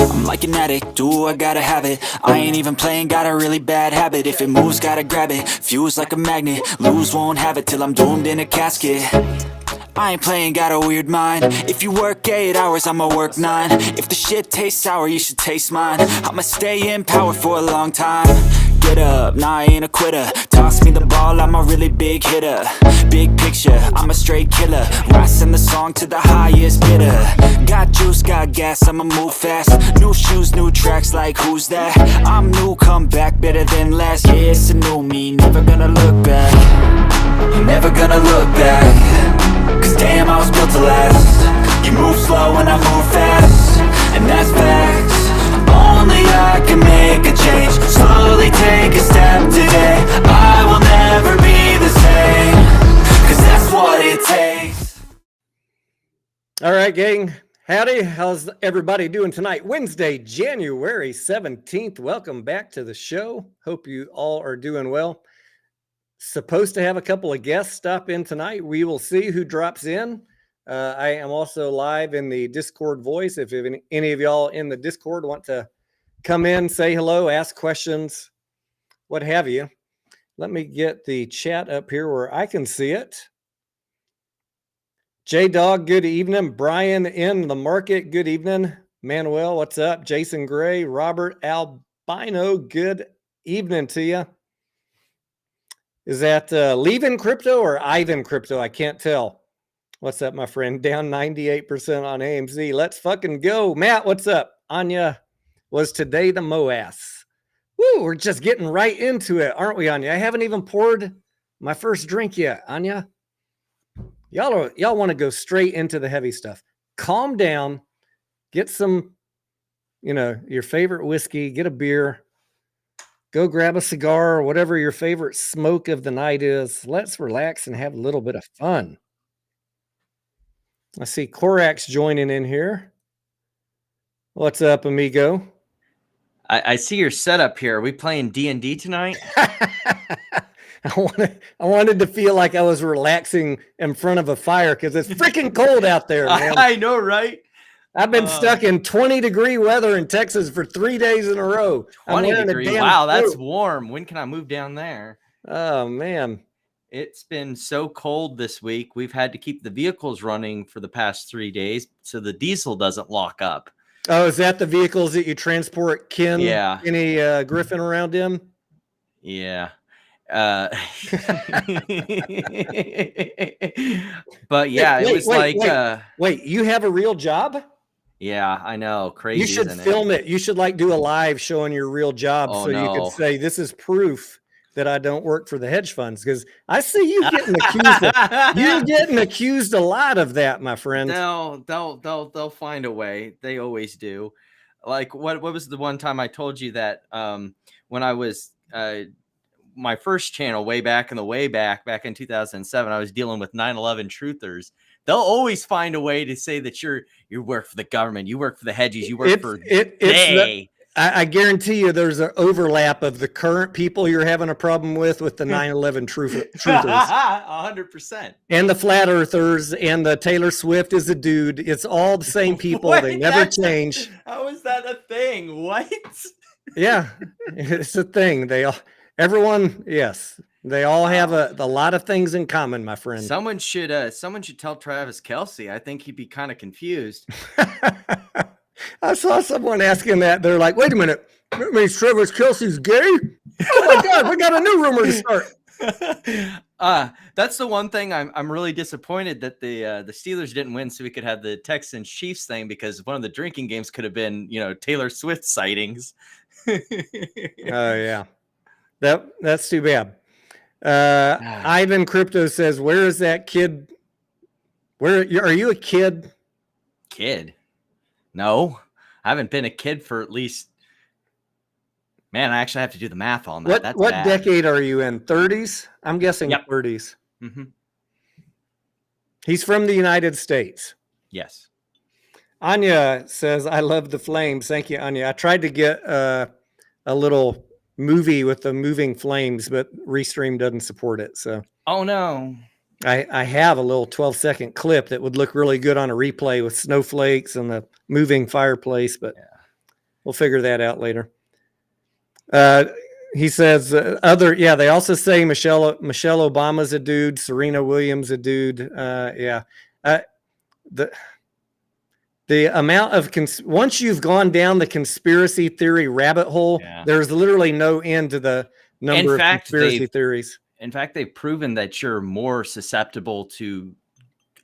I'm like an addict, do I gotta have it. I ain't even playing, got a really bad habit. If it moves, gotta grab it, fuse like a magnet. Lose, won't have it till I'm doomed in a casket. I ain't playing, got a weird mind. If you work 8 hours, I'ma work 9. If the shit tastes sour, you should taste mine. I'ma stay in power for a long time. Get up, nah, I ain't a quitter. Toss me the ball, I'm a really big hitter. Big picture, I'm a straight killer. Rising the song to the highest bidder. Got juice, got gas, I'ma move fast. New shoes, new tracks, like who's that? I'm new, come back, better than last. Yeah, it's a new me, never gonna look back. Never gonna look back. Cause damn, I was built to last. You move slow and I move fast, and that's facts. Only I can make a change. Slowly take a step today. I will never be the same, cause that's what it takes. All right, gang. Howdy. How's everybody doing tonight? Wednesday, January 17th. Welcome back to the show. Hope you all are doing well. Supposed to have a couple of guests stop in tonight. We will see who drops in. I am also live in the Discord voice. If any of y'all in the Discord want to come in, say hello, ask questions, what have you. Let me get the chat up here where I can see it. J-Dog, good evening. Brian in the market, good evening. Manuel, what's up? Jason Gray, Robert Albino, good evening to you. Is that Leaving Crypto or Ivan Crypto? I can't tell. What's up, my friend? Down 98% on AMC. Let's fucking go. Matt, what's up? Anya, was today the MOAS? Woo, we're just getting right into it, aren't we, Anya? I haven't even poured my first drink yet, Anya. Y'all want to go straight into the heavy stuff. Calm down. Get some, your favorite whiskey. Get a beer. Go grab a cigar or whatever your favorite smoke of the night is. Let's relax and have a little bit of fun. I see Korax joining in here. What's up, amigo? I see your setup here. Are we playing D&D tonight? I wanted to feel like I was relaxing in front of a fire because it's freaking cold out there, man. I know, right? I've been stuck in 20-degree weather in Texas for 3 days in a row. 20-degree. Wow, that's warm. When can I move down there? Oh, man. It's been so cold this week. We've had to keep the vehicles running for the past 3 days so the diesel doesn't lock up. Oh, is that the vehicles that you transport Ken? Yeah. Any Griffin around him? Yeah. But yeah, it was wait, you have a real job? Yeah, I know. Crazy. You should film it. You should do a live showing your real job you could say this is proof that I don't work for the hedge funds, because I see you getting accused. You're getting accused a lot of that, my friend. No, they'll find a way. They always do. Like what was the one time I told you that when I was my first channel way back in 2007, I was dealing with 9/11 truthers. They'll always find a way to say that you work for the government, you work for the hedges, you work for they. I guarantee you there's an overlap of the current people you're having a problem with the 9/11 truthers. 100%. And the flat earthers and the Taylor Swift is a dude. It's all the same people. They never change. How is that a thing? What? Yeah, it's a thing. Everyone, yes. They all have a lot of things in common, my friend. Someone should tell Travis Kelce. I think he'd be kind of confused. I saw someone asking that. They're like, wait a minute. That means Travis Kelce's gay? Oh my God, we got a new rumor to start. That's the one thing I'm really disappointed that the Steelers didn't win so we could have the Texans Chiefs thing, because one of the drinking games could have been, Taylor Swift sightings. Oh yeah. That's too bad. Ivan Crypto says, where is that kid? Where are you a kid? Kid? No, I haven't been a kid for at least, man, I actually have to do the math on that. What decade are you in? 30s? I'm guessing Yep. 30s. Mm-hmm. He's from the United States. Yes. Anya says, I love the flames. Thank you, Anya. I tried to get a little movie with the moving flames, but Restream doesn't support it. So, oh no, I have a little 12-second clip that would look really good on a replay with snowflakes and the moving fireplace, but We'll figure that out later. He says they also say Michelle Obama's a dude, Serena Williams a dude. The amount of once you've gone down the conspiracy theory rabbit hole, there's literally no end to the number of conspiracy theories. In fact, they've proven that you're more susceptible to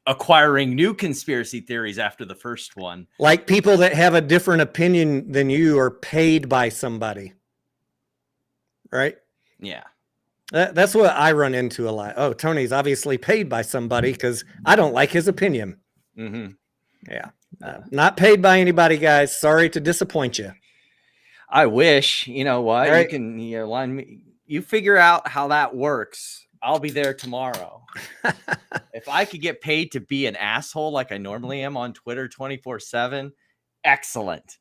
acquiring new conspiracy theories after the first one. Like people that have a different opinion than you are paid by somebody. Right? Yeah. That's what I run into a lot. Oh, Tony's obviously paid by somebody because I don't like his opinion. Mm-hmm. Yeah. Not paid by anybody, guys. Sorry to disappoint you. I wish. You know what? Right. You can line me. You figure out how that works. I'll be there tomorrow. If I could get paid to be an asshole like I normally am on Twitter 24/7, excellent.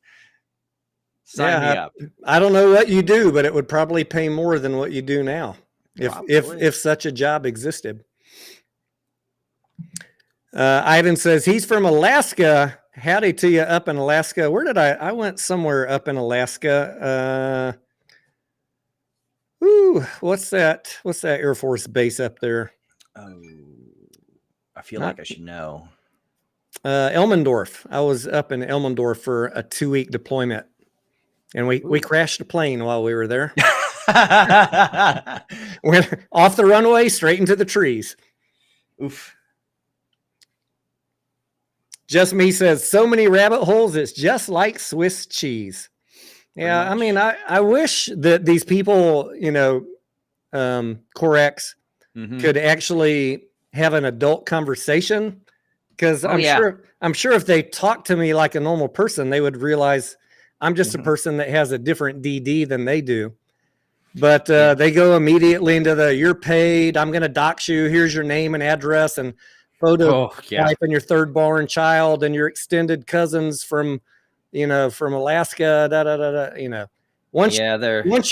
Sign me up. I don't know what you do, but it would probably pay more than what you do now if such a job existed. Ivan says he's from Alaska. Howdy to you up in Alaska. Where did I went somewhere up in Alaska. What's that? What's that Air Force base up there? Oh, I feel like I should know. Elmendorf. I was up in Elmendorf for a 2-week deployment. And we crashed a plane while we were there. Went off the runway, straight into the trees. Oof. Just Me says, so many rabbit holes, it's just like Swiss cheese. Yeah, I mean, I wish that these people, Corex, could actually have an adult conversation. Because I'm sure if they talk to me like a normal person, they would realize I'm just a person that has a different DD than they do. But they go immediately into you're paid, I'm going to dox you, here's your name and address and photo of wife and your third born child and your extended cousins from Alaska, Once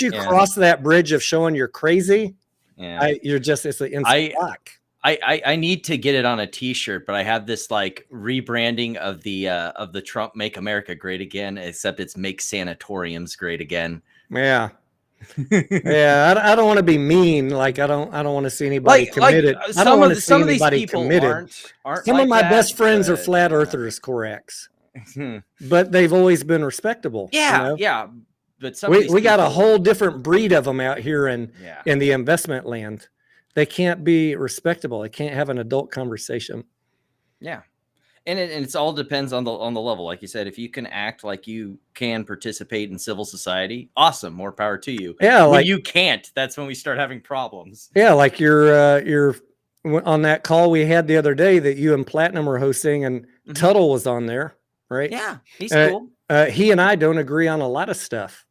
you cross that bridge of showing you're crazy, it's an instant block. I need to get it on a t-shirt, but I have this like rebranding of the Trump Make America Great Again, except it's Make Sanatoriums Great Again. Yeah. Yeah, I don't want to be mean. Like I don't want to see anybody committed. I don't want to see anybody committed. Aren't some of my best friends are flat earthers, Corex, but they've always been respectable. Yeah. But we got a whole different breed of them out here in the investment land. They can't be respectable. They can't have an adult conversation. Yeah. And it's all depends on the level. Like you said, if you can act like you can participate in civil society, awesome, more power to you. Yeah, when you can't, that's when we start having problems. Yeah, like you're on that call we had the other day that you and Platinum were hosting, and Tuttle was on there, right? Yeah, he's cool. He and I don't agree on a lot of stuff,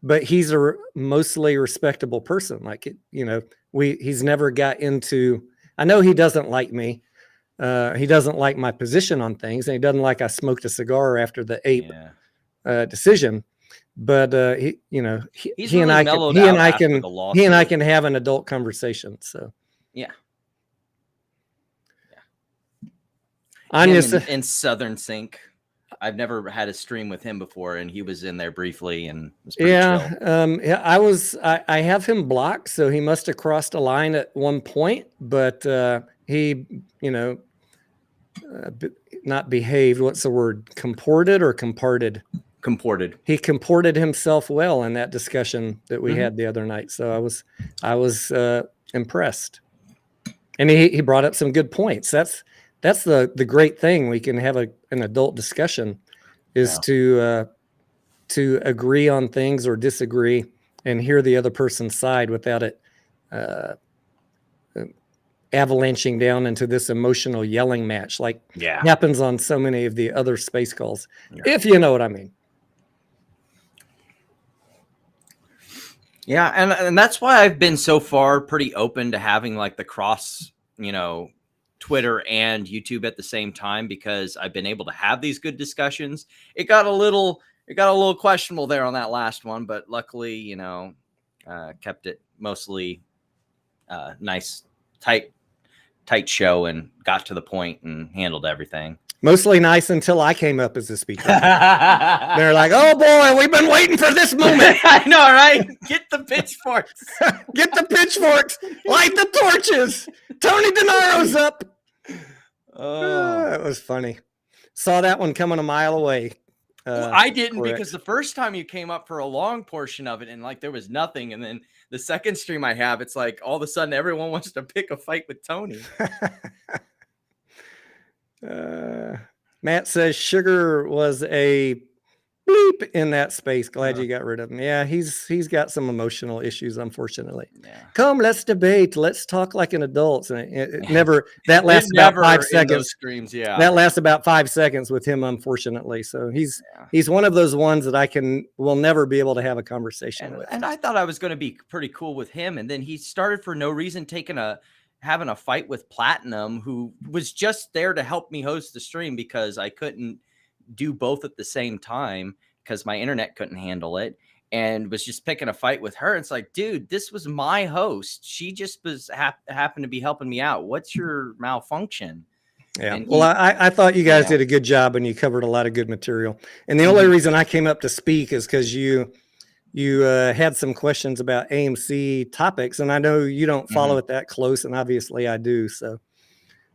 but he's a mostly respectable person. Like he's never got into. I know he doesn't like me. He doesn't like my position on things, and he doesn't like I smoked a cigar after the ape decision. But he and I can have an adult conversation. So Anya in Southern Sync, I've never had a stream with him before, and he was in there briefly, and it was pretty chill. I have him blocked, so he must have crossed a line at one point, but he not behaved. What's the word? Comported or comparted? Comported. He comported himself well in that discussion that we had the other night. So I was impressed, and he brought up some good points. That's the great thing. We can have an adult discussion is to agree on things or disagree and hear the other person's side without it avalanching down into this emotional yelling match like happens on so many of the other space calls, if you know what I mean. Yeah, and that's why I've been so far pretty open to having like the cross, Twitter and YouTube at the same time, because I've been able to have these good discussions. It got a little questionable there on that last one, but luckily, kept it mostly nice, tight show and got to the point and handled everything. Mostly nice until I came up as a speaker. They're like, "Oh boy, we've been waiting for this moment. I know, right? Get the pitchforks. Get the pitchforks, light the torches. Tony Denaro's up." Oh, That was funny. Saw that one coming a mile away. well, I didn't correct. because the first time you came up for a long portion of it and like there was nothing, and then the second stream I have, it's like all of a sudden everyone wants to pick a fight with Tony. Matt says sugar was a bleep in that space. Glad you got rid of him. Yeah, he's got some emotional issues, unfortunately. Yeah. Come, let's debate. Let's talk like an adult. And it never that lasts about 5 seconds. Screams, yeah. That lasts about 5 seconds with him, unfortunately. So he's one of those ones that will never be able to have a conversation with. And I thought I was going to be pretty cool with him, and then he started for no reason having a fight with Platinum, who was just there to help me host the stream because I couldn't do both at the same time because my internet couldn't handle it, and was just picking a fight with her. It's like, dude, this was my host. She just was happened to be helping me out. What's your malfunction? Yeah. Well, I thought you guys did a good job and you covered a lot of good material. And the only reason I came up to speak is because you had some questions about AMC topics, and I know you don't follow it that close, and obviously I do. So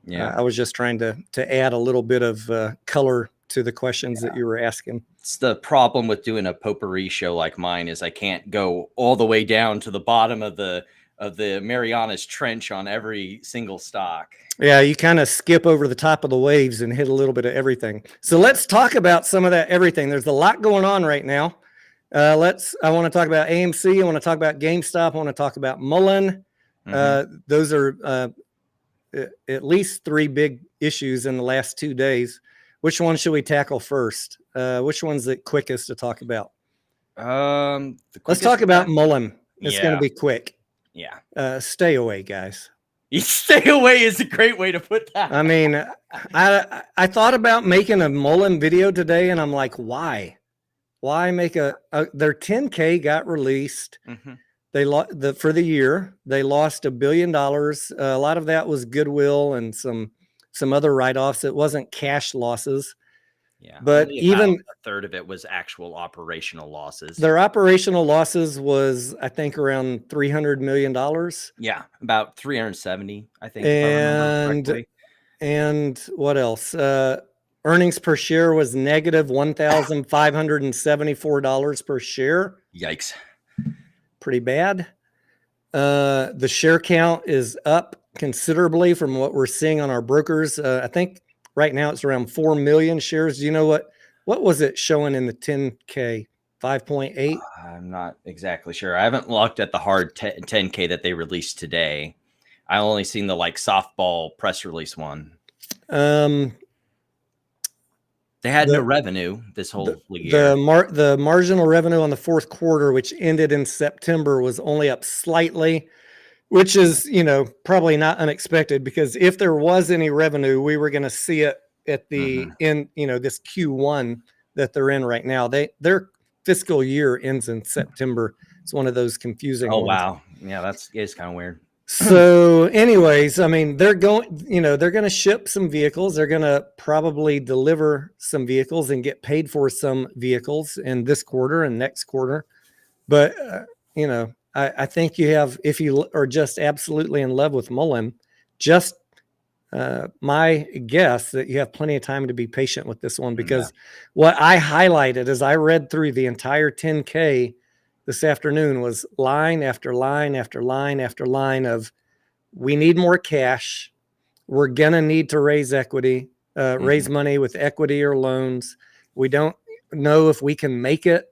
yeah, I was just trying to add a little bit of color to the questions that you were asking. It's the problem with doing a potpourri show like mine is I can't go all the way down to the bottom of the Marianas Trench on every single stock. Yeah, you kind of skip over the top of the waves and hit a little bit of everything. So let's talk about some of that everything. There's a lot going on right now. I want to talk about AMC. I want to talk about GameStop. I want to talk about Mullen. Those are at least 3 big issues in the last 2 days. Which one should we tackle first? Which one's the quickest to talk about? Let's talk about Mullen. It's going to be quick. Yeah. Stay away, guys. Stay away is a great way to put that. I mean, I thought about making a Mullen video today, and I'm like, why? Why make their 10K got released. They for the year, they lost $1 billion. A lot of that was goodwill and some other write-offs. It wasn't cash losses. Yeah. But even a third of it was actual operational losses. Their operational losses was, I think, around $300 million. Yeah, about 370, I think. If I remember correctly. And what else? Earnings per share was negative $1,574 per share. Yikes. Pretty bad. The share count is up considerably from what we're seeing on our brokers. I think right now it's around 4 million shares. Do you know what was it showing in the 10K? 5.8? I'm not exactly sure. I haven't looked at the hard 10K that they released today. I only seen the softball press release one. They had no revenue this whole year. The marginal revenue on the fourth quarter, which ended in September, was only up slightly, which is, probably not unexpected, because if there was any revenue, we were going to see it at the in this Q1 that they're in right now. Their fiscal year ends in September. It's one of those confusing ones. Wow. Yeah, it's kind of weird. So anyways, I mean, they're going to ship some vehicles. They're going to probably deliver some vehicles and get paid for some vehicles in this quarter and next quarter. But, I think if you are just absolutely in love with Mullen, just my guess that you have plenty of time to be patient with this one, because what I highlighted as I read through the entire 10K this afternoon was line after line after line after line of, we need more cash. We're going to need to raise equity, raise money with equity or loans. We don't know if we can make it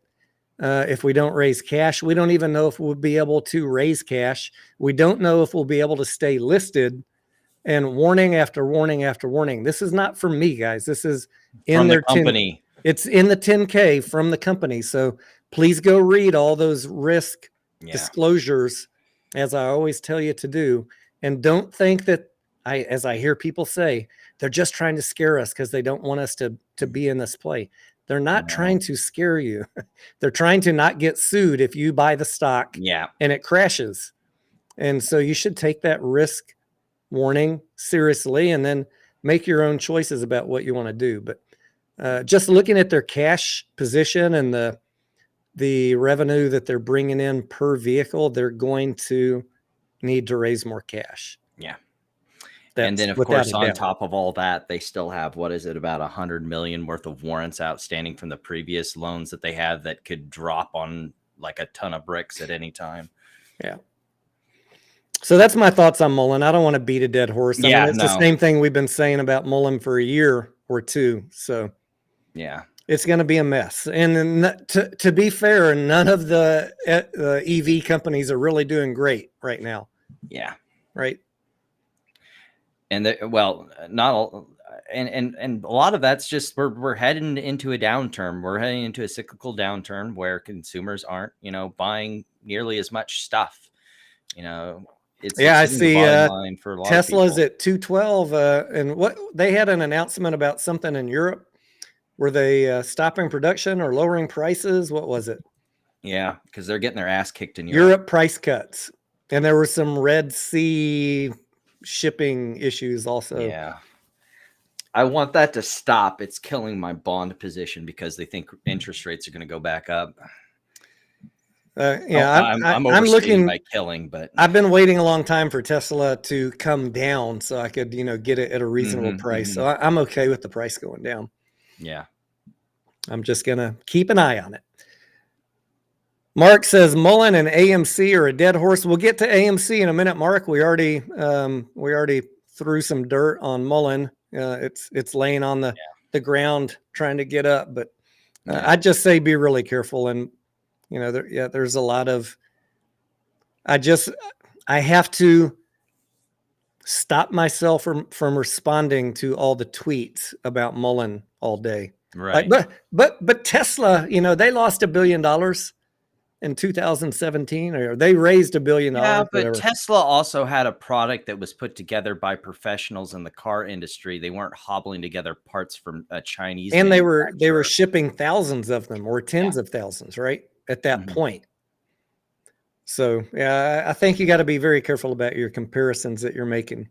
if we don't raise cash. We don't even know if we'll be able to raise cash. We don't know if we'll be able to stay listed. And warning after warning after warning. This is not from me, guys. This is in from their the company. It's in the 10K from the company. So please go read all those risk disclosures, as I always tell you to do. And don't think that, as I hear people say, they're just trying to scare us because they don't want us to be in this play. They're not trying to scare you. They're trying to not get sued if you buy the stock and it crashes. And so you should take that risk warning seriously. And then make your own choices about what you want to do. But just looking at their cash position and the revenue that they're bringing in per vehicle, they're going to need to raise more cash. Yeah. That's and then, of without course, a on doubt. top of all that, they still have, what is it, about 100 million worth of warrants outstanding from the previous loans that they had that could drop on like a ton of bricks at any time. Yeah. So that's my thoughts on Mullen. I don't want to beat a dead horse. I Yeah, mean, it's the no. same thing we've been saying about Mullen for a year or two. So Yeah. it's going to be a mess. And to be fair, none of the EV companies are really doing great right now. Yeah. Right. And well, not all, and a lot of that's just we're heading into a downturn. We're heading into a cyclical downturn where consumers aren't, buying nearly as much stuff. It's I hitting the see. bottom line for a lot Tesla's of people. at 212, and what they had an announcement about something in Europe. Were they stopping production or lowering prices? What was it? Yeah, because they're getting their ass kicked in Europe price cuts, and there were some Red Sea shipping issues also. Yeah. I want that to stop. It's killing my bond position because they think interest rates are going to go back up. I'm looking by killing, but I've been waiting a long time for Tesla to come down so I could, get it at a reasonable price. So I'm okay with the price going down. Yeah. I'm just going to keep an eye on it. Mark says Mullen and AMC are a dead horse. We'll get to AMC in a minute, Mark. We already threw some dirt on Mullen. It's laying on the ground trying to get up, but I'd just say be really careful. And there's a lot of. I have to stop myself from responding to all the tweets about Mullen all day. Right. But Tesla, they lost $1 billion in 2017, or they raised $1 billion. Yeah, but whatever. Tesla also had a product that was put together by professionals in the car industry. They weren't hobbling together parts from a Chinese. And they were shipping thousands of them or tens of thousands, right? At that point. So I think you got to be very careful about your comparisons that you're making.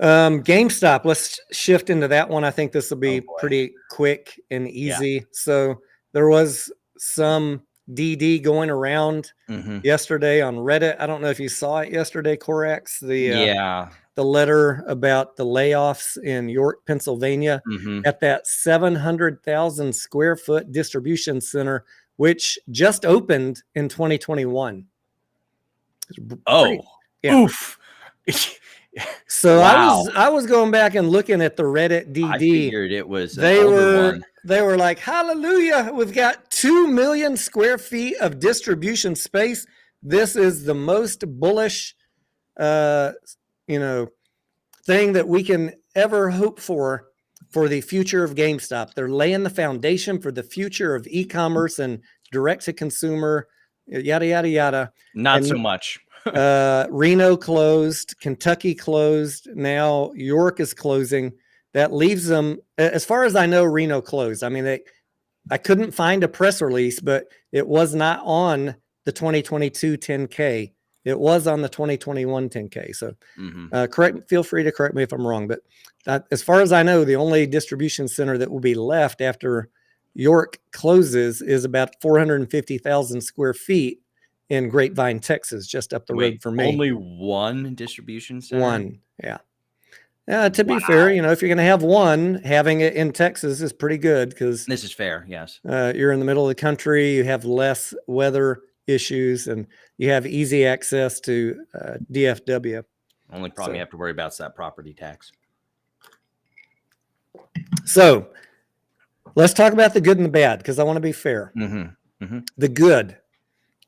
GameStop, let's shift into that one. I think this will be pretty quick and easy. Yeah. So there was some DD going around yesterday on Reddit. I don't know if you saw it yesterday, Corax. The letter about the layoffs in York, Pennsylvania, at that 700,000 square foot distribution center, which just opened in 2021. Oof. So wow. I was going back and looking at the Reddit DD. I figured it was they were like, hallelujah, we've got 2 million square feet of distribution space. This is the most bullish thing that we can ever hope for the future of GameStop. They're laying the foundation for the future of e-commerce and direct to consumer, yada yada yada. Not so much. Reno closed, Kentucky closed, now York is closing. That leaves them, as far as I know, Reno closed. I mean, I couldn't find a press release, but it was not on the 2022 10K. It was on the 2021 10K. So feel free to correct me if I'm wrong, but as far as I know, the only distribution center that will be left after York closes is about 450,000 square feet in Grapevine, Texas, just up the road from me. Only one distribution center? One, yeah. To be fair, if you're going to have one, having it in Texas is pretty good because this is fair. Yes, you're in the middle of the country. You have less weather issues, and you have easy access to DFW. Only problem you have to worry about is that property tax. So let's talk about the good and the bad because I want to be fair. The good.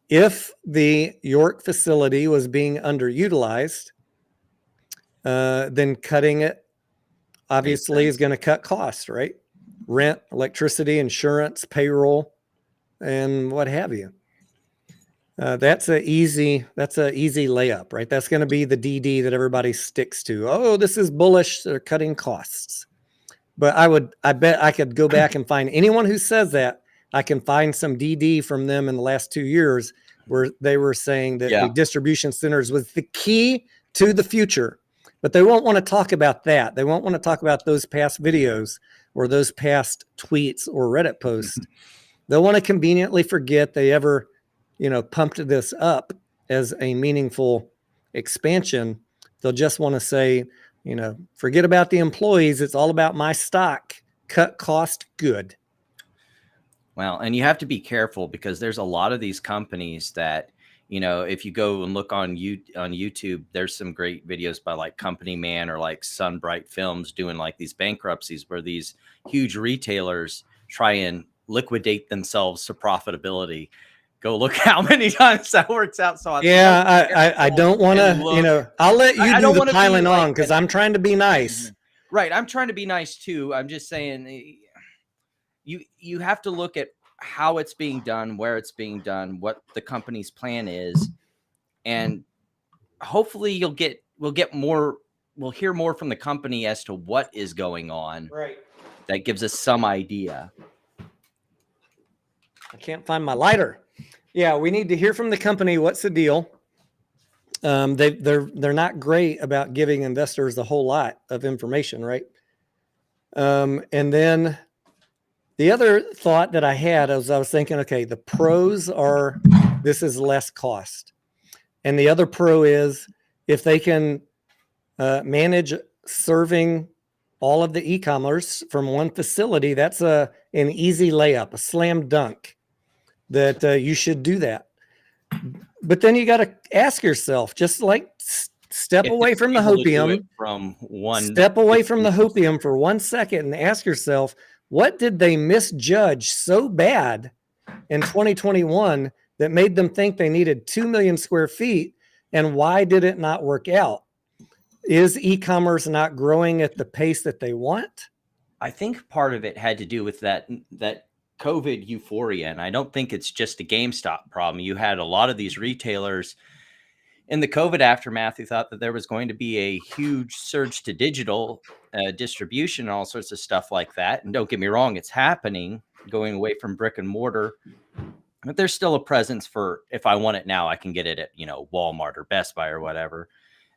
If the York facility was being underutilized, then cutting it obviously is going to cut costs, right? Rent, electricity, insurance, payroll, and what have you. That's a easy layup, right? That's going to be the DD that everybody sticks to. Oh, this is bullish. They're cutting costs. But I bet I could go back and find anyone who says that. I can find some DD from them in the last 2 years where they were saying that the distribution centers was the key to the future. but they won't want to talk about that. They won't want to talk about those past videos or those past tweets or Reddit posts. They'll want to conveniently forget they ever, pumped this up as a meaningful expansion. They'll just want to say, forget about the employees. It's all about my stock. Cut cost, good. Well, and you have to be careful because there's a lot of these companies that, if you go and look on YouTube, there's some great videos by like Company Man or like Sunbright Films doing like these bankruptcies where these huge retailers try and liquidate themselves to profitability. Go look how many times that works out. So I don't want to, I'll let you do the piling on because I'm trying to be nice. Right. I'm trying to be nice too. I'm just saying you have to look at how it's being done, where it's being done, what the company's plan is. And hopefully we'll hear more from the company as to what is going on. Right. That gives us some idea. I can't find my lighter. Yeah, we need to hear from the company. What's the deal? They're not great about giving investors a whole lot of information, right? And then the other thought that I had as I was thinking, okay, the pros are this is less cost. And the other pro is if they can manage serving all of the e-commerce from one facility, that's an easy layup, a slam dunk that you should do that. But then you got to ask yourself, just like step away from the hopium, step away from the hopium for 1 second and ask yourself, what did they misjudge so bad in 2021 that made them think they needed 2 million square feet? And why did it not work out? Is e-commerce not growing at the pace that they want? I think part of it had to do with that COVID euphoria. And I don't think it's just a GameStop problem. You had a lot of these retailers in the COVID aftermath who thought that there was going to be a huge surge to digital distribution and all sorts of stuff like that. And don't get me wrong, it's happening, going away from brick and mortar. But there's still a presence for, if I want it now, I can get it at, Walmart or Best Buy or whatever.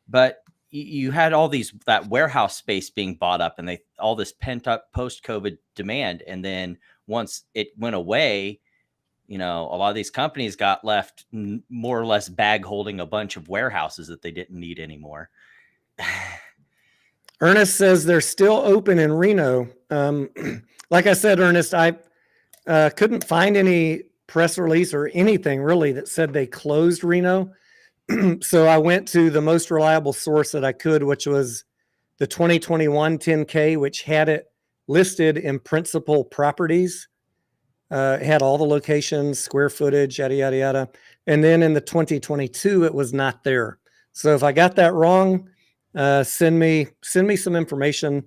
But you had all that warehouse space being bought up and all this pent up post-COVID demand. And then once it went away, a lot of these companies got left more or less bag holding a bunch of warehouses that they didn't need anymore. Ernest says they're still open in Reno. Like I said, Ernest, I couldn't find any press release or anything really that said they closed Reno. So I went to the most reliable source that I could, which was the 2021 10K, which had it listed in principal properties. It had all the locations, square footage, yada, yada, yada. And then in the 2022, it was not there. So if I got that wrong, send me some information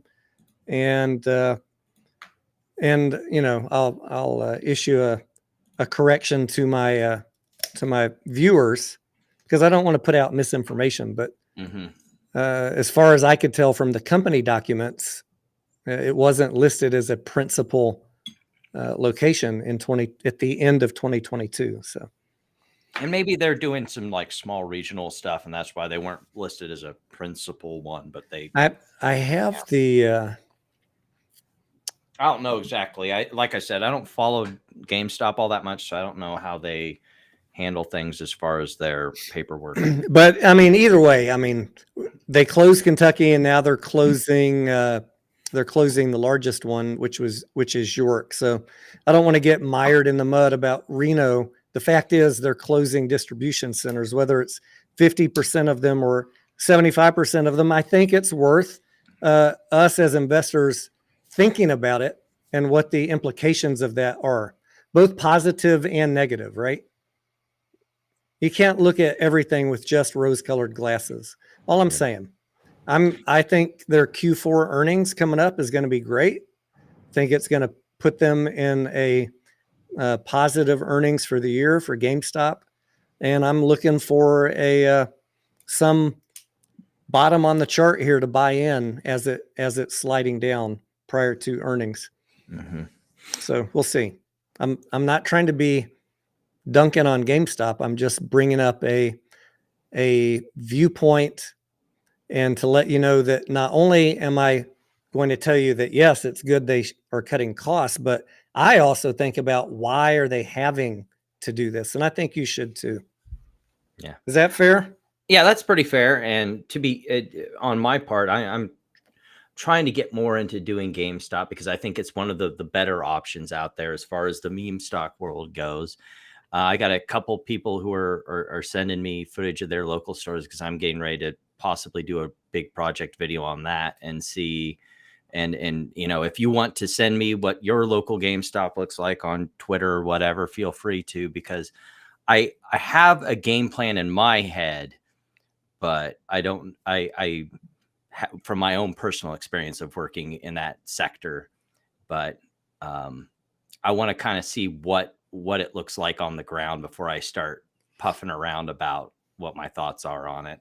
and I'll issue a correction to my viewers, because I don't want to put out misinformation. But as far as I could tell from the company documents, it wasn't listed as a principal location at the end of 2022. So, and maybe they're doing some like small regional stuff, and that's why they weren't listed as a principal one. But I have the. I don't know exactly. Like I said, I don't follow GameStop all that much, so I don't know how they handle things as far as their paperwork. But I mean, either way, they closed Kentucky, and now they're closing. They're closing the largest one, which is York. So I don't want to get mired in the mud about Reno. The fact is they're closing distribution centers, whether it's 50% of them or 75% of them. I think it's worth us as investors thinking about it and what the implications of that are, both positive and negative, right? You can't look at everything with just rose-colored glasses. All I'm saying. I think their Q4 earnings coming up is going to be great. I think it's going to put them in a positive earnings for the year for GameStop, and I'm looking for some bottom on the chart here to buy in as it's sliding down prior to earnings. So we'll see. I'm not trying to be dunking on GameStop. I'm just bringing up a viewpoint and to let you know that not only am I going to tell you that, yes, it's good they are cutting costs, but I also think about why are they having to do this? And I think you should too. Yeah. Is that fair? Yeah, that's pretty fair. And to be on my part, I'm trying to get more into doing GameStop because I think it's one of the better options out there as far as the meme stock world goes. I got a couple people who are sending me footage of their local stores because I'm getting ready to possibly do a big project video on that and see. And you know, if you want to send me what your local GameStop looks like on Twitter or whatever, feel free to, because I have a game plan in my head, but I don't. From my own personal experience of working in that sector, but I want to kind of see what it looks like on the ground before I start puffing around about what my thoughts are on it.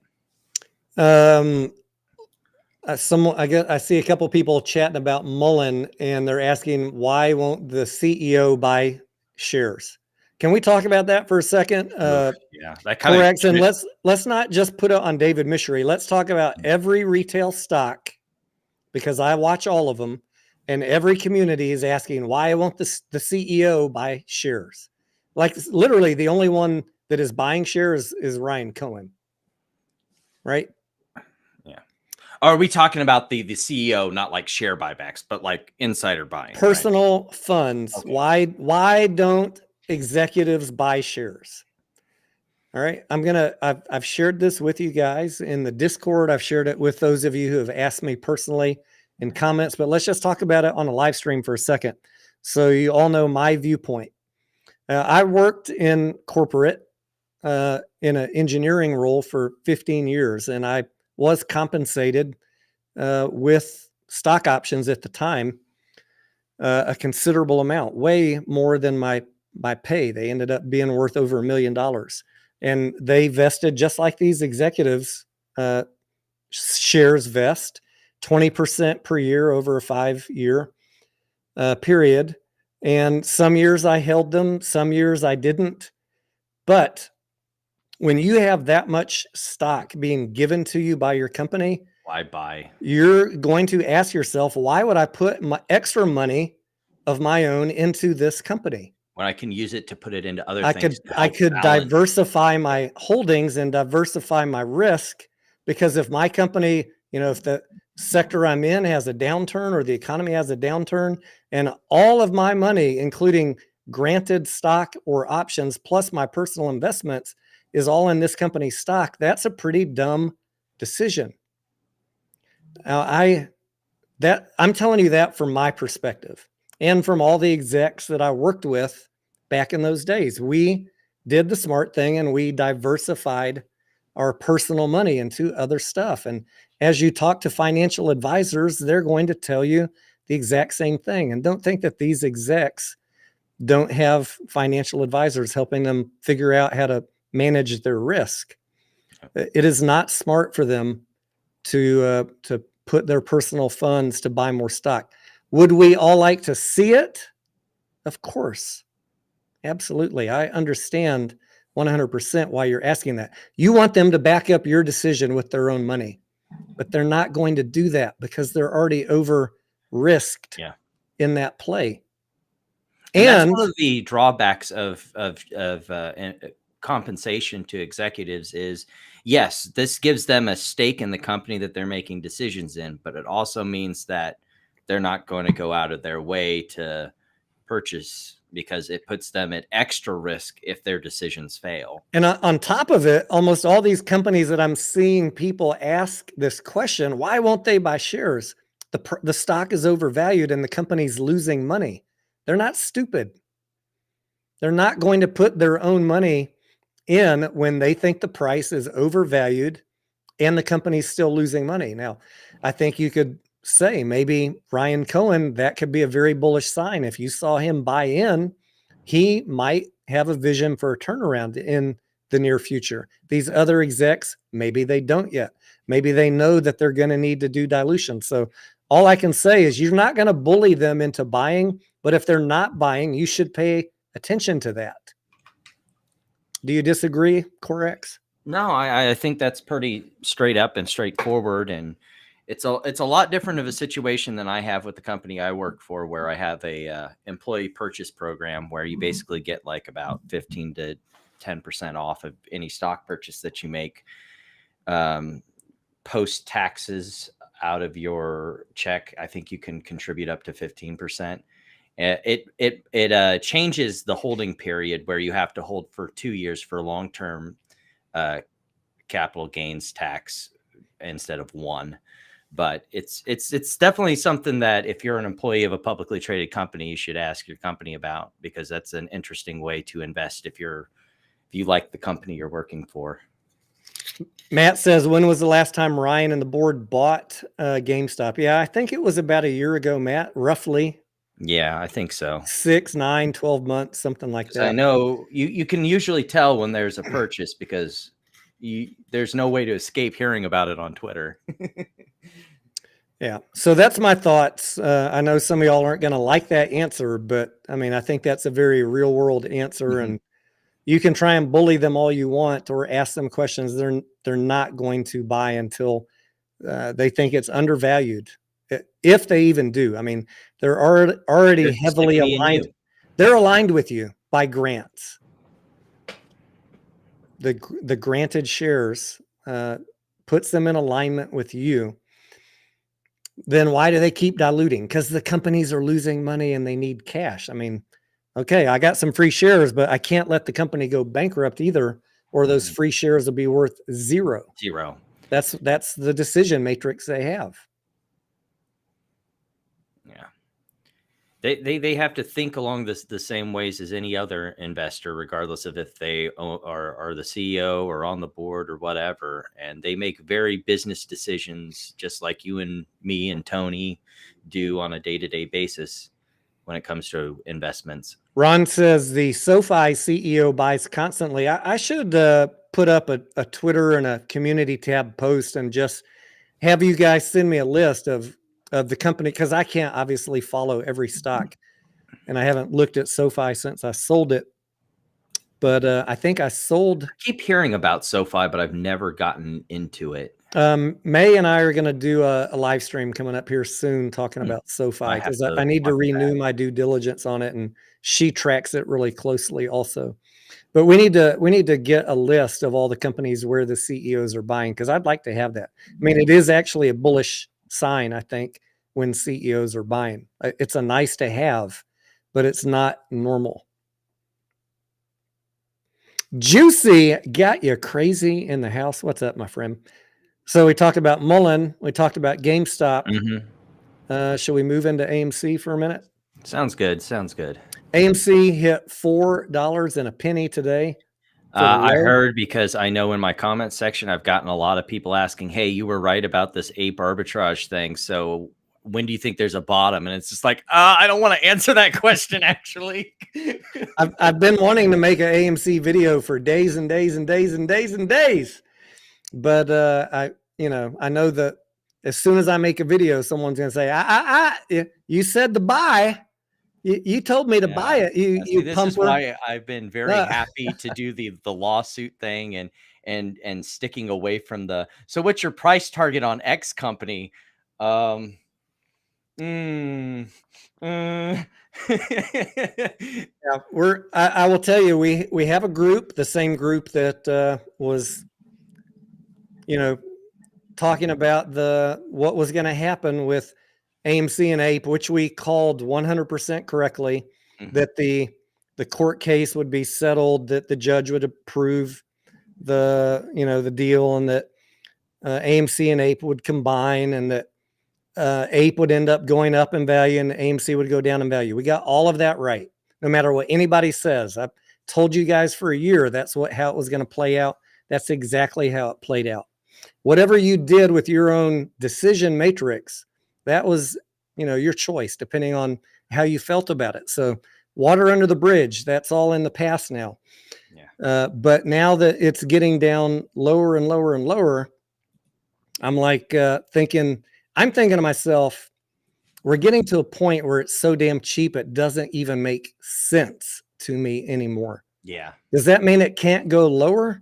I see a couple people chatting about Mullen, and they're asking why won't the CEO buy shares? Can we talk about that for a second? Yeah, that kind correct. of. And let's not just put it on David Michery. Let's talk about every retail stock, because I watch all of them, and every community is asking why won't the CEO buy shares? Like literally, the only one that is buying shares is Ryan Cohen, right? Yeah. Are we talking about the CEO, not like share buybacks, but like insider buying? Personal funds. Okay. Why don't executives buy shares? All right. I've shared this with you guys in the Discord. I've shared it with those of you who have asked me personally in comments, but let's just talk about it on a live stream for a second, so you all know my viewpoint. I worked in corporate in an engineering role for 15 years, and I was compensated with stock options at the time, a considerable amount, way more than my pay. They ended up being worth over $1 million, and they vested just like these executives. Shares vest 20% per year over a 5-year period. And some years I held them, some years I didn't. But when you have that much stock being given to you by your company, Why buy? You're going to ask yourself, why would I put my extra money of my own into this company? When I can use it to put it into other I things. could diversify my holdings and diversify my risk, because if my company, if the sector I'm in has a downturn or the economy has a downturn, and all of my money, including granted stock or options, plus my personal investments, is all in this company's stock, that's a pretty dumb decision. Now, I'm telling you that from my perspective and from all the execs that I worked with back in those days. We did the smart thing and we diversified our personal money into other stuff. And as you talk to financial advisors, they're going to tell you the exact same thing. And don't think that these execs don't have financial advisors helping them figure out how to manage their risk. It is not smart for them to put their personal funds to buy more stock. Would we all like to see it? Of course. Absolutely. I understand 100% why you're asking that. You want them to back up your decision with their own money, but they're not going to do that because they're already over risked in that play. And that's one of the drawbacks of compensation to executives is, yes, this gives them a stake in the company that they're making decisions in, but it also means that they're not going to go out of their way to purchase, because it puts them at extra risk if their decisions fail. And on top of it, almost all these companies that I'm seeing people ask this question, why won't they buy shares? The stock is overvalued and the company's losing money. They're not stupid. They're not going to put their own money in when they think the price is overvalued and the company's still losing money. Now, I think you could say maybe Ryan Cohen, that could be a very bullish sign. If you saw him buy in, he might have a vision for a turnaround in the near future. These other execs, maybe they don't yet. Maybe they know that they're going to need to do dilution. So all I can say is you're not going to bully them into buying, but if they're not buying, you should pay attention to that. Do you disagree, Corex? No, I think that's pretty straight up and straightforward, and it's a lot different of a situation than I have with the company I work for, where I have a employee purchase program where you basically get like about 15 to 10% off of any stock purchase that you make, post taxes out of your check. I think you can contribute up to 15%. It changes the holding period where you have to hold for 2 years for long-term capital gains tax instead of 1. But it's definitely something that if you're an employee of a publicly traded company, you should ask your company about, because that's an interesting way to invest if you like the company you're working for. Matt says, when was the last time Ryan and the board bought GameStop? Yeah, I think it was about a year ago, Matt, roughly. Yeah, I think so. 6, 9, 12 months, something like that. I know you can usually tell when there's a purchase because there's no way to escape hearing about it on Twitter. Yeah. So that's my thoughts. I know some of y'all aren't going to like that answer, but I mean, I think that's a very real world answer, and you can try and bully them all you want or ask them questions. They're not going to buy until they think it's undervalued. If they even do. I mean, they're already heavily aligned. They're aligned with you by grants. The granted shares puts them in alignment with you. Then why do they keep diluting? Because the companies are losing money and they need cash. I mean, okay, I got some free shares, but I can't let the company go bankrupt either, or those free shares will be worth zero. That's the decision matrix they have. Yeah. They have to think along the same ways as any other investor, regardless of if they are the CEO or on the board or whatever. And they make very business decisions, just like you and me and Tony do on a day-to-day basis when it comes to investments. Ron says the SoFi CEO buys constantly. I should put up a Twitter and a community tab post and just have you guys send me a list of the company, because I can't obviously follow every stock, and I haven't looked at SoFi since I sold it. But I think I sold. I keep hearing about SoFi, but I've never gotten into it. May and I are going to do a live stream coming up here soon talking about SoFi, because I need to renew my due diligence on it, and she tracks it really closely also. But we need to get a list of all the companies where the CEOs are buying, because I'd like to have that. I mean, it is actually a bullish sign, I think, when CEOs are buying. It's a nice to have, but it's not normal. Juicy got you crazy in the house. What's up, my friend? So we talked about Mullen. We talked about GameStop. Shall we move into AMC for a minute? Sounds good. AMC hit $4 and a penny today. I heard, because I know in my comment section, I've gotten a lot of people asking, hey, you were right about this ape arbitrage thing. So when do you think there's a bottom? And it's just like, I don't want to answer that question, actually. I've been wanting to make an AMC video for days and days and days and days and days. But I know that as soon as I make a video, someone's going to say, you said to buy. You told me to buy it. This is why I've been very happy to do the lawsuit thing and sticking away from the. So what's your price target on X company? I will tell you, we have a group, the same group that was, talking about what was going to happen with AMC and Ape, which we called 100% correctly, that the court case would be settled, that the judge would approve the deal, and that AMC and Ape would combine, and that Ape would end up going up in value and AMC would go down in value. We got all of that right. No matter what anybody says, I've told you guys for a year, that's how it was going to play out. That's exactly how it played out. Whatever you did with your own decision matrix, that was, your choice, depending on how you felt about it. So water under the bridge, that's all in the past now. Yeah. But now that it's getting down lower and lower and lower, I'm like thinking to myself, we're getting to a point where it's so damn cheap, it doesn't even make sense to me anymore. Yeah. Does that mean it can't go lower?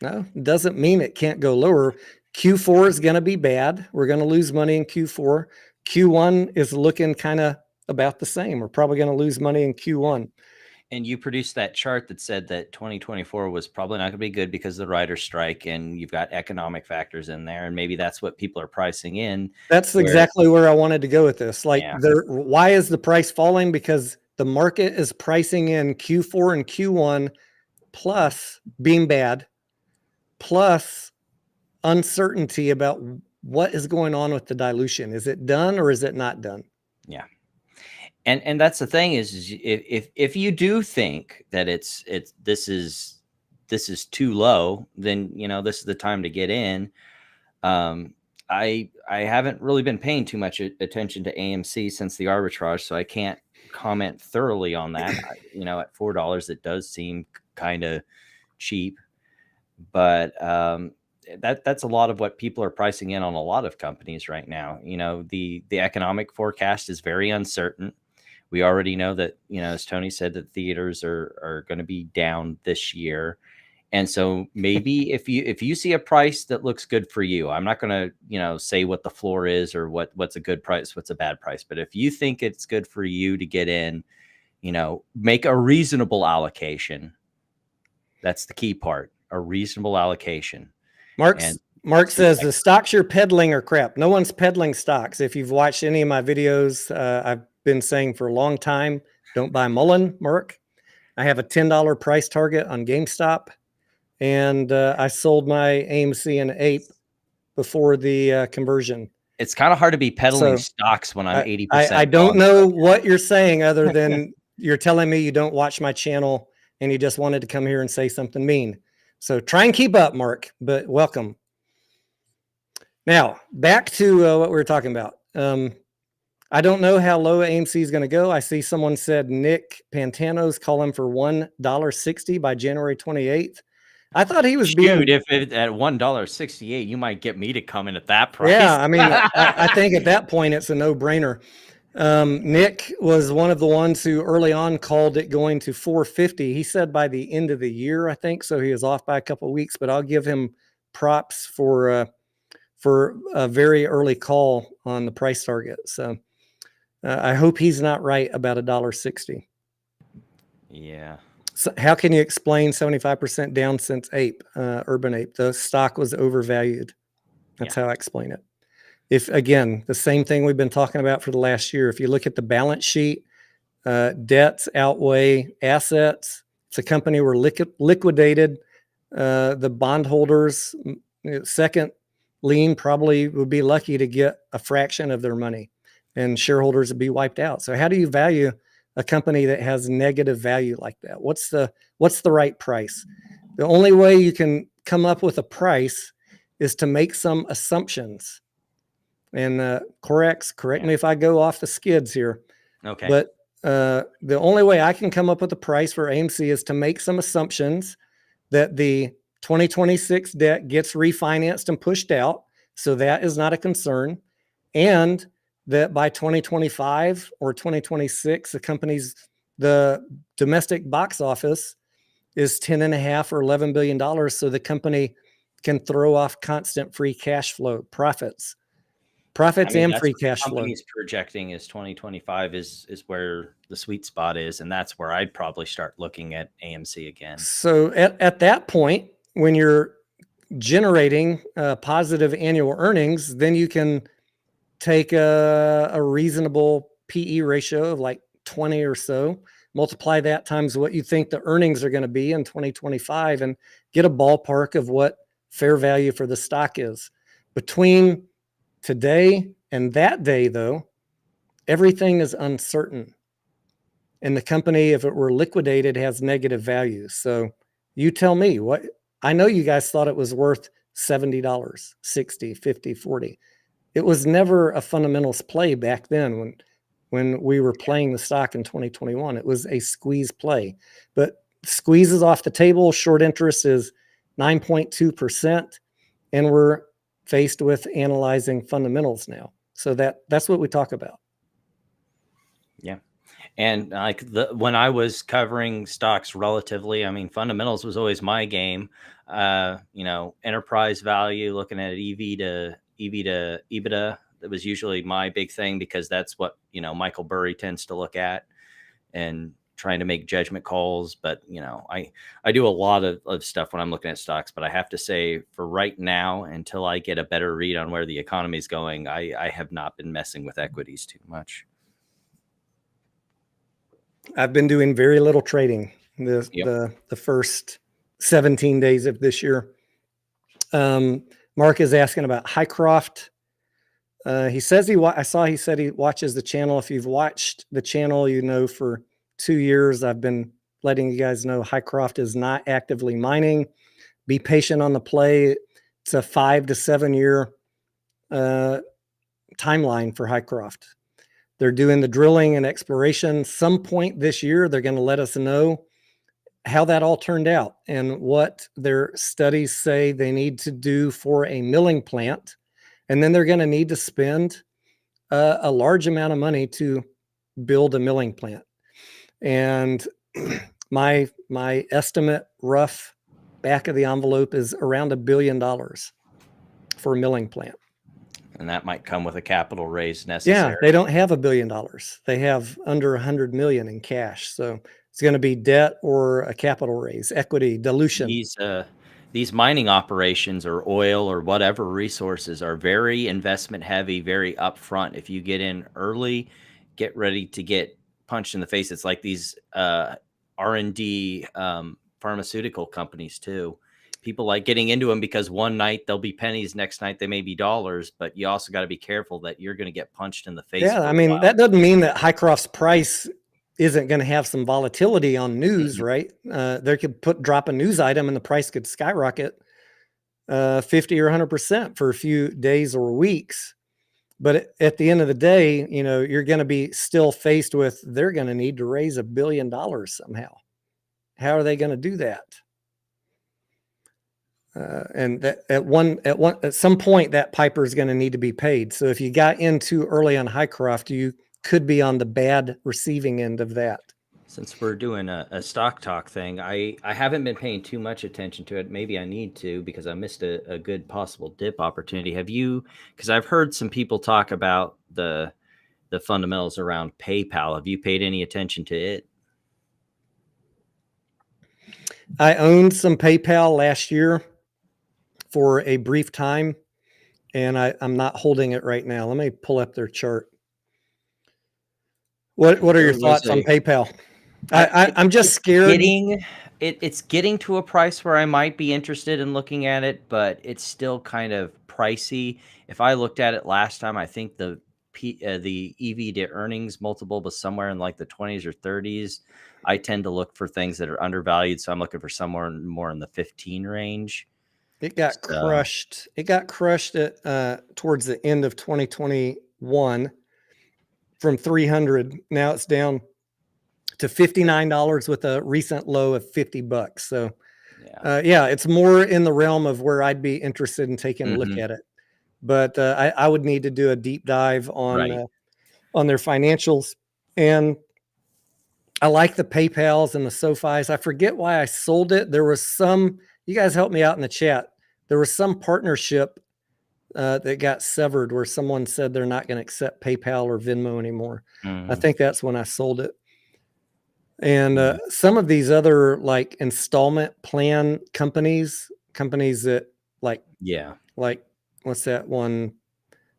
No, it doesn't mean it can't go lower. Q4 is going to be bad. We're going to lose money in Q4. Q1 is looking kind of about the same. We're probably going to lose money in Q1. And you produced that chart that said that 2024 was probably not going to be good because of the writer's strike, and you've got economic factors in there, and maybe that's what people are pricing in. That's exactly where I wanted to go with this. Like, why is the price falling? Because the market is pricing in Q4 and Q1 plus being bad, plus uncertainty about what is going on with the dilution. Is it done or is it not done? Yeah. And that's the thing is if you do think that this is too low, then this is the time to get in. I haven't really been paying too much attention to AMC since the arbitrage, so I can't comment thoroughly on that. At $4, it does seem kind of cheap, but that's a lot of what people are pricing in on a lot of companies right now. The economic forecast is very uncertain. We already know that, as Tony said, that theaters are going to be down this year. And so maybe if you see a price that looks good for you, I'm not going to, say what the floor is or what's a good price, what's a bad price. But if you think it's good for you to get in, make a reasonable allocation. That's the key part, a reasonable allocation. Mark says the stocks you're peddling are crap. No one's peddling stocks. If you've watched any of my videos, I've been saying for a long time, don't buy Mullen, Mark. I have a $10 price target on GameStop, and I sold my AMC and APE before the conversion. It's kind of hard to be peddling stocks when I'm 80%. I don't know what you're saying other than you're telling me you don't watch my channel and you just wanted to come here and say something mean. So try and keep up, Mark, but welcome. Now, back to what we were talking about. I don't know how low AMC is going to go. I see someone said Nick Pantano's calling for $1.60 by January 28th. I thought he was being... if it, at $1.68, you might get me to come in at that price. Yeah, I mean, I think at that point, it's a no-brainer. Nick was one of the ones who early on called it going to 450. He said by the end of the year, I think. So he was off by a couple of weeks, but I'll give him props for a very early call on the price target. So I hope he's not right about $1.60. Yeah. So how can you explain 75% down since APE, Urban Ape? The stock was overvalued. That's how I explain it. If, again, the same thing we've been talking about for the last year, if you look at the balance sheet, debts outweigh assets. If the company were liquidated, the bondholders, second lien probably would be lucky to get a fraction of their money, and shareholders would be wiped out. So how do you value a company that has negative value like that? What's the right price? The only way you can come up with a price is to make some assumptions. And correct me if I go off the skids here. Okay. But the only way I can come up with a price for AMC is to make some assumptions that the 2026 debt gets refinanced and pushed out. So that is not a concern. And that by 2025 or 2026, the domestic box office is 10.5 or $11 billion. So the company can throw off constant free cash flow profits and free cash flow. Company's projecting is 2025 is where the sweet spot is. And that's where I'd probably start looking at AMC again. So at that point, when you're generating positive annual earnings, then you can take a reasonable PE ratio of like 20 or so, multiply that times what you think the earnings are going to be in 2025 and get a ballpark of what fair value for the stock is. Between today and that day, though, everything is uncertain. And the company, if it were liquidated, has negative value. So you tell me what, I know you guys thought it was worth $70, 60, 50, 40. It was never a fundamentals play back then when we were playing the stock in 2021. It was a squeeze play. But squeeze is off the table. Short interest is 9.2%. And we're faced with analyzing fundamentals now. So that's what we talk about. Yeah. And like when I was covering stocks relatively, I mean, fundamentals was always my game. Enterprise value, looking at EV to EBITDA, that was usually my big thing because that's what, Michael Burry tends to look at and trying to make judgment calls. But, I do a lot of stuff when I'm looking at stocks, but I have to say for right now, until I get a better read on where the economy is going, I have not been messing with equities too much. I've been doing very little trading Yep. the first 17 days of this year. Mark is asking about Highcroft. He says he said he watches the channel. If you've watched the channel, for 2 years, I've been letting you guys know Highcroft is not actively mining. Be patient on the play. It's a 5 to 7 year timeline for Highcroft. They're doing the drilling and exploration. Some point this year, they're going to let us know how that all turned out and what their studies say they need to do for a milling plant. And then they're going to need to spend a large amount of money to build a milling plant. And my estimate, rough back of the envelope, is around $1 billion for a milling plant. And that might come with a capital raise necessary. Yeah, they don't have $1 billion. They have under 100 million in cash. So it's going to be debt or a capital raise, equity, dilution. These mining operations or oil or whatever resources are very investment heavy, very upfront. If you get in early, get ready to get punched in the face. It's like these R&D pharmaceutical companies too. People like getting into them because one night they'll be pennies, next night they may be dollars, but you also got to be careful that you're going to get punched in the face. Yeah, I mean, that doesn't mean that Highcroft's price isn't going to have some volatility on news, right? They could drop a news item and the price could skyrocket 50 or 100% for a few days or weeks. But at the end of the day, you're going to be still faced with, they're going to need to raise $1 billion somehow. How are they going to do that? And at some point, that piper is going to need to be paid. So if you got in too early on Highcroft, you could be on the bad receiving end of that. Since we're doing a stock talk thing, I haven't been paying too much attention to it. Maybe I need to, because I missed a good possible dip opportunity. Have you? Because I've heard some people talk about the fundamentals around PayPal. Have you paid any attention to it? I owned some PayPal last year for a brief time, and I'm not holding it right now. Let me pull up their chart. What are your thoughts on PayPal? I'm just scared. It's getting to a price where I might be interested in looking at it, but it's still kind of pricey. If I looked at it last time, I think the EV to earnings multiple was somewhere in like the 20s or 30s. I tend to look for things that are undervalued, so I'm looking for somewhere more in the 15 range. It got crushed. It got crushed at towards the end of 2021 from 300. Now it's down to $59 with a recent low of $50. So yeah, it's more in the realm of where I'd be interested in taking a look at it. But I would need to do a deep dive on their financials. And I like the PayPals and the SoFis. I forget why I sold it. There was some, you guys help me out in the chat. There was some partnership that got severed where someone said they're not going to accept PayPal or Venmo anymore. I think that's when I sold it. And some of these other like installment plan companies that like what's that one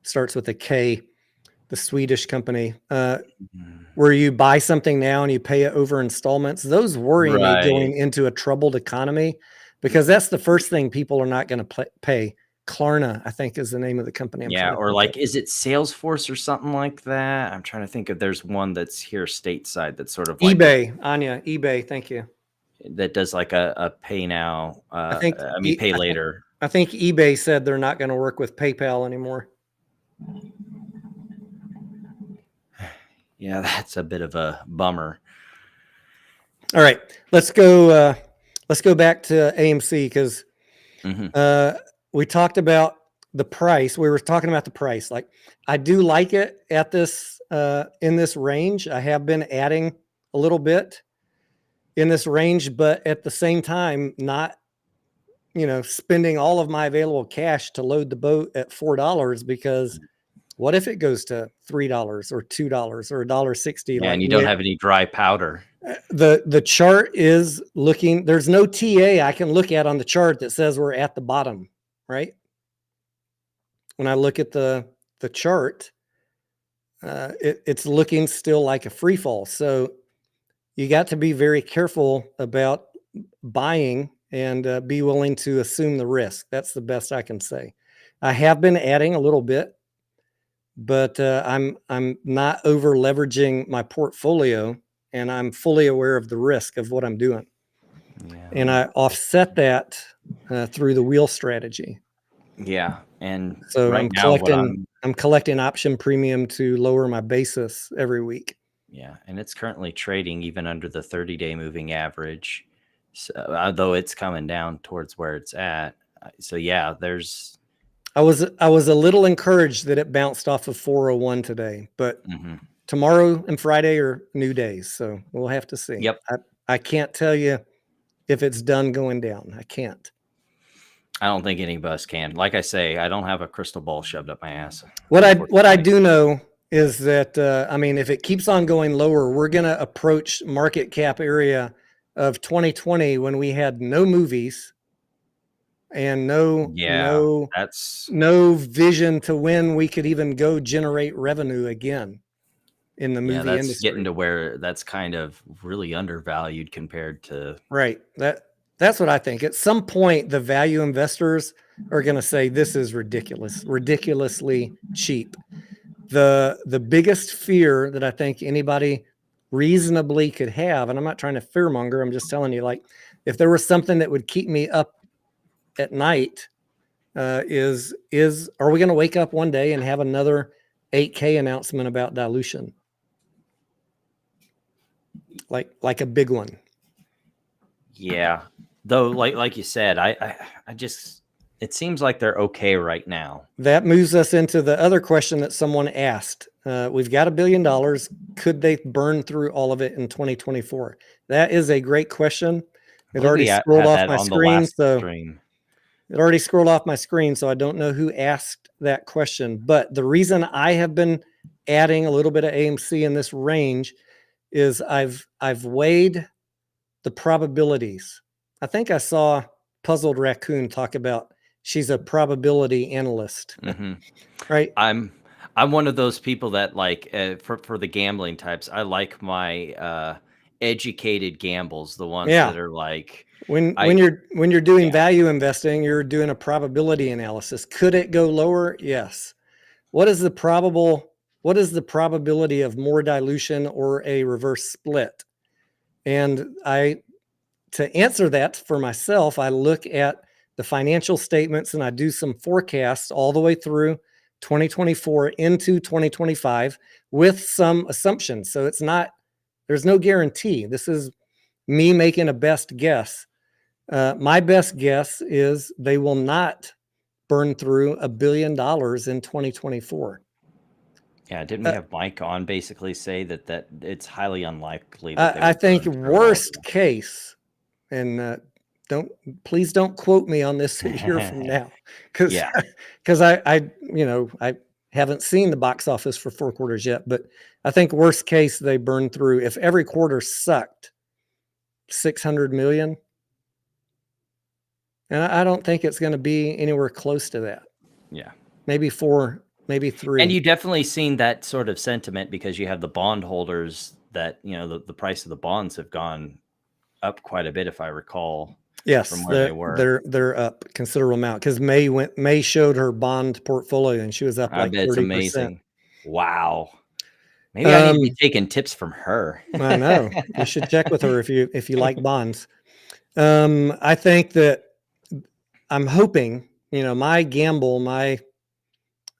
starts with a K, the Swedish company, where you buy something now and you pay it over installments. Those worry me going into a troubled economy, because that's the first thing people are not going to pay. Klarna, I think, is the name of the company. Or like, is it Salesforce or something like that? I'm trying to think if there's one that's here stateside that's sort of like eBay. Anya, eBay. Thank you. That does like a pay now. Pay later. I think eBay said they're not going to work with PayPal anymore. Yeah, that's a bit of a bummer. All right, let's go back to AMC because we talked about the price. We were talking about the price. Like, I do like it at this in this range. I have been adding a little bit in this range, but at the same time, not, spending all of my available cash to load the boat at $4, because what if it goes to $3 or $2 or $1.60? Yeah, and you don't have any dry powder. The chart is looking, there's no TA I can look at on the chart that says we're at the bottom, right? When I look at the chart, it's looking still like a free fall. So you got to be very careful about buying and be willing to assume the risk. That's the best I can say. I have been adding a little bit, but I'm not over leveraging my portfolio, and I'm fully aware of the risk of what I'm doing. Yeah. And I offset that through the wheel strategy. Yeah, and So right now I'm collecting option premium to lower my basis every week. Yeah, and it's currently trading even under the 30-day moving average. So, although it's coming down towards where it's at. So yeah, there's. I was a little encouraged that it bounced off of 401 today, but tomorrow and Friday are new days, so we'll have to see. Yep. I can't tell you if it's done going down. I can't. I don't think any of us can. Like I say, I don't have a crystal ball shoved up my ass. What I do know is that if it keeps on going lower, we're gonna approach market cap area of 2020 when we had no movies and no vision to when we could even go generate revenue again in the movie industry. Getting to where that's kind of really undervalued compared to right. That's what I think. At some point, the value investors are going to say this is ridiculously cheap. The biggest fear that I think anybody reasonably could have, and I'm not trying to fearmonger, I'm just telling you, like, if there was something that would keep me up at night, is are we going to wake up one day and have another 8K announcement about dilution? Like a big one. Yeah. Though, like you said, I just, it seems like they're okay right now. That moves us into the other question that someone asked. We've got $1 billion. Could they burn through all of it in 2024? That is a great question. It already scrolled off my screen. It already scrolled off my screen, so I don't know who asked that question. But the reason I have been adding a little bit of AMC in this range is I've weighed the probabilities. I think I saw Puzzled Raccoon talk about she's a probability analyst, right? I'm one of those people that like for the gambling types. I like my educated gambles, the ones that are like when you're doing value investing, you're doing a probability analysis. Could it go lower? Yes. What is the probability of more dilution or a reverse split? And to answer that for myself, I look at the financial statements and I do some forecasts all the way through 2024 into 2025 with some assumptions. So there's no guarantee. This is me making a best guess. My best guess is they will not burn through $1 billion in 2024. Yeah, didn't we have Mike on basically say that it's highly unlikely? I think worst case, and please don't quote me on this a year from now, because I haven't seen the box office for 4 quarters yet, but I think worst case they burn through, if every quarter sucked, $600 million. And I don't think it's going to be anywhere close to that. Yeah. Maybe 4, maybe 3. And you definitely seen that sort of sentiment because you have the bondholders that, the price of the bonds have gone up quite a bit, if I recall. Yes, from where they were. They're up a considerable amount because May showed her bond portfolio and she was up like 30%. It's amazing. Wow. Maybe I need to be taking tips from her. I know. You should check with her if you like bonds. I think that I'm hoping, my gamble, my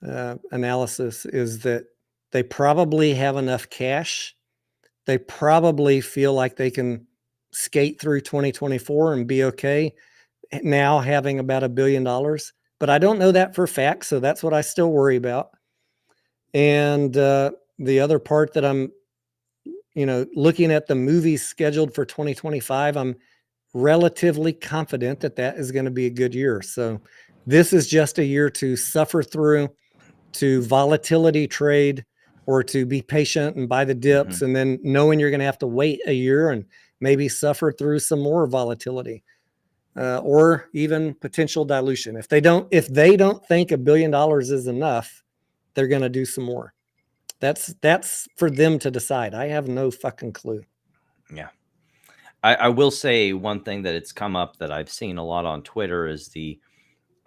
analysis is that they probably have enough cash. They probably feel like they can skate through 2024 and be okay now having about $1 billion. But I don't know that for a fact. So that's what I still worry about. And the other part that I'm, looking at the movies scheduled for 2025, I'm relatively confident that that is going to be a good year. So this is just a year to suffer through, to volatility trade, or to be patient and buy the dips, and then knowing you're going to have to wait a year and maybe suffer through some more volatility, or even potential dilution. If they don't think $1 billion is enough, they're going to do some more. That's for them to decide. I have no fucking clue. Yeah. I will say one thing that it's come up that I've seen a lot on Twitter is the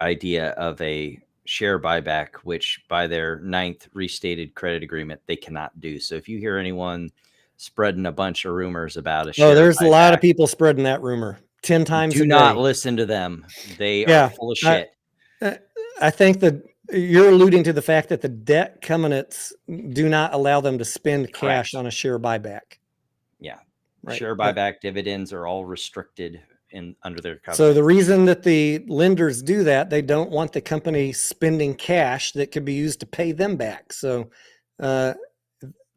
idea of a share buyback, which by their 9th restated credit agreement, they cannot do. So if you hear anyone spreading a bunch of rumors about a share there's buyback, a lot of people spreading that rumor 10 times a do day. not listen to them. They are full of shit. I think that you're alluding to the fact that the debt covenants do not allow them to spend cash on a share buyback. Yeah. Right. Share buyback dividends are all restricted under their covenant. So the reason that the lenders do that, they don't want the company spending cash that could be used to pay them back. So that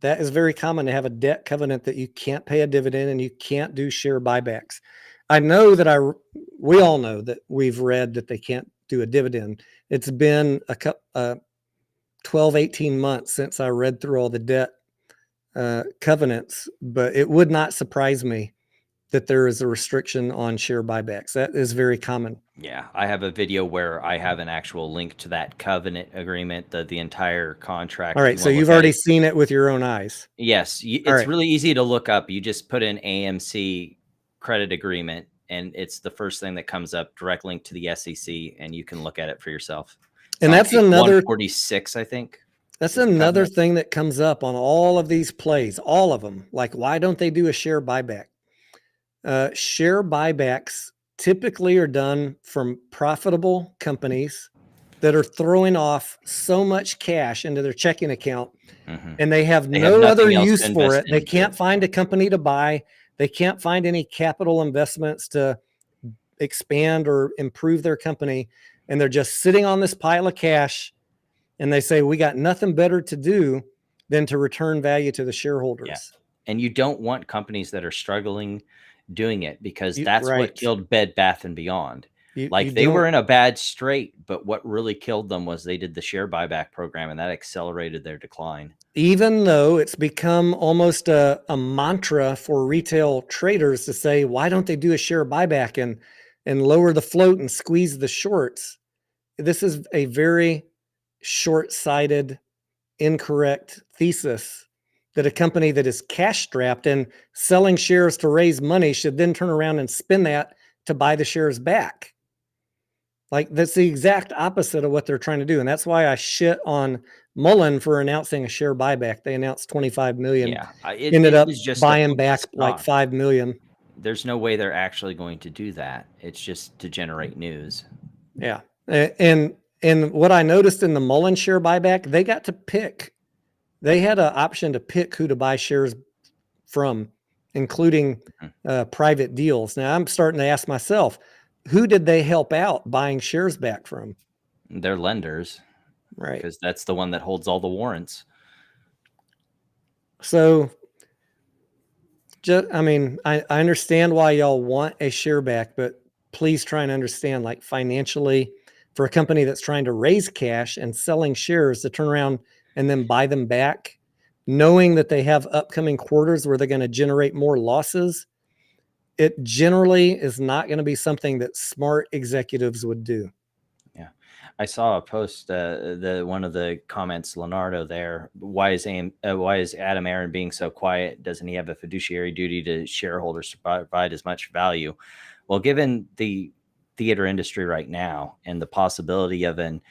is very common to have a debt covenant that you can't pay a dividend and you can't do share buybacks. I know that we all know that we've read that they can't do a dividend. It's been 12, 18 months since I read through all the debt covenants, but it would not surprise me that there is a restriction on share buybacks. That is very common. Yeah, I have a video where I have an actual link to that covenant agreement, the entire contract. All right, so you've already seen it with your own eyes. Yes, it's really easy to look up. You just put in AMC credit agreement, and it's the first thing that comes up, direct link to the SEC, and you can look at it for yourself. And that's another 146, I think. That's another thing that comes up on all of these plays, all of them. Like, why don't they do a share buyback? Share buybacks typically are done from profitable companies that are throwing off so much cash into their checking account, and they have no other use for it. They can't find a company to buy. They can't find any capital investments to expand or improve their company. And they're just sitting on this pile of cash, and they say, we got nothing better to do than to return value to the shareholders. Yeah. And you don't want companies that are struggling doing it, because that's what killed Bed Bath and Beyond. They were in a bad strait, but what really killed them was they did the share buyback program, and that accelerated their decline. Even though it's become almost a mantra for retail traders to say, why don't they do a share buyback and lower the float and squeeze the shorts? This is a very short-sighted, incorrect thesis that a company that is cash strapped and selling shares to raise money should then turn around and spend that to buy the shares back. Like, that's the exact opposite of what they're trying to do. And that's why I shit on Mullen for announcing a share buyback. They announced 25 million. Yeah, ended up buying back like 5 million. There's no way they're actually going to do that. It's just to generate news. Yeah. And what I noticed in the Mullen share buyback, they got to pick. They had an option to pick who to buy shares from, including private deals. Now I'm starting to ask myself, who did they help out buying shares back from? Their lenders, right? Because that's the one that holds all the warrants. So, I understand why y'all want a share back, but please try and understand, like, financially, for a company that's trying to raise cash and selling shares to turn around and then buy them back, knowing that they have upcoming quarters where they're going to generate more losses, it generally is not going to be something that smart executives would do. Yeah. I saw a post, one of the comments, Leonardo there, why is Adam Aaron being so quiet? Doesn't he have a fiduciary duty to shareholders to provide as much value? Well, given the theater industry right now and the possibility of an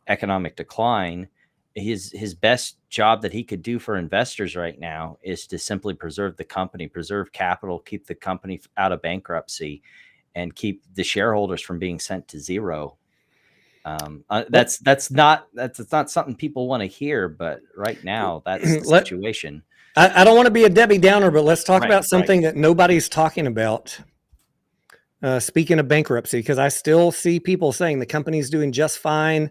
economic decline, his best job that he could do for investors right now is to simply preserve the company, preserve capital, keep the company out of bankruptcy, and keep the shareholders from being sent to zero. That's not something people want to hear, but right now that's the situation. I don't want to be a Debbie Downer, but let's talk about something that nobody's talking about. Speaking of bankruptcy, because I still see people saying the company's doing just fine.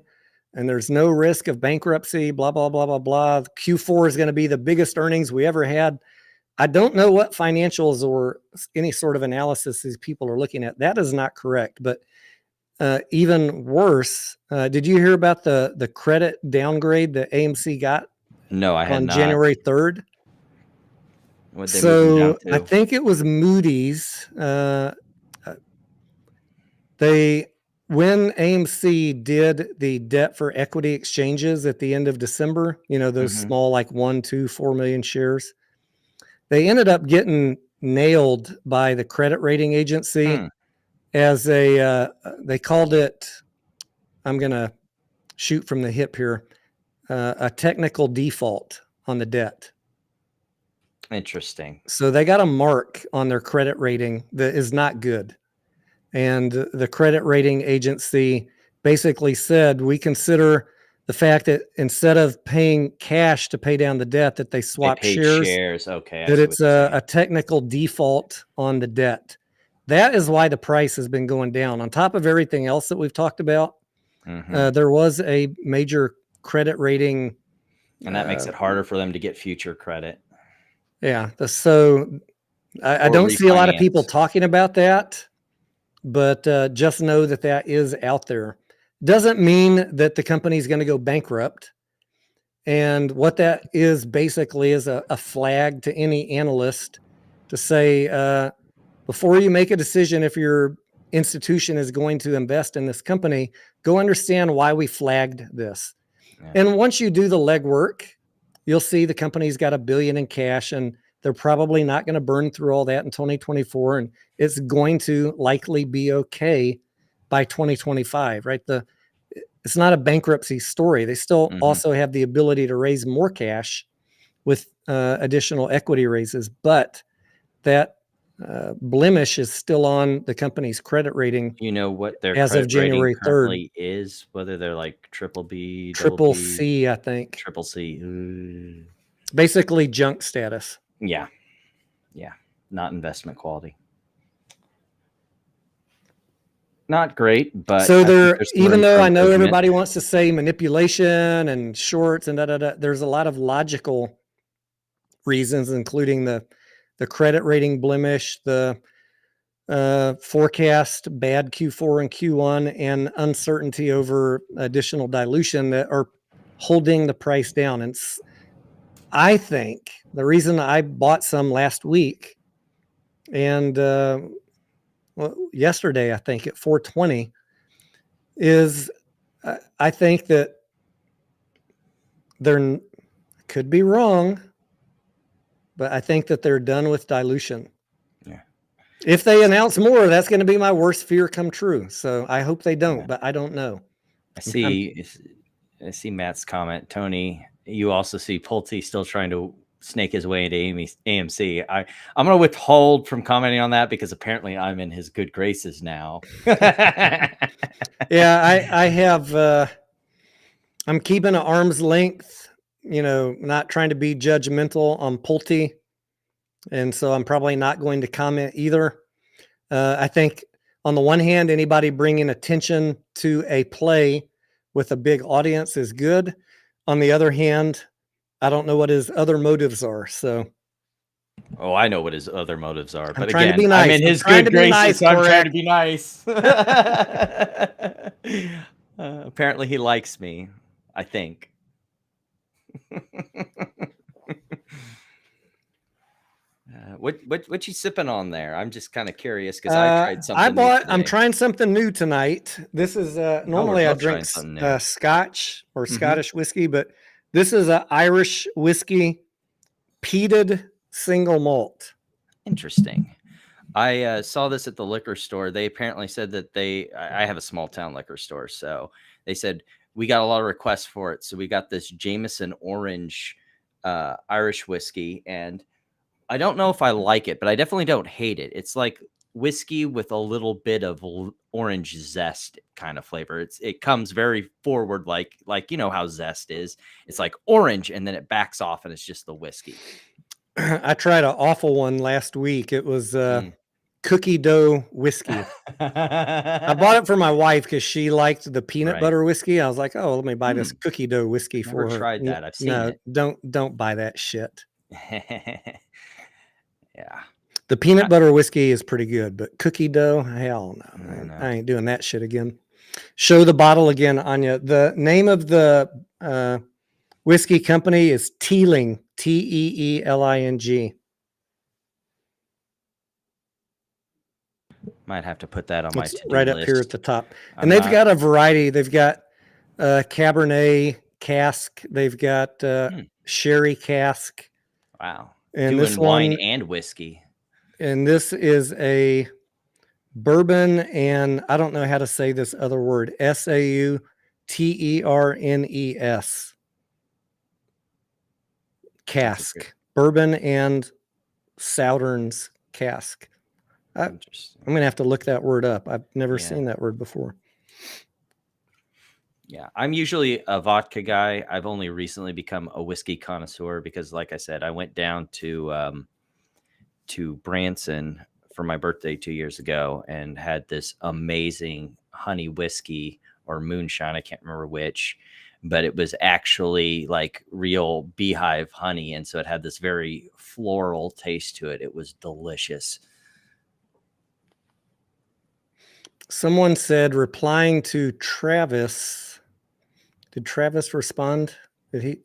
and there's no risk of bankruptcy, blah, blah, blah, blah, blah. Q4 is going to be the biggest earnings we ever had. I don't know what financials or any sort of analysis these people are looking at. That is not correct. But even worse, did you hear about the credit downgrade that AMC got No, I had on not. January 3rd? What'd they move them So down I to? think it was Moody's. When AMC did the debt for equity exchanges at the end of December, those Mhm. small, like 1, 2, 4 million shares, they ended up getting nailed by the credit rating agency as they called it, I'm going to shoot from the hip here, a technical default on the debt. Interesting. So they got a mark on their credit rating that is not good. And the credit rating agency basically said, we consider the fact that instead of paying cash to pay down the debt, that they swap paid shares, Okay, I that see it's what you're saying. a technical default on the debt. That is why the price has been going down. On top of everything else that we've talked about, there was a major credit rating. And that makes it harder for them to get future credit. Yeah. So I Or don't see a lot of people refinance. talking about that, but just know that that is out there. Doesn't mean that the company is going to go bankrupt. And what that is basically is a flag to any analyst to say, before you make a decision if your institution is going to invest in this company, go understand why we flagged this. Yeah. And once you do the legwork, you'll see the company's got $1 billion in cash, and they're probably not going to burn through all that in 2024. And it's going to likely be okay by 2025, right? It's not a bankruptcy story. They still also have the ability to raise more cash with additional equity raises, but that blemish is still on the company's credit rating. You know what their as of credit rating January 3rd. currently is? Whether they're like triple B, double Triple B, C, I think. triple C. Ooh. Basically junk status. Yeah. Not investment quality. Not great, but so there's even though I know improvement. everybody wants to say manipulation and shorts and there's a lot of logical reasons, including the credit rating blemish, the forecast bad Q4 and Q1, and uncertainty over additional dilution that are holding the price down. And I think the reason I bought some last week and yesterday, I think at 420, is I think that they're, could be wrong, but I think that they're done with dilution. Yeah. If they announce more, that's going to be my worst fear come true. So I hope they don't, but I don't know. I see Matt's comment. Tony, you also see Pulte still trying to snake his way into AMC. I'm going to withhold from commenting on that because apparently I'm in his good graces now. Yeah, I have, I'm keeping an arm's length, not trying to be judgmental on Pulte. And so I'm probably not going to comment either. I think on the one hand, anybody bringing attention to a play with a big audience is good. On the other hand, I don't know what his other motives are. So, oh, I know what his other motives are, but trying again, to be nice. I'm in his trying good to be graces, nice, so I'm trying Correct. to be nice. Apparently, he likes me. I think. What you sipping on there? I'm just kind of curious because I tried something. I'm trying something new tonight. This is normally I drink Scotch or Scottish whiskey, but this is an Irish whiskey, peated single malt. Interesting. I saw this at the liquor store. They apparently said that I have a small town liquor store, so they said we got a lot of requests for it. So we got this Jameson Orange Irish whiskey, and I don't know if I like it, but I definitely don't hate it. It's like whiskey with a little bit of orange zest kind of flavor. It comes very forward, like how zest is. It's like orange, and then it backs off, and it's just the whiskey. I tried an awful one last week. It was cookie dough whiskey. I bought it for my wife because she liked the peanut Right. butter whiskey. I was like, oh, let me buy this cookie dough whiskey Never for her. tried that. I've seen No, it. don't buy that shit. Yeah. The peanut butter whiskey is pretty good, but cookie dough, hell no. No. I ain't doing that shit again. Show the bottle again, Anya. The name of the whiskey company is Teeling, Teeling. Might have to put that on my It's to-do right list. up here at the top. I'm And they've not- got a variety. They've got Cabernet cask. They've got sherry cask. Wow. And Doing this wine one, and whiskey. and this is a bourbon, and I don't know how to say this other word. Sauternes cask. Okay. Bourbon and Sauternes cask. Interesting. I'm gonna have to look that word up. I've never Yeah. seen that word before. Yeah, I'm usually a vodka guy. I've only recently become a whiskey connoisseur because, like I said, I went down to Branson for my birthday 2 years ago and had this amazing honey whiskey or moonshine. I can't remember which, but it was actually like real beehive honey, and so it had this very floral taste to it. It was delicious. Someone said, replying to Travis. Did Travis respond? Did he?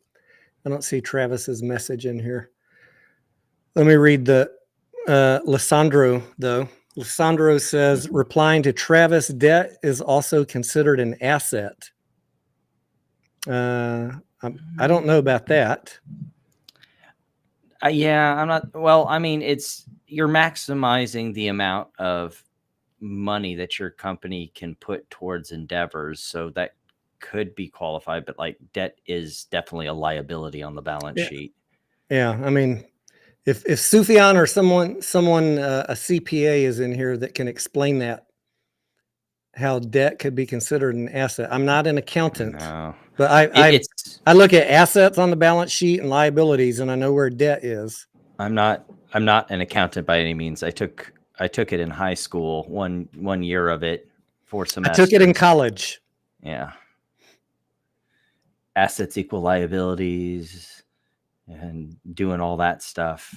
I don't see Travis's message in here. Let me read the Lissandro, though. Lissandro says, replying to Travis, debt is also considered an asset. I don't know about that. Yeah, I'm not. Well, I mean, you're maximizing the amount of money that your company can put towards endeavors, so that could be qualified, but like debt is definitely a liability on the balance sheet. Yeah, I mean, if Sufyan or someone a CPA is in here that can explain that, how debt could be considered an asset. I'm not an accountant, No. but I look at assets on the balance sheet and liabilities, and I know where debt is. I'm not an accountant by any means. I took it in high school, one year of it, 4 semesters. I took it in college. Yeah. Assets equal liabilities and doing all that stuff.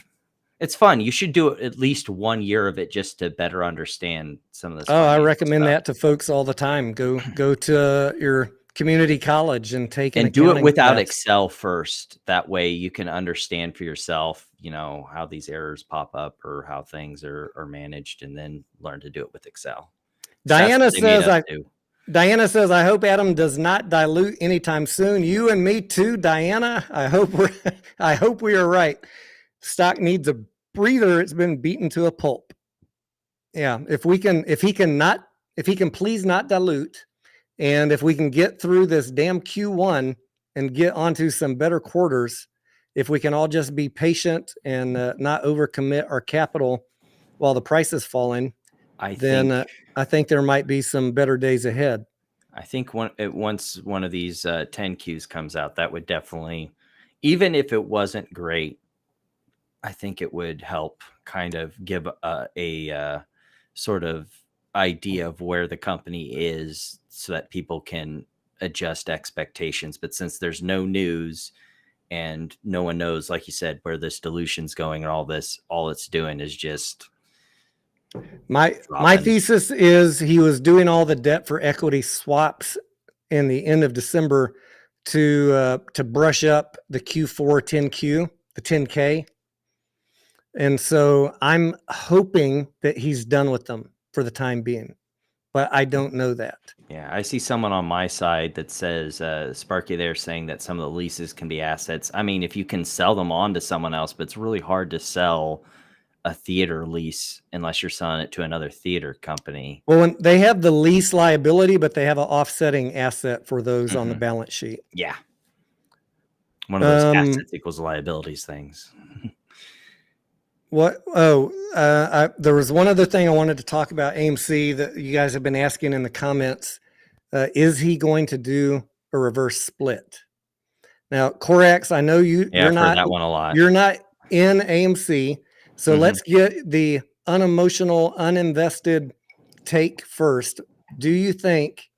It's fun. You should do at least 1 year of it just to better understand some of this. Oh, I recommend that to folks all the time. Go to your community college and take an and do it without class. Excel first. That way you can understand for yourself, how these errors pop up or how things are managed, and then learn to do it with Excel. Diana says, I hope Adam does not dilute anytime soon. You and me too, Diana. I hope we are right. Stock needs a breather. It's been beaten to a pulp. Yeah. If he can please not dilute, and if we can get through this damn Q1 and get onto some better quarters, if we can all just be patient and not overcommit our capital while the price is falling, I think there might be some better days ahead. I think once one of these 10 Qs comes out, that would definitely, even if it wasn't great, I think it would help kind of give a sort of idea of where the company is so that people can adjust expectations. But since there's no news and no one knows, like you said, where this dilution's going and all this, all it's doing is just my thesis is he was doing all the debt for equity swaps in the end of December to brush up the Q4 10Q, the 10K. And so I'm hoping that he's done with them for the time being, but I don't know that. Yeah, I see someone on my side that says, Sparky there saying that some of the leases can be assets. I mean, if you can sell them on to someone else, but it's really hard to sell a theater lease unless you're selling it to another theater company. Well, when they have the lease liability, but they have an offsetting asset for those on the balance sheet. Yeah. One of those assets equals liabilities things. What? There was one other thing I wanted to talk about AMC that you guys have been asking in the comments. Is he going to do a reverse split? Now, Corax, I know you're I've not heard that one a lot. You're not in AMC, so let's get the unemotional, uninvested take first. Do you think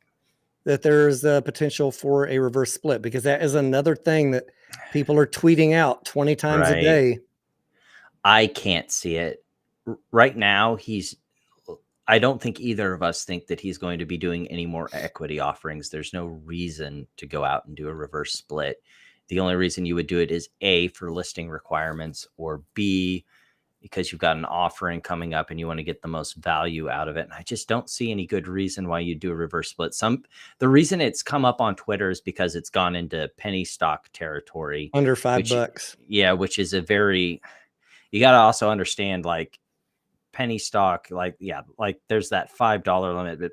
that there's a potential for a reverse split? Because that is another thing that people are tweeting out 20 times a Right. day. I can't see it right now. I don't think either of us think that he's going to be doing any more equity offerings. There's no reason to go out and do a reverse split. The only reason you would do it is A, for listing requirements, or B, because you've got an offering coming up and you want to get the most value out of it. And I just don't see any good reason why you do a reverse split. The reason it's come up on Twitter is because it's gone into penny stock territory. Under $5. Yeah, which is you got to also understand, like, penny stock, like there's that $5 limit, but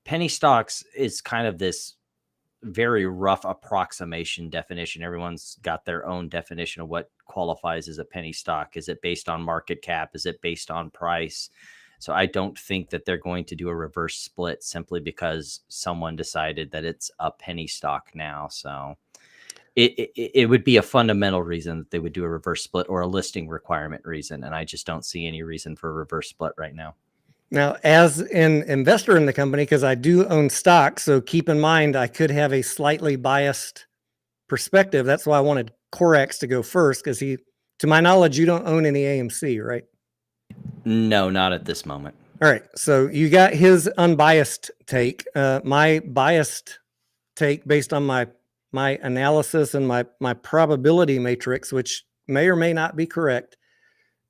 penny stocks is kind of this very rough approximation definition. Everyone's got their own definition of what qualifies as a penny stock. Is it based on market cap? Is it based on price? So I don't think that they're going to do a reverse split simply because someone decided that it's a penny stock now. So it would be a fundamental reason that they would do a reverse split, or a listing requirement reason. And I just don't see any reason for a reverse split right now. Now, as an investor in the company, because I do own stock, so keep in mind I could have a slightly biased perspective. That's why I wanted Corex to go first, because to my knowledge, you don't own any AMC, right? No, not at this moment. All right. So you got his unbiased take. My biased take, based on my analysis and my probability matrix, which may or may not be correct,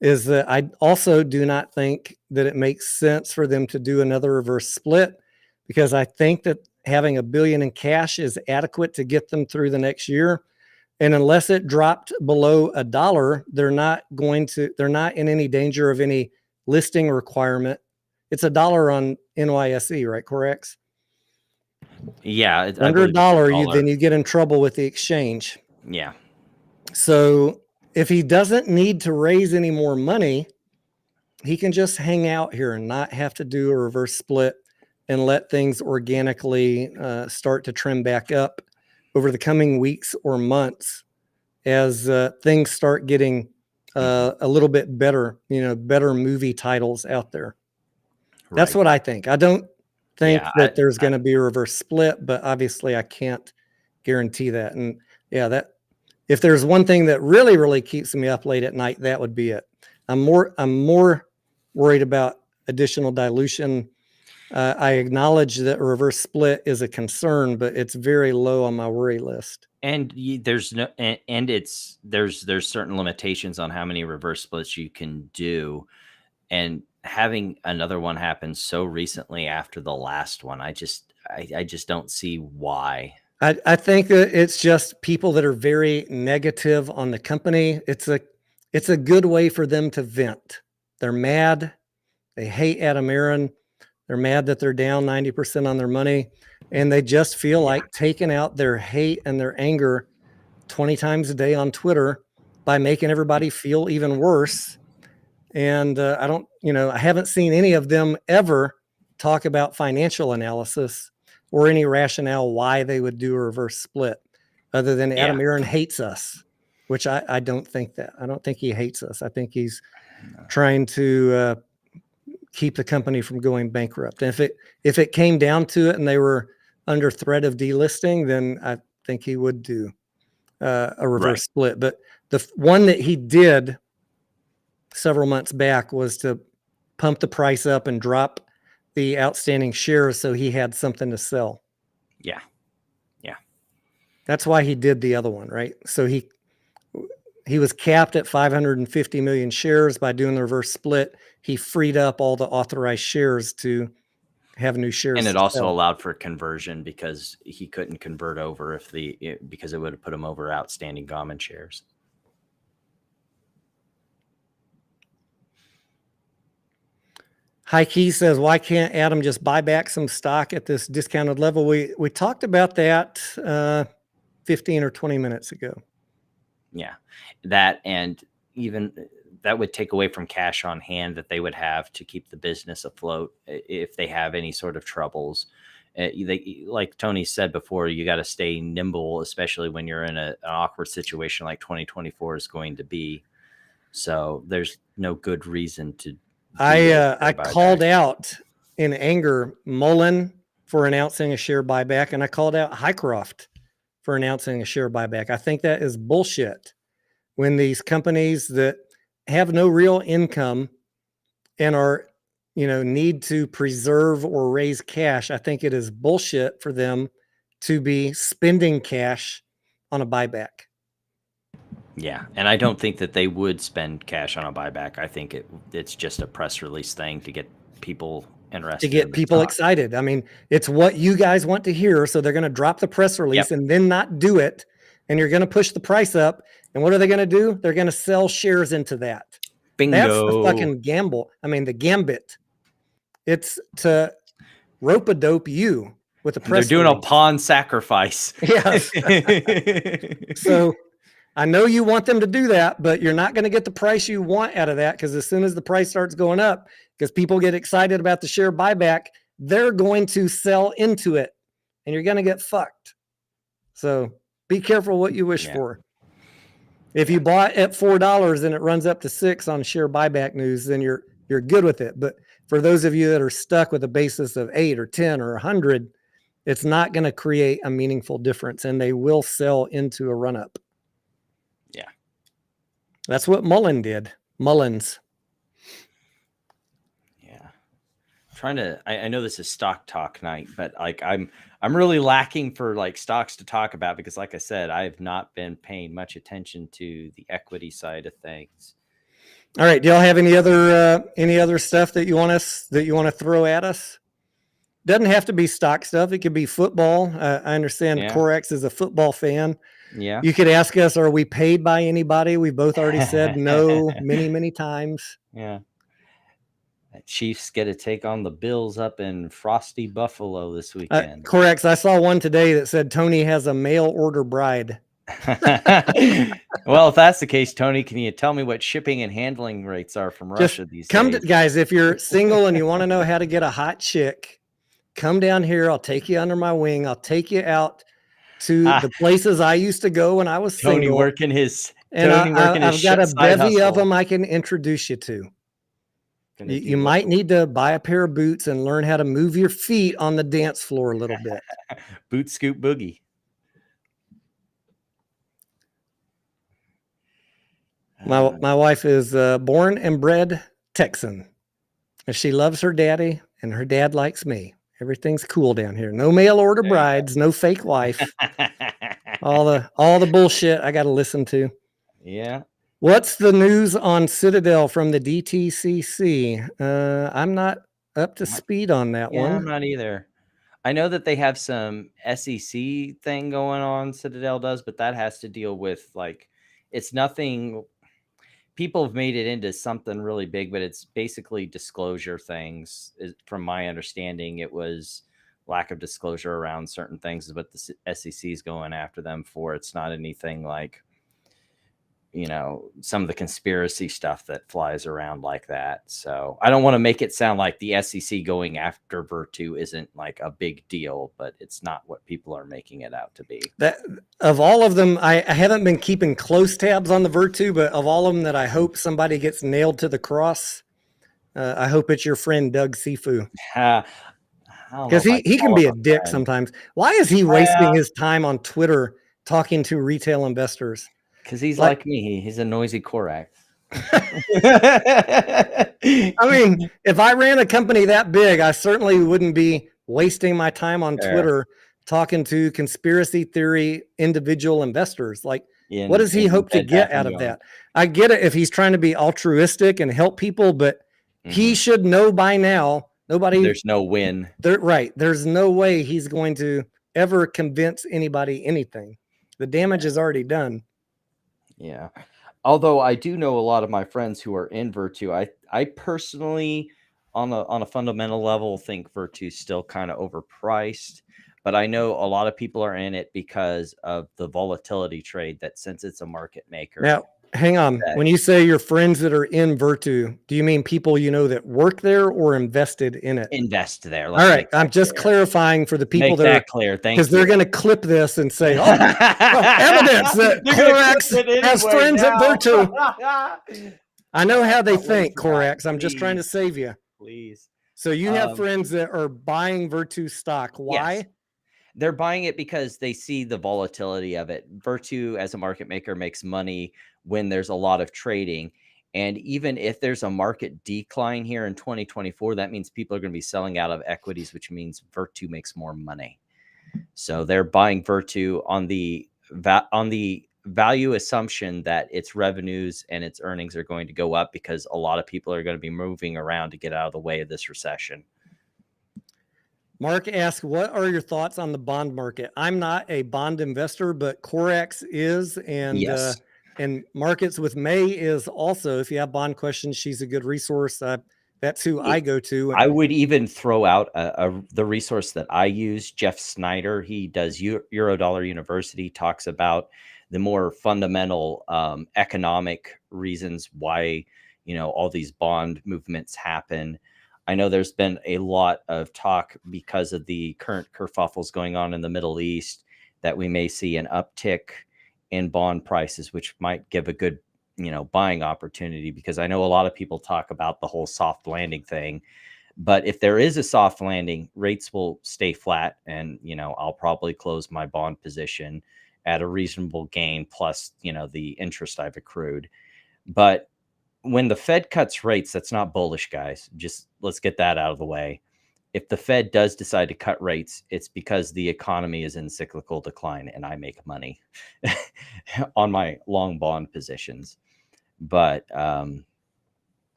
is that I also do not think that it makes sense for them to do another reverse split, because I think that having $1 billion in cash is adequate to get them through the next year. And unless it dropped below $1, they're not in any danger of any listing requirement. It's $1 on NYSE, right? Correct? Yeah. Under $1, then you get in trouble with the exchange. Yeah. So if he doesn't need to raise any more money, he can just hang out here and not have to do a reverse split, and let things organically start to trim back up over the coming weeks or months as things start getting a little bit better, better movie titles out there. Right. That's what I think. I don't think that there's going to be a reverse split, but obviously I can't guarantee that. And if there's one thing that really, really keeps me up late at night, that would be it. I'm more worried about additional dilution. I acknowledge that a reverse split is a concern, but it's very low on my worry list. And there's certain limitations on how many reverse splits you can do, and having another one happen so recently after the last one, I just don't see why. I think that it's just people that are very negative on the company. It's a good way for them to vent. They're mad. They hate Adam Aron. They're mad that they're down 90% on their money, and they just feel like taking out their hate and their anger 20 times a day on Twitter by making everybody feel even worse. And I haven't seen any of them ever talk about financial analysis or any rationale why they would do a reverse split, other than Adam Aron hates us, which I don't think that. I don't think he hates us. I think he's trying to keep the company from going bankrupt. And if it came down to it and they were under threat of delisting, then I think he would do a reverse split. But the one that he did several months back was to pump the price up and drop the outstanding shares so he had something to sell. Yeah. That's why he did the other one, right? So he was capped at 550 million shares. By doing the reverse split, he freed up all the authorized shares to have new shares. And it also allowed for conversion, because he couldn't convert over because it would have put him over outstanding common shares. High Key says, why can't Adam just buy back some stock at this discounted level? We talked about that 15 or 20 minutes ago. Yeah, that, and even that would take away from cash on hand that they would have to keep the business afloat if they have any sort of troubles. Like Tony said before, you got to stay nimble, especially when you're in an awkward situation like 2024 is going to be. So there's no good reason to I called out in anger Mullen for announcing a share buyback, and I called out Highcroft for announcing a share buyback. I think that is bullshit. When these companies that have no real income and are, need to preserve or raise cash, I think it is bullshit for them to be spending cash on a buyback. Yeah, and I don't think that they would spend cash on a buyback. I think it's just a press release thing to get people interested. To get people excited. I mean, it's what you guys want to hear. So they're going to drop the press release and then not do it. And you're going to push the price up. And what are they going to do? They're going to sell shares into that. Bingo. That's the fucking gamble. I mean, the gambit. It's to rope-a-dope you with a press They're doing release. a pawn sacrifice. Yes. So I know you want them to do that, but you're not going to get the price you want out of that, because as soon as the price starts going up, because people get excited about the share buyback, they're going to sell into it and you're going to get fucked. So be careful what you wish for. If you bought at $4 and it runs up to $6 on share buyback news, then you're good with it. But for those of you that are stuck with a basis of 8 or 10 or 100, it's not going to create a meaningful difference, and they will sell into a run up. Yeah. That's what Mullen did. Mullins. Yeah. I know this is stock talk night, but like I'm really lacking for like stocks to talk about, because like I said, I've not been paying much attention to the equity side of things. All right. Do y'all have any other stuff that you want to throw at us? Doesn't have to be stock stuff. It could be football. I understand Corex is a football fan. Yeah. You could ask us, are we paid by anybody? We've both already said no many, many times. Yeah. Chiefs get to take on the Bills up in Frosty Buffalo this weekend. Corex, I saw one today that said Tony has a mail order bride. Well, if that's the case, Tony, can you tell me what shipping and handling rates are from Russia these days? Guys, if you're single and you want to know how to get a hot chick, come down here. I'll take you under my wing. I'll take you out to the places I used to go when I was single. Tony working his I've got a bevy of them I can introduce you to. You might need to buy a pair of boots and learn how to move your feet on the dance floor a little bit. Boot scoop boogie. My wife is born and bred Texan, and she loves her daddy, and her dad likes me. Everything's cool down here. No mail order brides, no fake wife. all the bullshit I got to listen to. Yeah. What's the news on Citadel from the DTCC? I'm not up to speed on that one. I'm not either. I know that they have some SEC thing going on, Citadel does, but that has to deal with it's nothing. People have made it into something really big, but it's basically disclosure things. From my understanding, it was lack of disclosure around certain things, but the SEC is going after them for. It's not anything like, some of the conspiracy stuff that flies around like that. So I don't want to make it sound like the SEC going after Virtu isn't like a big deal, but it's not what people are making it out to be. That of all of them, I haven't been keeping close tabs on the Virtu, but of all of them that I hope somebody gets nailed to the cross, I hope it's your friend Doug Sifu. Because he can be a dick sometimes. Why is he wasting his time on Twitter talking to retail investors? Because he's like me. He's a noisy Korak. I mean, if I ran a company that big, I certainly wouldn't be wasting my time on Twitter talking to conspiracy theory individual investors. What does he hope to get out of that? I get it if he's trying to be altruistic and help people, but he should know by now. There's no win. Right. There's no way he's going to ever convince anybody anything. The damage is already done. Yeah. Although I do know a lot of my friends who are in Virtu. I personally, on a fundamental level, think Virtu's still kind of overpriced. But I know a lot of people are in it because of the volatility trade, that since it's a market maker. Now, hang on. When you say your friends that are in Virtu, do you mean people that work there or invested in it? Invest there. All right. I'm just clarifying for the people that are clear. Thank you. Because they're going to clip this and say, evidence that Corex has friends at Virtu. I know how they What was think, that? Corex. I'm just trying to Please, save you. please. So you have Um, friends that are buying Virtu stock. yes. Why? They're buying it because they see the volatility of it. Virtu, as a market maker, makes money when there's a lot of trading. And even if there's a market decline here in 2024, that means people are going to be selling out of equities, which means Virtu makes more money. So they're buying Virtu on the value assumption that its revenues and its earnings are going to go up because a lot of people are going to be moving around to get out of the way of this recession. Mark asks, what are your thoughts on the bond market? I'm not a bond investor, but Corex is, Yes. and Markets with May is also. If you have bond questions, she's a good resource. That's who I go to. I would even throw out the resource that I use, Jeff Snyder. He does Eurodollar University, talks about the more fundamental economic reasons why, all these bond movements happen. I know there's been a lot of talk because of the current kerfuffles going on in the Middle East that we may see an uptick in bond prices, which might give a good buying opportunity, because I know a lot of people talk about the whole soft landing thing. But if there is a soft landing, rates will stay flat, and I'll probably close my bond position at a reasonable gain plus the interest I've accrued. But when the Fed cuts rates, that's not bullish, guys. Just let's get that out of the way. If the Fed does decide to cut rates, it's because the economy is in cyclical decline and I make money on my long bond positions. But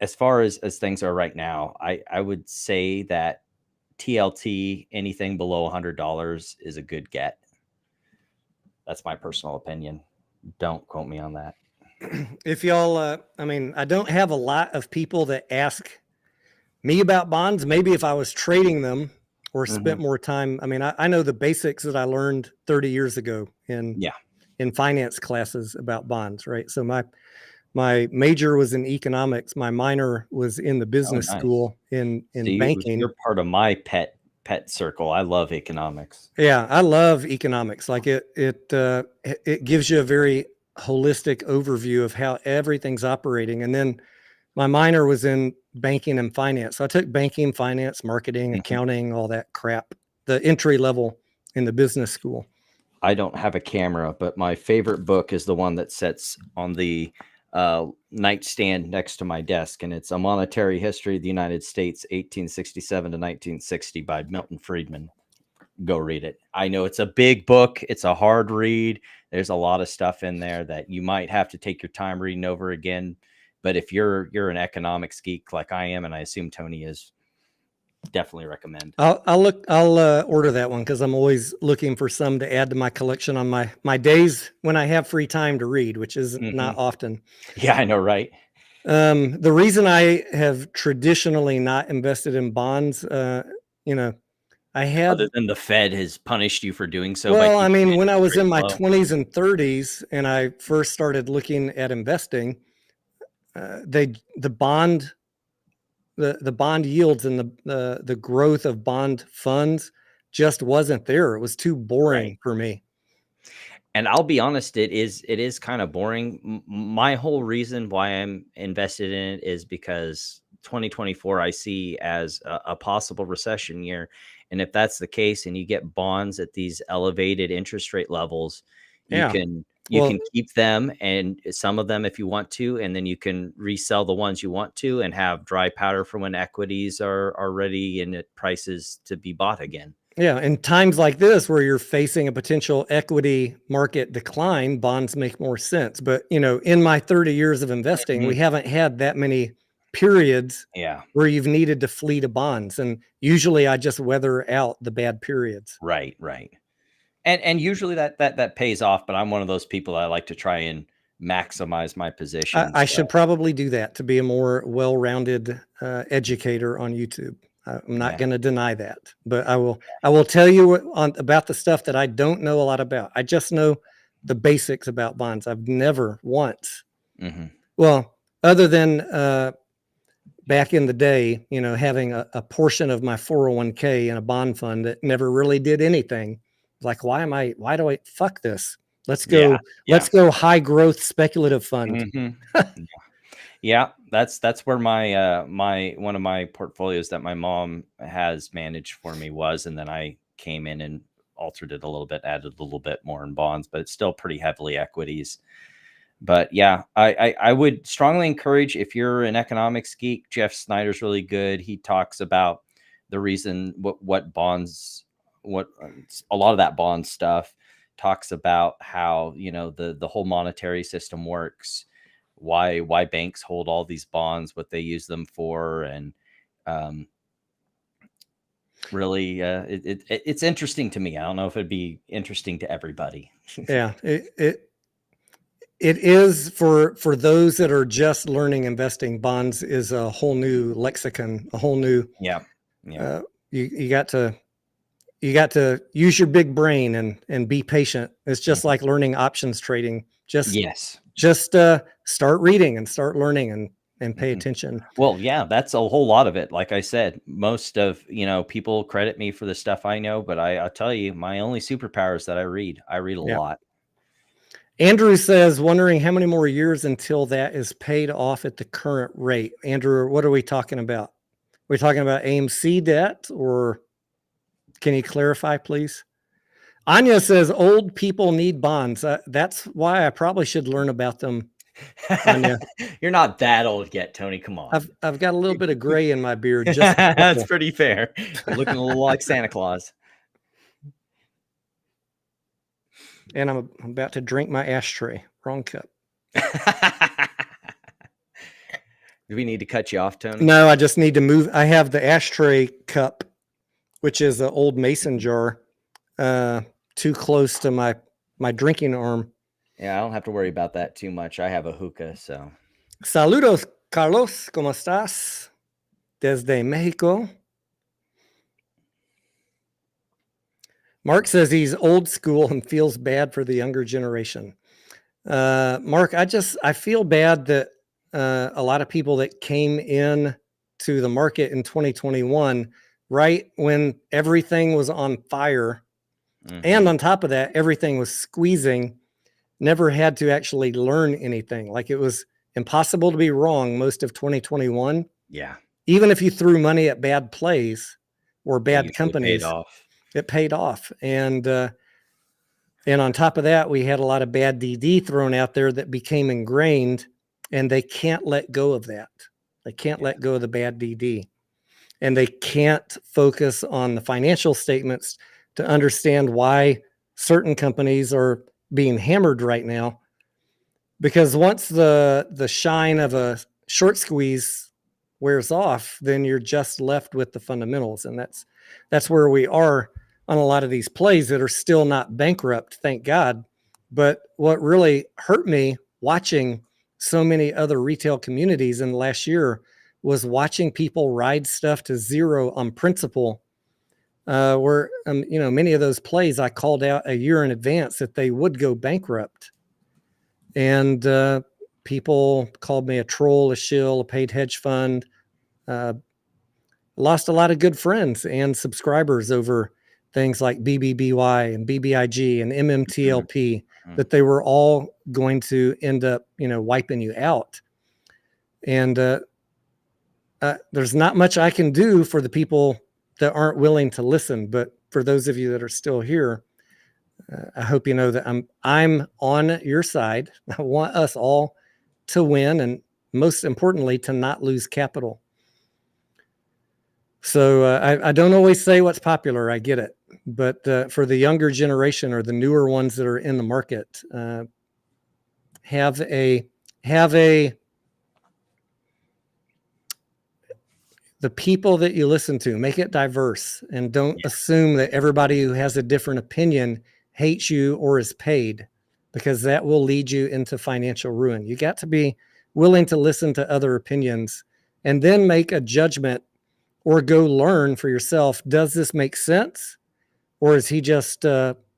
as far as things are right now, I would say that TLT, anything below $100 is a good get. That's my personal opinion. Don't quote me on that. If y'all, I don't have a lot of people that ask me about bonds. Maybe if I was trading them or spent more time. I know the basics that I learned 30 years ago in finance classes about bonds, right? So my major was in economics. My minor was in the business school in banking. You're part of my pet circle. I love economics. Yeah, I love economics. Like it gives you a very holistic overview of how everything's operating. And then my minor was in banking and finance. So I took banking, finance, marketing, accounting, all that crap, the entry level in the business school. I don't have a camera, but my favorite book is the one that sits on the nightstand next to my desk, and it's A Monetary History of the United States, 1867 to 1960 by Milton Friedman. Go read it. I know it's a big book. It's a hard read. There's a lot of stuff in there that you might have to take your time reading over again. But if you're an economics geek like I am, and I assume Tony is, definitely recommend. I'll order that one, because I'm always looking for some to add to my collection on my days when I have free time to read, which is not often. Yeah, I know, right? The reason I have traditionally not invested in bonds, I had, other than the Fed has punished you for doing so. Well, when I was in my 20s and 30s and I first started looking at investing, the bond yields and the growth of bond funds just wasn't there. It was too boring for me. And I'll be honest, it is kind of boring. My whole reason why I'm invested in it is because 2024 I see as a possible recession year. And if that's the case, and you get bonds at these elevated interest rate levels, you can keep them, and some of them if you want to, and then you can resell the ones you want to and have dry powder for when equities are ready and at prices to be bought again. Yeah, in times like this where you're facing a potential equity market decline, bonds make more sense. But, in my 30 years of investing, we haven't had that many periods where you've needed to flee to bonds. And usually I just weather out the bad periods. Right. And usually that pays off, but I'm one of those people that I like to try and maximize my position. I should probably do that to be a more well-rounded educator on YouTube. I'm not going to deny that, but I will tell you about the stuff that I don't know a lot about. I just know the basics about bonds. I've never once, well, other than back in the day, having a portion of my 401k in a bond fund that never really did anything. Like, fuck this. Let's go high growth speculative fund. Yeah, that's where my one of my portfolios that my mom has managed for me was, and then I came in and altered it a little bit, added a little bit more in bonds, but it's still pretty heavily equities. But yeah, I would strongly encourage, if you're an economics geek, Jeff Snyder's really good. He talks about the reason what bonds, what a lot of that bond stuff talks about, how, you know, the whole monetary system works, why banks hold all these bonds, what they use them for, and um, really it's interesting to me. I don't know if it'd be interesting to everybody. Yeah, it is for those that are just learning investing. Bonds is a whole new lexicon, a whole new. Yeah. You got to use your big brain and be patient. It's just like learning options trading. Just start reading and start learning and pay attention. Well, yeah, that's a whole lot of it. Like I said, most of, you know, people credit me for the stuff I know, but I'll tell you, my only superpower is that I read a lot. Andrew says, wondering how many more years until that is paid off at the current rate. Andrew, what are we talking about? Are we talking about AMC debt, or can you clarify, please? Anya says, old people need bonds. That's why I probably should learn about them. Anya. You're not that old yet, Tony. Come on. I've got a little bit of gray in my beard. Just That's pretty fair. You're looking a little like Santa Claus. And I'm about to drink my ashtray. Wrong cup. Do we need to cut you off, Tony? No, I just need to move. I have the ashtray cup, which is an old mason jar, too close to my drinking arm. Yeah, I don't have to worry about that too much. I have a hookah, so. Saludos, Carlos. ¿Cómo estás? Desde Mexico. Mark says he's old school and feels bad for the younger generation. Mark, I feel bad that a lot of people that came in to the market in 2021, right when everything was on fire, and on top of that, everything was squeezing, never had to actually learn anything. Like, it was impossible to be wrong most of 2021. Yeah. Even if you threw money at bad plays or bad companies, it paid off. And on top of that, we had a lot of bad DD thrown out there that became ingrained, and they can't let go of that. They can't let go of the bad DD, and they can't focus on the financial statements to understand why certain companies are being hammered right now. Because once the shine of a short squeeze wears off, then you're just left with the fundamentals. And that's where we are on a lot of these plays that are still not bankrupt, thank God. But what really hurt me watching so many other retail communities in the last year was watching people ride stuff to zero on principle, where many of those plays I called out a year in advance that they would go bankrupt. And people called me a troll, a shill, a paid hedge fund. Lost a lot of good friends and subscribers over things like BBBY and BBIG and MMTLP, that they were all going to end up, wiping you out. And there's not much I can do for the people that aren't willing to listen. But for those of you that are still here, I hope you know that I'm on your side. I want us all to win, and most importantly, to not lose capital. So I don't always say what's popular. I get it. But for the younger generation or the newer ones that are in the market, have the people that you listen to, make it diverse, and don't assume that everybody who has a different opinion hates you or is paid, because that will lead you into financial ruin. You got to be willing to listen to other opinions and then make a judgment or go learn for yourself. Does this make sense? Or is he just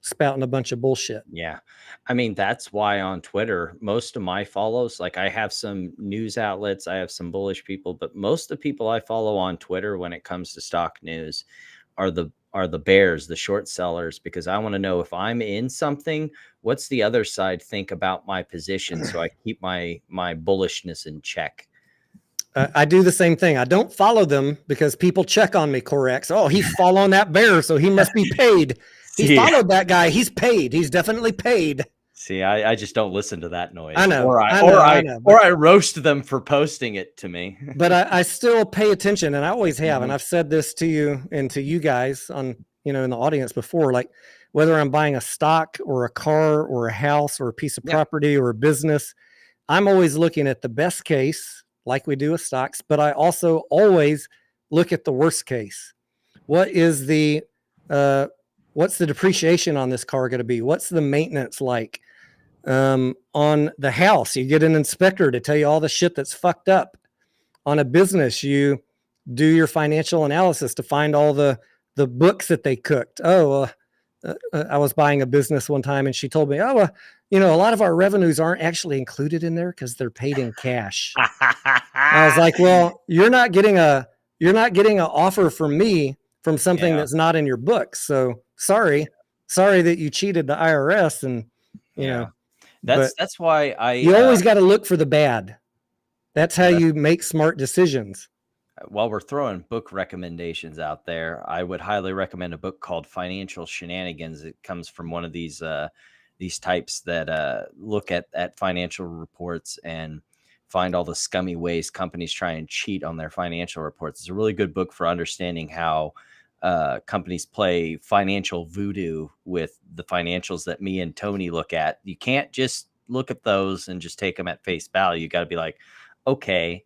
spouting a bunch of bullshit? Yeah. I mean, that's why on Twitter, most of my follows, like, I have some news outlets, I have some bullish people, but most of the people I follow on Twitter when it comes to stock news are the bears, the short sellers, because I want to know, if I'm in something, what's the other side think about my position, so I keep my bullishness in check. I do the same thing. I don't follow them because people check on me, Corex. Oh, he's following that bear, so he must be paid. He followed that guy. He's paid. He's definitely paid. See, I just don't listen to that noise. I know. Or I roast them for posting it to me. But I still pay attention, and I always have. Mhm. And I've said this to you and to you guys on, in the audience before, like whether I'm buying a stock or a car or a house or a piece of property or a business, I'm always looking at the best case, like we do with stocks, but I also always look at the worst case. What is the, what's the depreciation on this car going to be? What's the maintenance like? On the house, you get an inspector to tell you all the shit that's fucked up. On a business, you do your financial analysis to find all the books that they cooked. I was buying a business one time and she told me, a lot of our revenues aren't actually included in there because they're paid in cash. I was like, well, you're not getting an offer from me from something that's not in your books. So sorry that you cheated the IRS. And that's why you always got to look for the bad. That's how you make smart decisions. While we're throwing book recommendations out there, I would highly recommend a book called Financial Shenanigans. It comes from one of these types that look at financial reports and find all the scummy ways companies try and cheat on their financial reports. It's a really good book for understanding how companies play financial voodoo with the financials that me and Tony look at. You can't just look at those and just take them at face value. You got to be like, okay,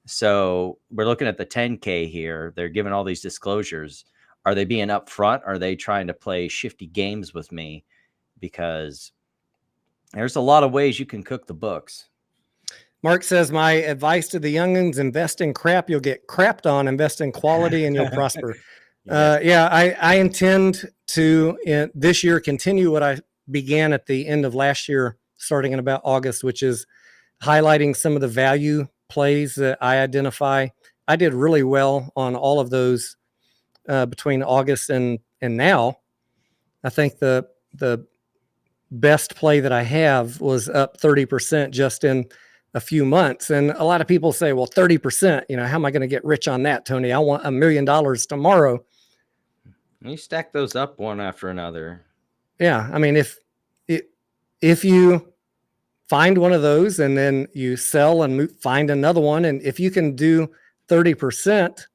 so we're looking at the 10K here. They're giving all these disclosures. Are they being upfront? Are they trying to play shifty games with me? Because there's a lot of ways you can cook the books. Mark says, my advice to the youngins, invest in crap. You'll get crapped on. Invest in quality and you'll prosper. I intend to this year continue what I began at the end of last year, starting in about August, which is highlighting some of the value plays that I identify. I did really well on all of those between August and now. I think the best play that I have was up 30% just in a few months. And a lot of people say, well, 30%, how am I going to get rich on that, Tony? I want $1 million tomorrow. You stack those up one after another. Yeah. I mean, if you find one of those and then you sell and find another one, and if you can do 30%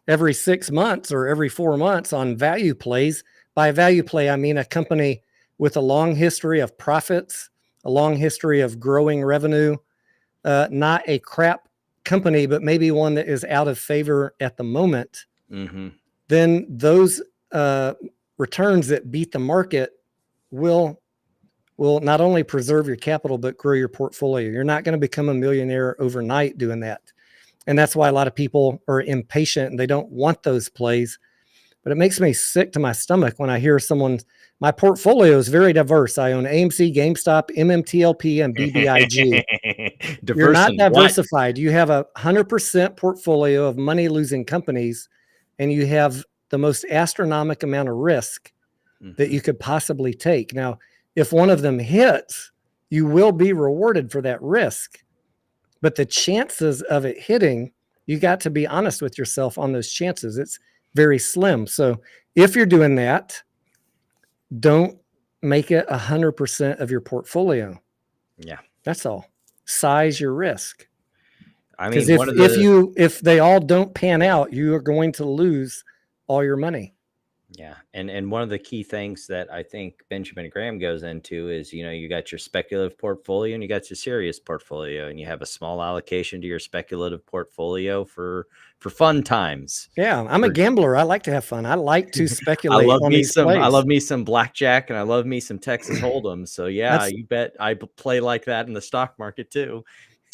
every 6 months or every 4 months on value plays, by value play, I mean a company with a long history of profits, a long history of growing revenue, not a crap company, but maybe one that is out of favor at the moment, then those returns that beat the market will not only preserve your capital, but grow your portfolio. You're not going to become a millionaire overnight doing that. And that's why a lot of people are impatient and they don't want those plays. But it makes me sick to my stomach when I hear my portfolio is very diverse. I own AMC, GameStop, MMTLP, and BBIG. You're not diversified. You have 100% portfolio of money losing companies, and you have the most astronomical amount of risk that you could possibly take. Now, if one of them hits, you will be rewarded for that risk. But the chances of it hitting, you got to be honest with yourself on those chances. It's very slim. So if you're doing that, don't make it 100% of your portfolio. Yeah. That's all. Size your risk. I mean, if they all don't pan out, you are going to lose all your money. Yeah. And one of the key things that I think Benjamin Graham goes into is, you got your speculative portfolio and you got your serious portfolio, and you have a small allocation to your speculative portfolio for fun times. Yeah. I'm a gambler. I like to have fun. I like to speculate. I love me some blackjack and I love me some Texas Hold'em. So yeah, you bet I play like that in the stock market too.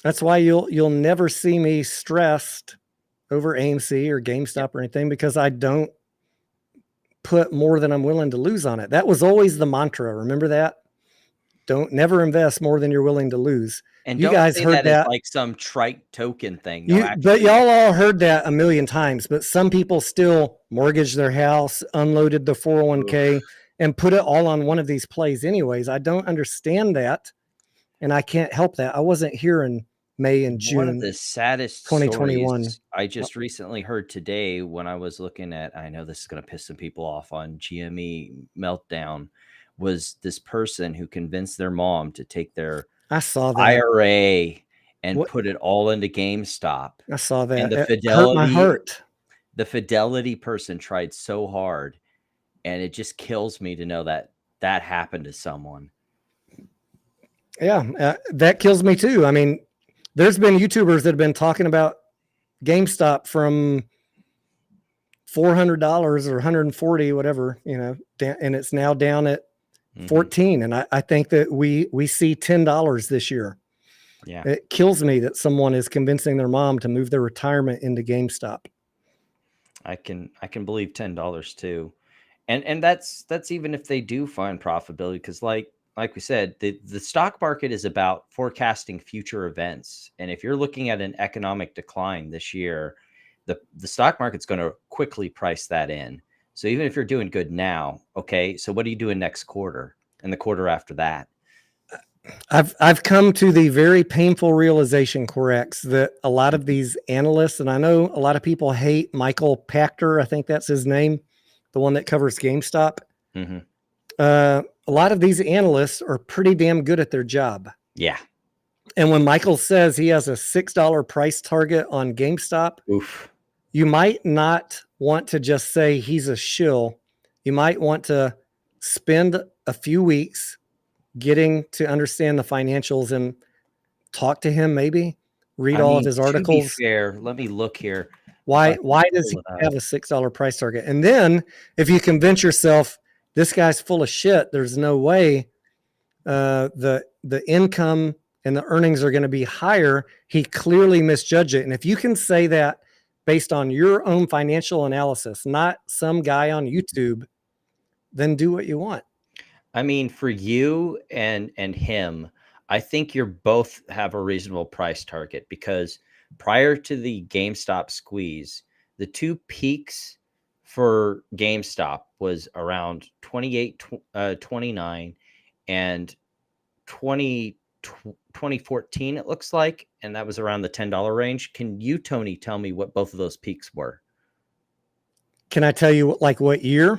That's why you'll never see me stressed over AMC or GameStop or anything, because I don't put more than I'm willing to lose on it. That was always the mantra. Remember that? Never invest more than you're willing to lose. And you guys heard that like some trite token thing. But y'all all heard that a million times, but some people still mortgaged their house, unloaded the 401k and put it all on one of these plays anyways. I don't understand that. And I can't help that. I wasn't here in May and One of June the saddest 2021. stories I just recently heard today when I was looking at, I know this is going to piss some people off on GME Meltdown, was this person who convinced their mom to take their I saw that. IRA and What? put it all into GameStop. I saw And that. It hurt my heart. the Fidelity person tried so hard, and it just kills me to know that that happened to someone. Yeah, that kills me too. I mean, there's been YouTubers that have been talking about GameStop from $400 or 140, whatever, and it's now down at 14. And I think that we see $10 this year. Yeah. It kills me that someone is convincing their mom to move their retirement into GameStop. I can believe $10 too. And that's even if they do find profitability, because like we said, the stock market is about forecasting future events. And if you're looking at an economic decline this year, the stock market's going to quickly price that in. So even if you're doing good now, okay, so what are you doing next quarter and the quarter after that? I've come to the very painful realization, Corex, that a lot of these analysts, and I know a lot of people hate Michael Pachter, I think that's his name, the one that covers GameStop. A lot of these analysts are pretty damn good at their job. Yeah. And when Michael says he has a $6 price target on GameStop, oof, you might not want to just say he's a shill. You might want to spend a few weeks getting to understand the financials and talk to him, maybe read all of his articles. To be fair, let me look here. Why does he have a $6 price target? And then if you convince yourself this guy's full of shit, there's no way the income and the earnings are going to be higher, he clearly misjudged it. And if you can say that based on your own financial analysis, not some guy on YouTube, then do what you want. I mean, for you and him, I think you're both have a reasonable price target, because prior to the GameStop squeeze, the two peaks for GameStop was around 28, 29 and 2014, it looks like. And that was around the $10 range. Can you, Tony, tell me what both of those peaks were? Can I tell you what year?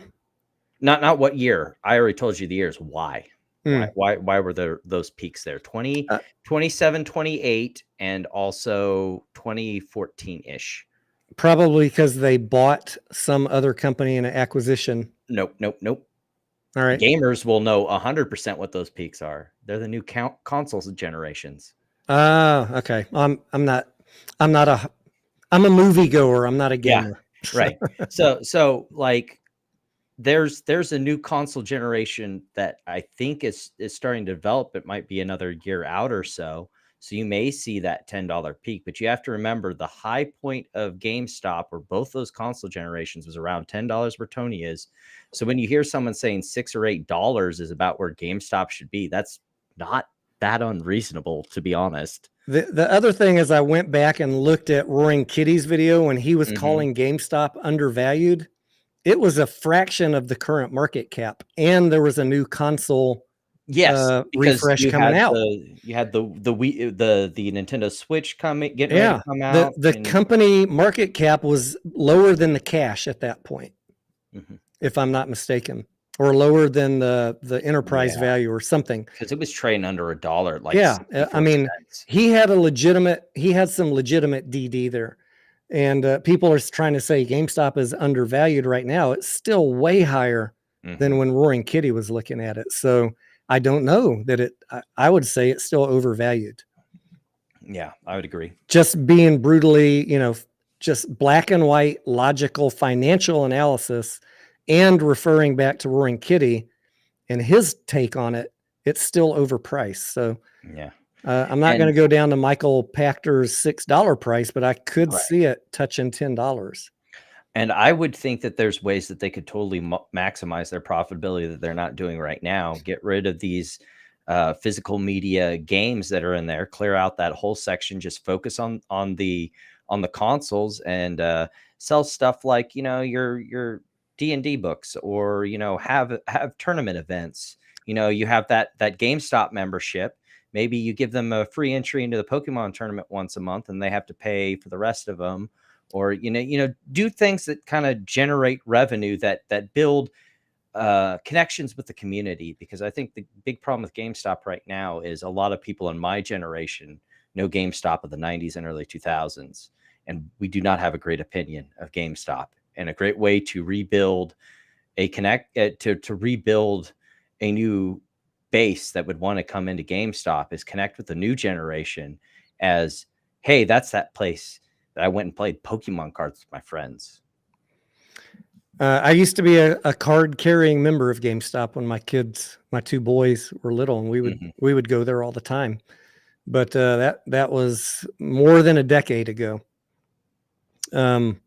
Not what year. I already told you the years. Why? Why were there those peaks there? 27, 28, and also 2014-ish. Probably because they bought some other company in an acquisition. Nope. All right. Gamers will know 100% what those peaks are. They're the new consoles generations. Okay. I'm a moviegoer. I'm not a gamer. Yeah, right. So like, there's a new console generation that I think is starting to develop. It might be another year out or so. So you may see that $10 peak, but you have to remember the high point of GameStop or both those console generations was around $10 where Tony is. So when you hear someone saying $6 or $8 is about where GameStop should be, that's not that unreasonable, to be honest. The other thing is I went back and looked at Roaring Kitty's video when he was calling GameStop undervalued. It was a fraction of the current market cap, and there was a new console refresh coming out. You had the Nintendo Switch getting ready to come out. The company market cap was lower than the cash at that point, if I'm not mistaken, or lower than the enterprise value or something. Because it was trading under $1. Like, I mean, he had some legitimate DD there. And people are trying to say GameStop is undervalued right now. It's still way higher than when Roaring Kitty was looking at it. So I don't know that I would say it's still overvalued. Yeah, I would agree. Just being brutally, just black and white, logical financial analysis and referring back to Roaring Kitty and his take on it, it's still overpriced. So yeah. I'm not going to go down to Michael Pachter's $6 price, but I could see it touching $10. And I would think that there's ways that they could totally maximize their profitability that they're not doing right now. Get rid of these physical media games that are in there, clear out that whole section, just focus on the consoles and sell stuff like, your D&D books, or, have tournament events. You have that GameStop membership. maybe you give them a free entry into the Pokemon tournament once a month and they have to pay for the rest of them. Or, do things that kind of generate revenue that build connections with the community. Because I think the big problem with GameStop right now is a lot of people in my generation know GameStop of the 90s and early 2000s. And we do not have a great opinion of GameStop. And a great way to rebuild to rebuild a new base that would want to come into GameStop is connect with the new generation as, hey, that's that place that I went and played Pokemon cards with my friends. I used to be a card carrying member of GameStop when my two boys were little, and we would go there all the time. But that was more than a decade ago. And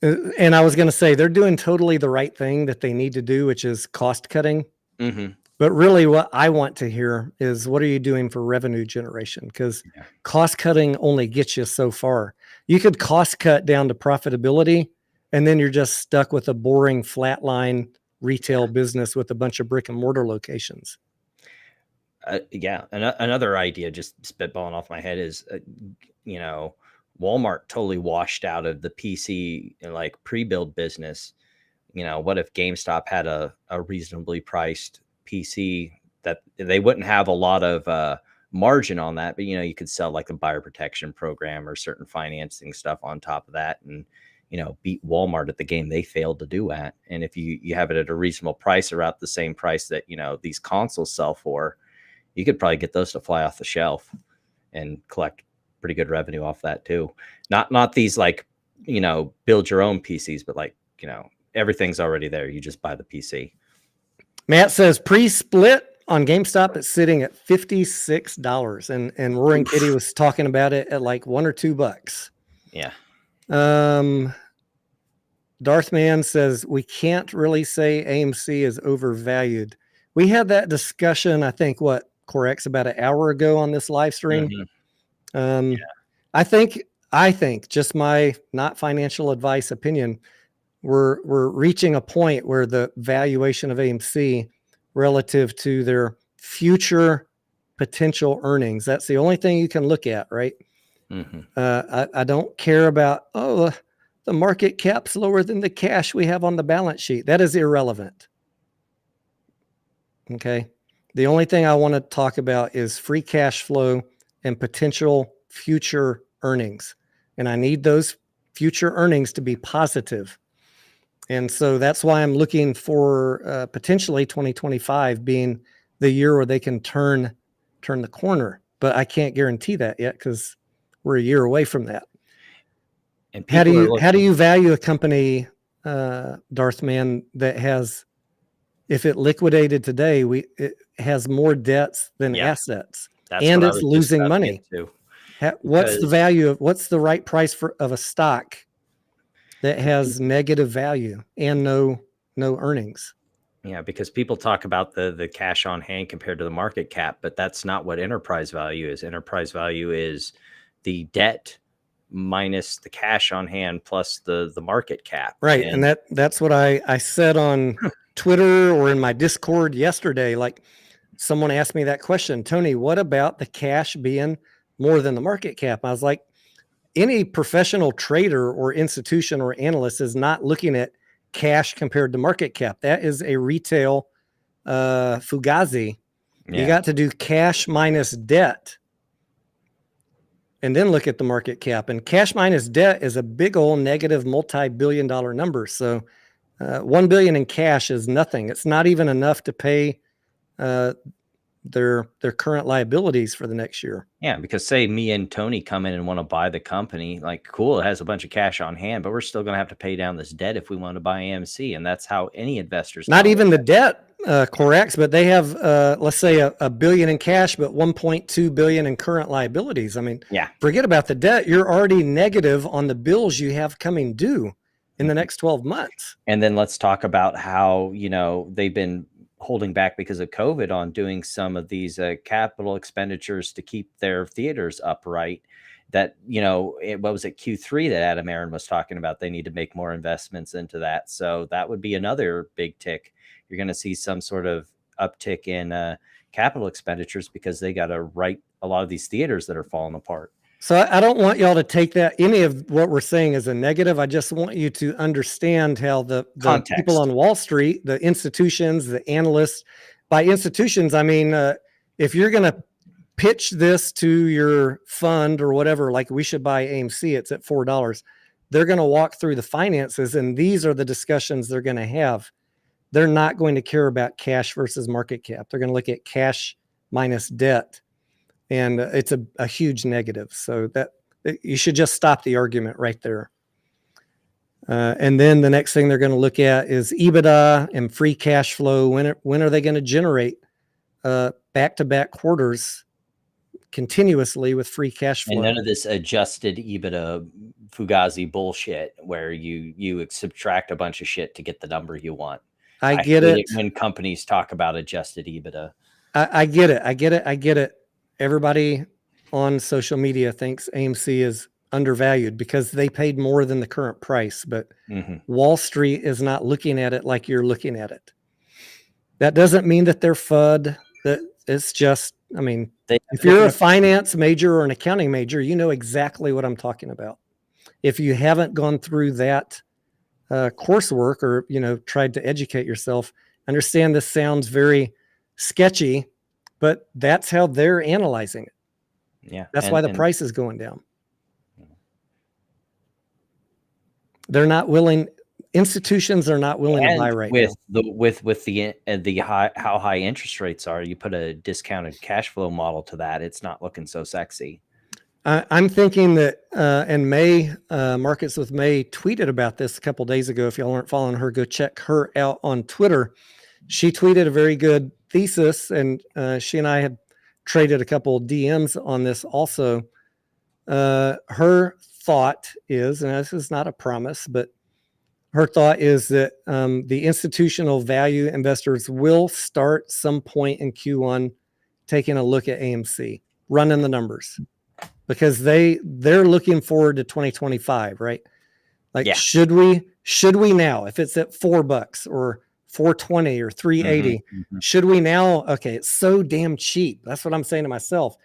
I was going to say they're doing totally the right thing that they need to do, which is cost cutting. But really what I want to hear is, what are you doing for revenue generation? Because cost cutting only gets you so far. You could cost cut down to profitability, and then you're just stuck with a boring flatline retail business with a bunch of brick and mortar locations. Another idea, just spitballing off my head, is, Walmart totally washed out of the PC like pre-build business. What if GameStop had a reasonably priced PC that they wouldn't have a lot of margin on that, but you could sell like a buyer protection program or certain financing stuff on top of that, and beat Walmart at the game they failed to do at. And if you have it at a reasonable price, or at the same price that these consoles sell for, you could probably get those to fly off the shelf and collect pretty good revenue off that too. Not these like build your own PCs, but like everything's already there. You just buy the PC. Matt says pre-split on GameStop, it's sitting at $56, and Roaring Kitty was talking about it at like $1 or $2. Yeah. Darth Man says we can't really say AMC is overvalued. We had that discussion, I think, Corex, about an hour ago on this live stream. I think just my not financial advice opinion, we're reaching a point where the valuation of AMC relative to their future potential earnings, that's the only thing you can look at, right? I don't care about, the market cap's lower than the cash we have on the balance sheet. That is irrelevant. Okay. The only thing I want to talk about is free cash flow and potential future earnings. And I need those future earnings to be positive. And so that's why I'm looking for potentially 2025 being the year where they can turn the corner. But I can't guarantee that yet because we're a year away from that. And how do you value a company, Darth Man, that has, if it liquidated today, it has more debts than assets, and it's losing money? What's the value what's the right price of a stock that has negative value and no earnings? Yeah, because people talk about the cash on hand compared to the market cap, but that's not what enterprise value is. Enterprise value is the debt minus the cash on hand plus the market cap. Right. And that's what I said on Twitter or in my Discord yesterday. Like, someone asked me that question, Tony, what about the cash being more than the market cap? I was like, any professional trader or institution or analyst is not looking at cash compared to market cap. That is a retail fugazi. You got to do cash minus debt and then look at the market cap. And cash minus debt is a big old negative multi-billion-dollar number. So $1 billion in cash is nothing. It's not even enough to pay their current liabilities for the next year. Yeah, because say me and Tony come in and want to buy the company, like, cool, it has a bunch of cash on hand, but we're still going to have to pay down this debt if we want to buy AMC. And that's how any investors. Not even the debt, corrects, but they have, let's say a billion in cash, but 1.2 billion in current liabilities. I mean, forget about the debt. You're already negative on the bills you have coming due in the next 12 months. And then let's talk about how, they've been holding back because of COVID on doing some of these capital expenditures to keep their theaters upright. That, what was it, Q3 that Adam Aaron was talking about? They need to make more investments into that. So that would be another big tick. You're going to see some sort of uptick in, capital expenditures because they got to write a lot of these theaters that are falling apart. So I don't want y'all to take that any of what we're saying as a negative. I just want you to understand how the people on Wall Street, the institutions, the analysts, by institutions, I mean, if you're going to pitch this to your fund or whatever, like we should buy AMC, it's at $4. They're going to walk through the finances, and these are the discussions they're going to have. They're not going to care about cash versus market cap. They're going to look at cash minus debt. And it's a huge negative. So that you should just stop the argument right there. And then the next thing they're going to look at is EBITDA and free cash flow. When are they going to generate back-to-back quarters continuously with free cash flow? And none of this adjusted EBITDA Fugazi bullshit where you subtract a bunch of shit to get the number you want. I get it when companies talk about adjusted EBITDA. I get it. Everybody on social media thinks AMC is undervalued because they paid more than the current price, but Wall Street is not looking at it like you're looking at it. That doesn't mean that they're FUD. That it's just, I mean, if you're a finance major or an accounting major, you know exactly what I'm talking about. If you haven't gone through that coursework or, tried to educate yourself, understand this sounds very sketchy, but that's how they're analyzing it. Yeah. That's why the price is going down. They're not willing. Institutions are not willing to buy right now. With the how high interest rates are, you put a discounted cash flow model to that, it's not looking so sexy. I'm thinking that, and May, Markets with May tweeted about this a couple days ago. If y'all aren't following her, go check her out on Twitter. She tweeted a very good thesis, and she and I had traded a couple of DMs on this also. Her thought is, and this is not a promise, but her thought is that the institutional value investors will start some point in Q1 taking a look at AMC, running the numbers, because they're looking forward to 2025, right? Like, yeah. Should we now, if it's at $4 or 420 or 380, should we now? Okay, it's so damn cheap. That's what I'm saying to myself.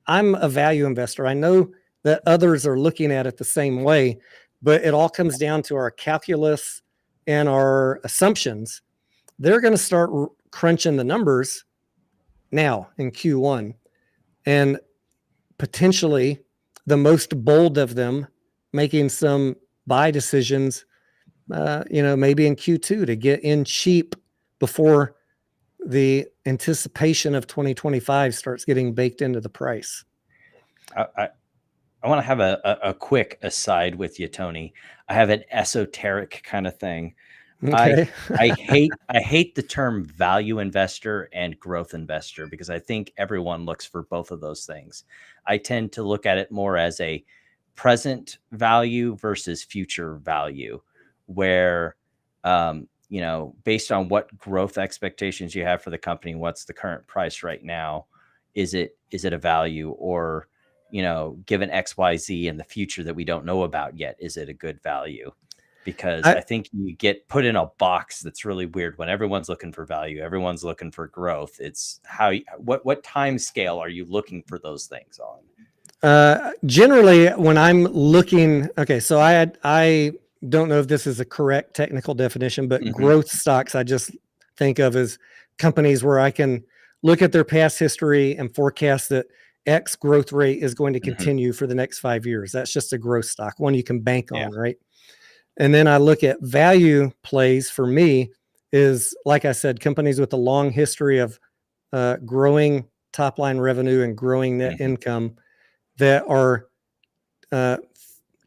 I'm a value investor. I know that others are looking at it the same way, but it all comes down to our calculus and our assumptions. They're going to start crunching the numbers now in Q1, and potentially the most bold of them making some buy decisions, maybe in Q2 to get in cheap before the anticipation of 2025 starts getting baked into the price. I want to have a quick aside with you, Tony. I have an esoteric kind of thing. Okay. I hate the term value investor and growth investor because I think everyone looks for both of those things. I tend to look at it more as a present value versus future value, where based on what growth expectations you have for the company, what's the current price right now, is it a value, or given XYZ in the future that we don't know about yet, is it a good value? Because I think you get put in a box that's really weird when everyone's looking for value, everyone's looking for growth. It's what time scale are you looking for those things on? Generally, when I'm looking, okay, so I don't know if this is a correct technical definition, but growth stocks I just think of as companies where I can look at their past history and forecast that X growth rate is going to continue for the next 5 years. That's just a growth stock, one you can bank on, right? And then I look at value plays. For me is, like I said, companies with a long history of growing top line revenue and growing net income that are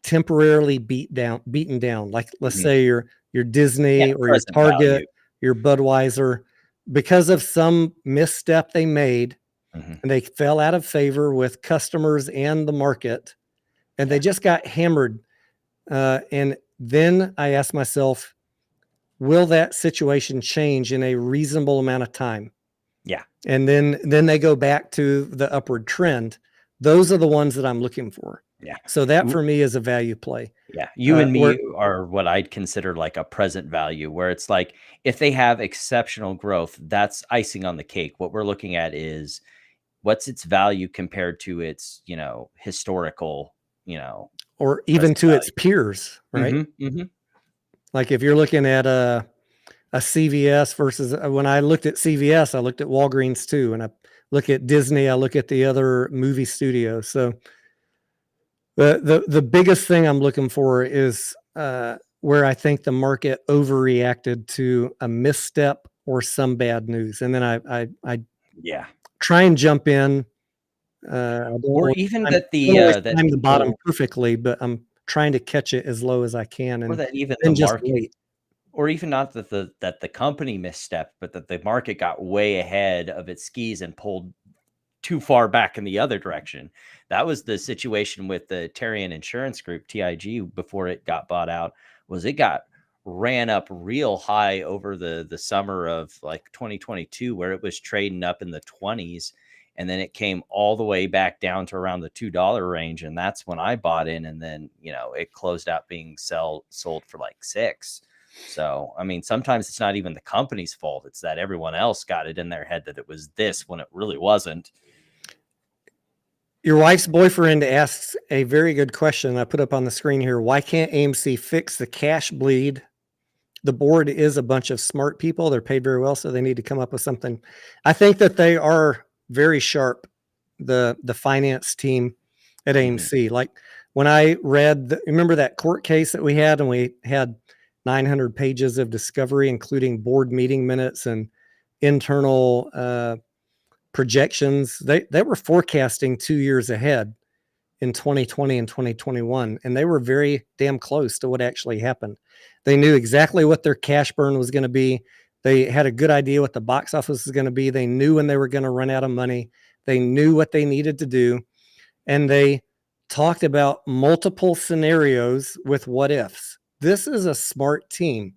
temporarily beaten down. Like, let's say your Disney or your Target, value. Your Budweiser, because of some misstep they made, and they fell out of favor with customers and the market, and they just got hammered. And then I asked myself, will that situation change in a reasonable amount of time? Yeah. And then they go back to the upward trend. Those are the ones that I'm looking for. Yeah. So that for me is a value play. Yeah. You and where- me are what I'd consider like a present value, where it's like if they have exceptional growth, that's icing on the cake. What we're looking at is what's its value compared to its, historical, or even present to its value. peers, right? Like if you're looking at a CVS versus when I looked at CVS, I looked at Walgreens too. And I look at Disney, I look at the other movie studios. So the biggest thing I'm looking for is where I think the market overreacted to a misstep or some bad news. And then I Yeah. try and jump in. Or even that time the bottom people, perfectly, but I'm trying to catch it as low as I can, or and that even the then just market, wait. or even not that the company misstepped, but that the market got way ahead of its skis and pulled too far back in the other direction. That was the situation with the Terrian Insurance Group, TIG, before it got bought out. Was it got ran up real high over the summer of like 2022, where it was trading up in the 20s, and then it came all the way back down to around the $2 range, and that's when I bought in, and then it closed out being sold for like $6. So I mean, sometimes it's not even the company's fault, it's that everyone else got it in their head that it was this when it really wasn't. Your wife's boyfriend asks a very good question. I put up on the screen here. Why can't AMC fix the cash bleed? The board is a bunch of smart people. They're paid very well, so they need to come up with something. I think that they are very sharp, the finance team at AMC. Like when I read, remember that court case that we had, and we had 900 pages of discovery, including board meeting minutes and internal projections. They were forecasting 2 years ahead in 2020 and 2021, and they were very damn close to what actually happened. They knew exactly what their cash burn was going to be. They had a good idea what the box office was going to be. They knew when they were going to run out of money. They knew what they needed to do, and they talked about multiple scenarios with what ifs. This is a smart team.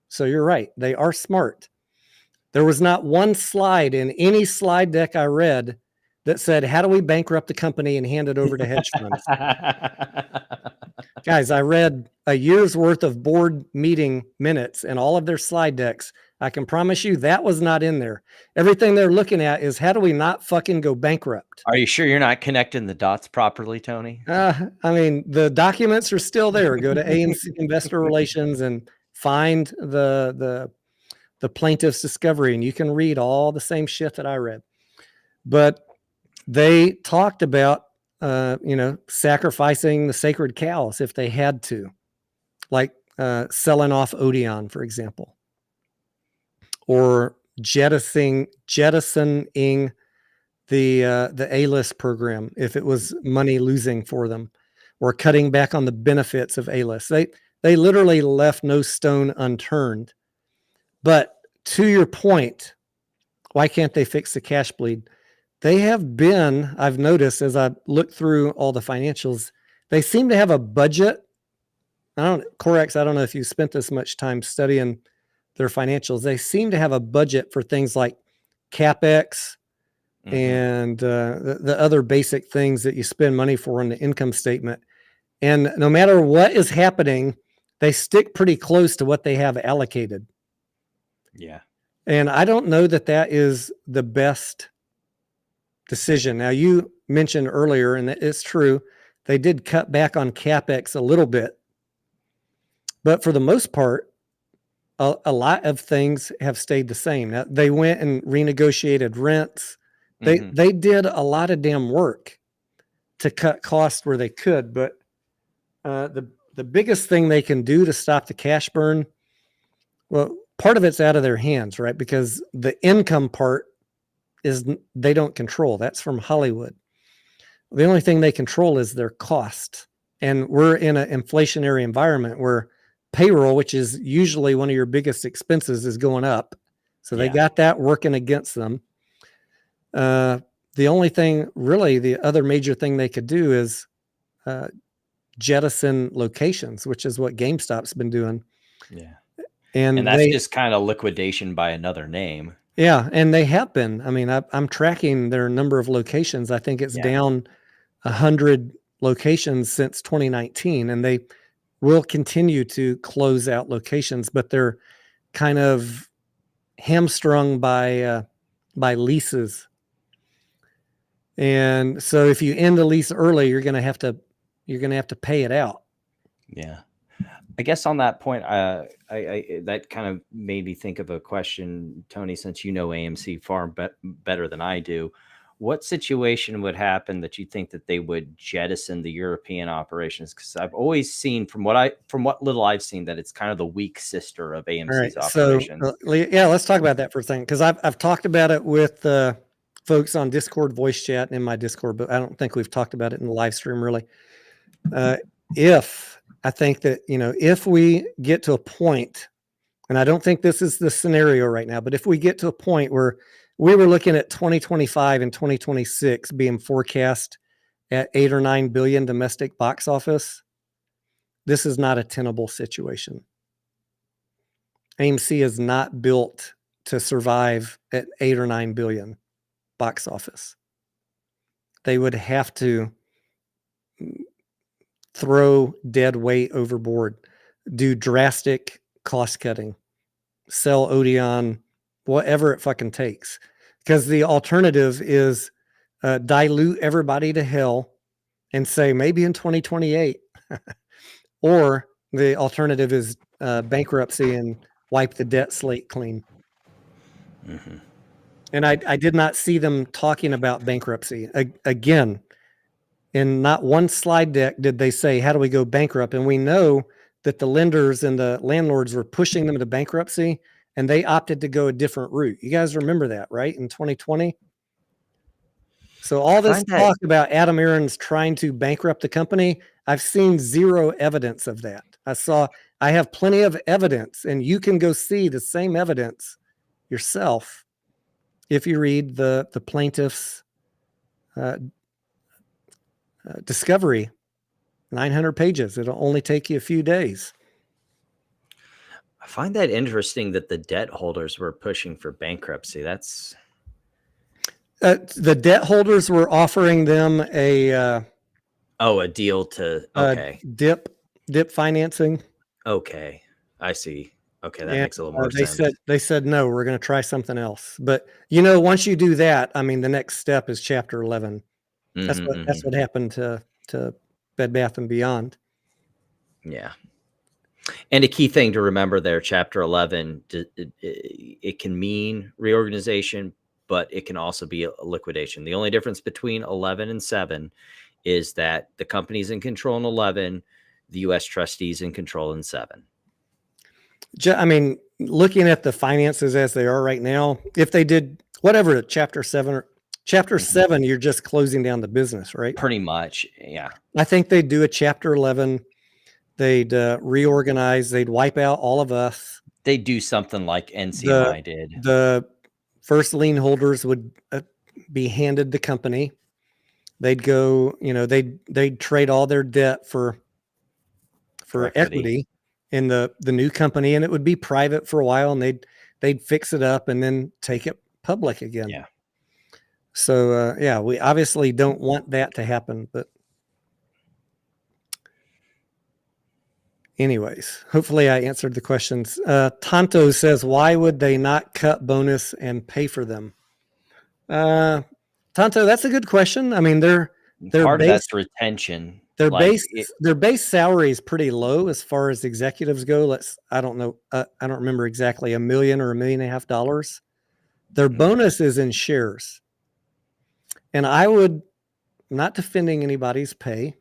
So you're right. They are smart. There was not one slide in any slide deck I read that said, how do we bankrupt the company and hand it over to hedge funds? Guys, I read a year's worth of board meeting minutes and all of their slide decks. I can promise you that was not in there. Everything they're looking at is how do we not fucking go bankrupt? Are you sure you're not connecting the dots properly, Tony? I mean, the documents are still there. Go to AMC Investor Relations and find the plaintiff's discovery, and you can read all the same shit that I read. But they talked about, sacrificing the sacred cows if they had to, like selling off Odeon, for example, or jettisoning the A-list program if it was money losing for them, or cutting back on the benefits of A-list. They literally left no stone unturned. But to your point, why can't they fix the cash bleed? They have been, I've noticed as I look through all the financials, they seem to have a budget. Corex, I don't know if you spent this much time studying their financials. They seem to have a budget for things like CapEx and the other basic things that you spend money for on the income statement. And no matter what is happening, they stick pretty close to what they have allocated. Yeah. And I don't know that that is the best decision. Now, you mentioned earlier, and it's true, they did cut back on CapEx a little bit. But for the most part, a lot of things have stayed the same. Now, they went and renegotiated rents. They did a lot of damn work to cut costs where they could. But the biggest thing they can do to stop the cash burn, well, part of it's out of their hands, right? Because the income part is they don't control. That's from Hollywood. The only thing they control is their cost. And we're in an inflationary environment where payroll, which is usually one of your biggest expenses, is going up. So they got that working against them. The only thing, really, the other major thing they could do is jettison locations, which is what GameStop's been doing. Yeah. And that's just kind of liquidation by another name. Yeah, and they have been. I mean, I'm tracking their number of locations. I think it's down 100 locations since 2019, and they will continue to close out locations, but they're kind of hamstrung by leases. And so if you end the lease early, you're going to have to pay it out. Yeah. I guess on that point, I that kind of made me think of a question, Tony, since you know AMC far better than I do. What situation would happen that you think that they would jettison the European operations? Because I've always seen, from what little I've seen, that it's kind of the weak sister of AMC's operations. So yeah, let's talk about that for a second, because I've talked about it with folks on Discord voice chat and in my Discord, but I don't think we've talked about it in the live stream really. I think that, if we get to a point, and I don't think this is the scenario right now, but if we get to a point where we were looking at 2025 and 2026 being forecast at 8 or 9 billion domestic box office, this is not a tenable situation. AMC is not built to survive at 8 or 9 billion box office. They would have to throw dead weight overboard, do drastic cost cutting, sell Odeon, whatever it fucking takes. Because the alternative is dilute everybody to hell and say maybe in 2028. Or the alternative is bankruptcy and wipe the debt slate clean. Mm-hmm. And I did not see them talking about bankruptcy. Again, in not one slide deck did they say, how do we go bankrupt? And we know that the lenders and the landlords were pushing them to bankruptcy, and they opted to go a different route. You guys remember that, right? In 2020. So all this talk about Adam Aarons trying to bankrupt the company, I've seen zero evidence of that. I have plenty of evidence, and you can go see the same evidence yourself if you read the plaintiff's discovery, 900 pages. It'll only take you a few days. I find that interesting that the debt holders were pushing for bankruptcy. That's the debt holders were offering them a deal to dip financing. Okay, I see. Okay, that makes a little more sense. They said no, we're going to try something else. But once you do that, I mean, the next step is Chapter 11. That's what happened to Bed Bath and Beyond. Yeah. And a key thing to remember there, Chapter 11, it can mean reorganization, but it can also be a liquidation. The only difference between 11 and 7 is that the company's in control in 11, the U.S. trustees in control in 7. I mean, looking at the finances as they are right now, if they did whatever Chapter 7, you're just closing down the business, right? Pretty much, yeah. I think they'd do a Chapter 11. They'd reorganize. They'd wipe out all of us. They'd do something like NCMI did. The first lien holders would be handed the company. They'd go, they'd trade all their debt for equity in the new company, and it would be private for a while, and they'd fix it up and then take it public again. Yeah. So we obviously don't want that to happen, but anyways, hopefully I answered the questions. Tonto says, why would they not cut bonus and pay for them? Tonto, that's a good question. I mean, their part of that's retention. Their base salary is pretty low as far as executives go. I don't know. I don't remember exactly, $1 million or $1.5 million. Their bonus is in shares. And I would, not defending anybody's pay,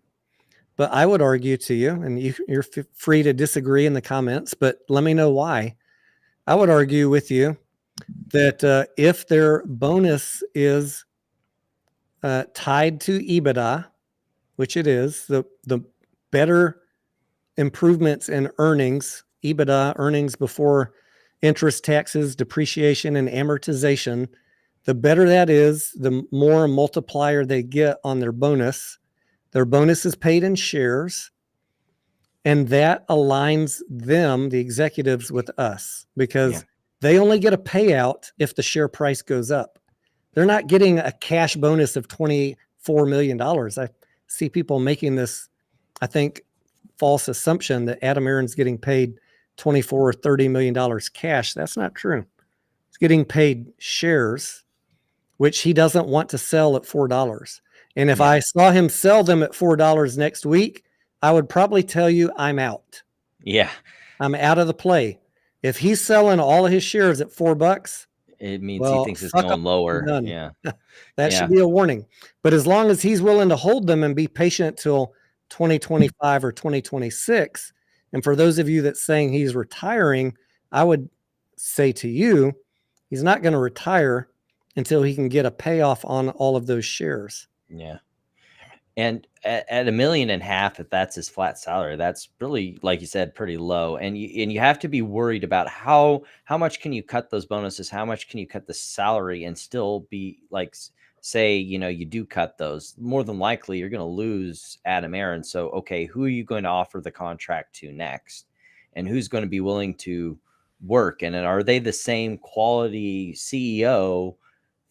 but I would argue to you, and you're free to disagree in the comments, but let me know why. I would argue with you that if their bonus is tied to EBITDA, which it is, the better improvements in earnings, EBITDA, earnings before interest, taxes, depreciation, and amortization, the better that is, the more multiplier they get on their bonus. Their bonus is paid in shares, and that aligns them, the executives, with us, because they only get a payout if the share price goes up. They're not getting a cash bonus of $24 million. I see people making this, I think, false assumption that Adam Aron's getting paid $24 or $30 million cash. That's not true. He's getting paid shares, which he doesn't want to sell at $4. And if I saw him sell them at $4 next week, I would probably tell you I'm out. Yeah. I'm out of the play. If he's selling all of his shares at $4, It means he thinks it's going lower. Yeah. That should be a warning. But as long as he's willing to hold them and be patient till 2025 or 2026, and for those of you that's saying he's retiring, I would say to you, he's not going to retire until he can get a payoff on all of those shares. Yeah. And at $1.5 million, if that's his flat salary, that's really, like you said, pretty low. And you have to be worried about how much can you cut those bonuses? How much can you cut the salary and still be like, say, you do cut those, more than likely you're going to lose Adam Aron. So, okay, who are you going to offer the contract to next? And who's going to be willing to work? And are they the same quality CEO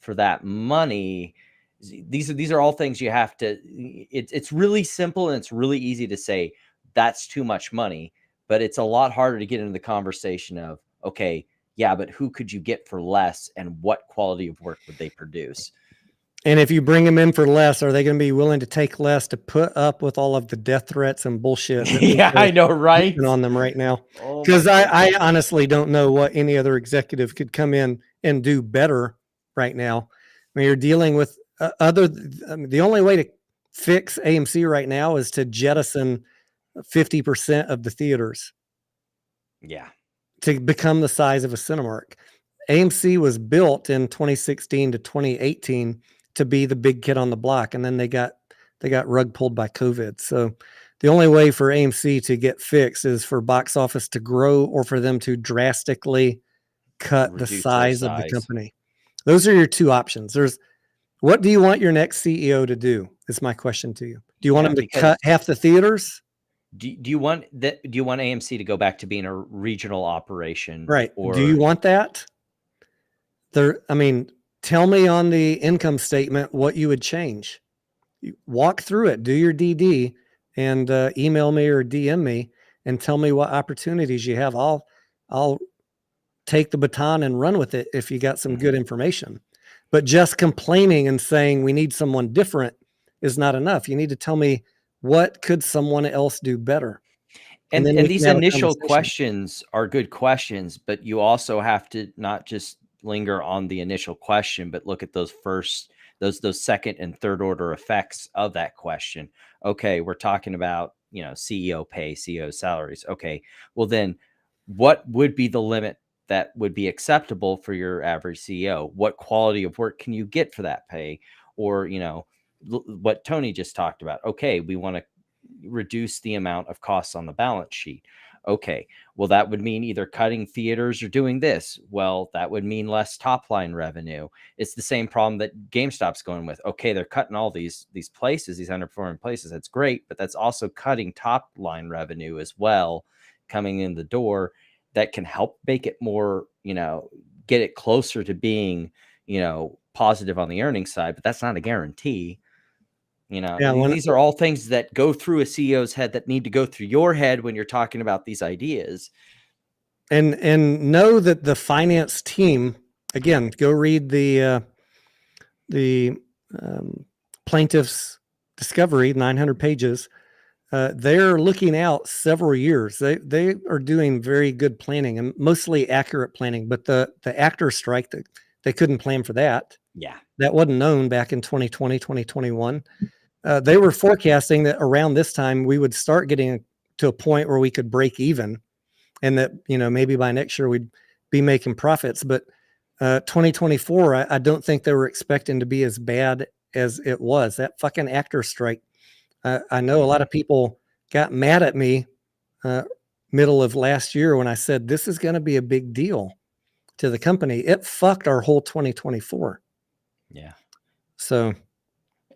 for that money? These are all things you have to, it's really simple and it's really easy to say that's too much money, but it's a lot harder to get into the conversation of, okay, yeah, but who could you get for less and what quality of work would they produce? And if you bring them in for less, are they going to be willing to take less to put up with all of the death threats and bullshit? Yeah, I know, right? On them right now. Because I honestly don't know what any other executive could come in and do better right now. I mean, you're dealing with the only way to fix AMC right now is to jettison 50% of the theaters. Yeah. To become the size of a Cinemark. AMC was built in 2016 to 2018 to be the big kid on the block. And then they got rug pulled by COVID. So the only way for AMC to get fixed is for box office to grow or for them to drastically cut the size of the company. Those are your two options. What do you want your next CEO to do? Is my question to you. Do you want him to cut half the theaters? Do you want AMC to go back to being a regional operation? Right. Or do you want that? Tell me on the income statement what you would change. Walk through it, do your DD, and email me or DM me and tell me what opportunities you have. I'll take the baton and run with it if you got some good information. But just complaining and saying we need someone different is not enough. You need to tell me what could someone else do better. And these initial questions are good questions, but you also have to not just linger on the initial question, but look at those second and third order effects of that question. Okay, we're talking about, CEO pay, CEO salaries. Okay, well then what would be the limit that would be acceptable for your average CEO? What quality of work can you get for that pay? Or, what Tony just talked about. Okay, we want to reduce the amount of costs on the balance sheet. Okay, well, that would mean either cutting theaters or doing this. Well, that would mean less top line revenue. It's the same problem that GameStop's going with. Okay, they're cutting all these places, these underperforming places. That's great, but that's also cutting top line revenue as well, coming in the door. That can help make it more, get it closer to being, positive on the earnings side, but that's not a guarantee. These are all things that go through a CEO's head that need to go through your head when you're talking about these ideas. And know that the finance team, again, go read the plaintiff's discovery, 900 pages. They're looking out several years. They are doing very good planning and mostly accurate planning, but the actor strike, they couldn't plan for that. Yeah. That wasn't known back in 2020, 2021. They were forecasting that around this time we would start getting to a point where we could break even and that, maybe by next year we'd be making profits. But 2024, I don't think they were expecting to be as bad as it was. That fucking actor strike. I know a lot of people got mad at me middle of last year when I said this is going to be a big deal to the company. It fucked our whole 2024. Yeah. So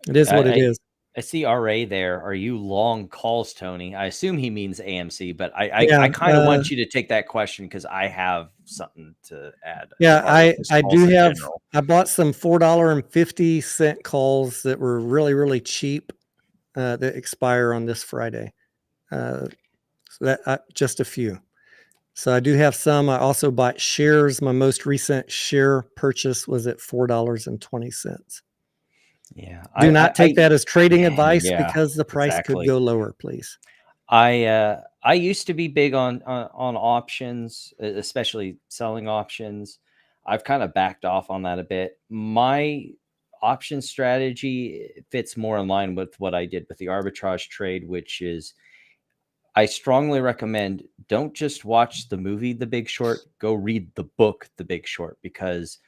it is what it is. I see RA there. Are you long calls, Tony? I assume he means AMC, but I kind of want you to take that question because I have something to add. Yeah, I do have. I bought some $4.50 calls that were really, really cheap. that expire on this Friday. So that just a few. So I do have some. I also bought shares. My most recent share purchase was at $4.20. Yeah. Do not take that as trading advice Yeah, because the price could exactly. go lower, please. I used to be big on options, especially selling options. I've kind of backed off on that a bit. My option strategy fits more in line with what I did with the arbitrage trade, which is I strongly recommend don't just watch the movie The Big Short, go read the book The Big Short, because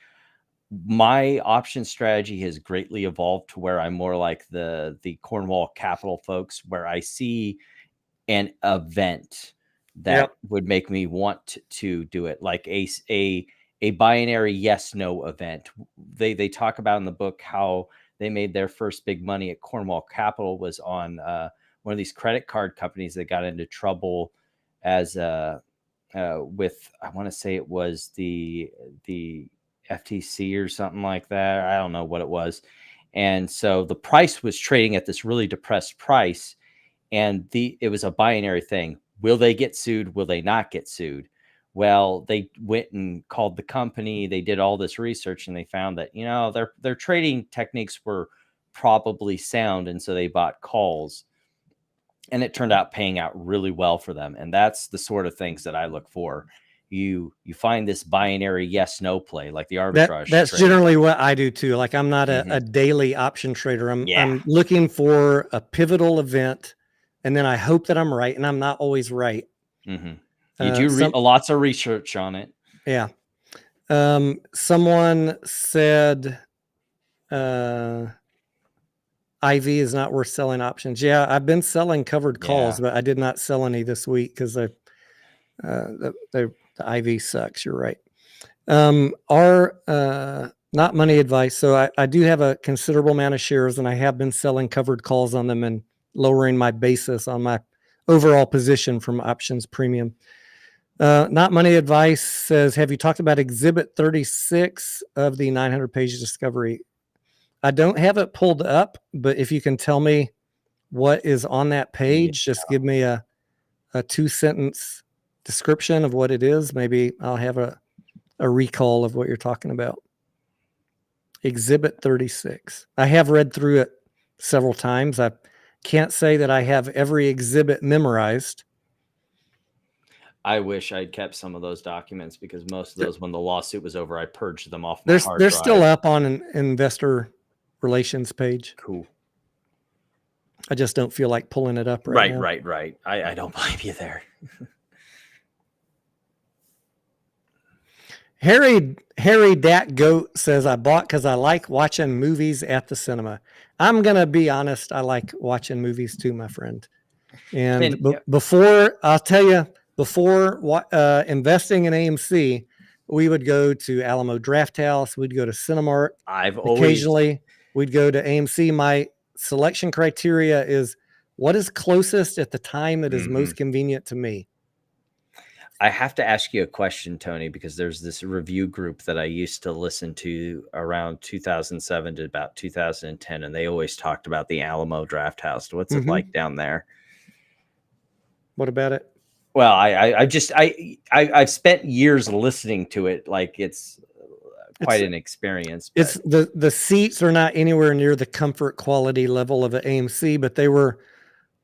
my option strategy has greatly evolved to where I'm more like the Cornwall Capital folks, where I see an event that would make me want to do it, like a binary yes no event. They talk about in the book how they made their first big money at Cornwall Capital was on one of these credit card companies that got into trouble as with, I want to say it was the FTC or something like that. I don't know what it was. And so the price was trading at this really depressed price, and it was a binary thing. Will they get sued? Will they not get sued? Well, they went and called the company. They did all this research and they found that, their trading techniques were probably sound. And so they bought calls, and it turned out paying out really well for them. And that's the sort of things that I look for. You find this binary yes no play, like the arbitrage That's trade. generally what I do too. Like I'm not a daily option trader. I'm looking for a pivotal event, and then I hope that I'm right, and I'm not always right. You do lots of research on it. Yeah. Someone said IV is not worth selling options. Yeah, I've been selling covered calls, but I did not sell any this week because the IV sucks. You're right. Not money advice. So I do have a considerable amount of shares, and I have been selling covered calls on them and lowering my basis on my overall position from options premium. Not money advice says, have you talked about Exhibit 36 of the 900-page discovery? I don't have it pulled up, but if you can tell me what is on that page, just give me a 2-sentence description of what it is. Maybe I'll have a recall of what you're talking about. Exhibit 36. I have read through it several times. I can't say that I have every exhibit memorized. I wish I'd kept some of those documents, because most of those, when the lawsuit was over, I purged them off my hard drive. They're still up on an investor relations page. Cool. I just don't feel like pulling it up right now. Right. I don't blame you there. Harry Dat Goat says, I bought because I like watching movies at the cinema. I'm going to be honest. I like watching movies too, my friend. And before, I'll tell you, before investing in AMC, we would go to Alamo Drafthouse. We'd go to Cinemark. Occasionally, we'd go to AMC. My selection criteria is what is closest at the time that is most convenient to me. I have to ask you a question, Tony, because there's this review group that I used to listen to around 2007 to about 2010, and they always talked about the Alamo Drafthouse. What's it like down there? What about it? Well, I've spent years listening to it. Like it's quite an experience. But. It's the seats are not anywhere near the comfort quality level of an AMC, but they were.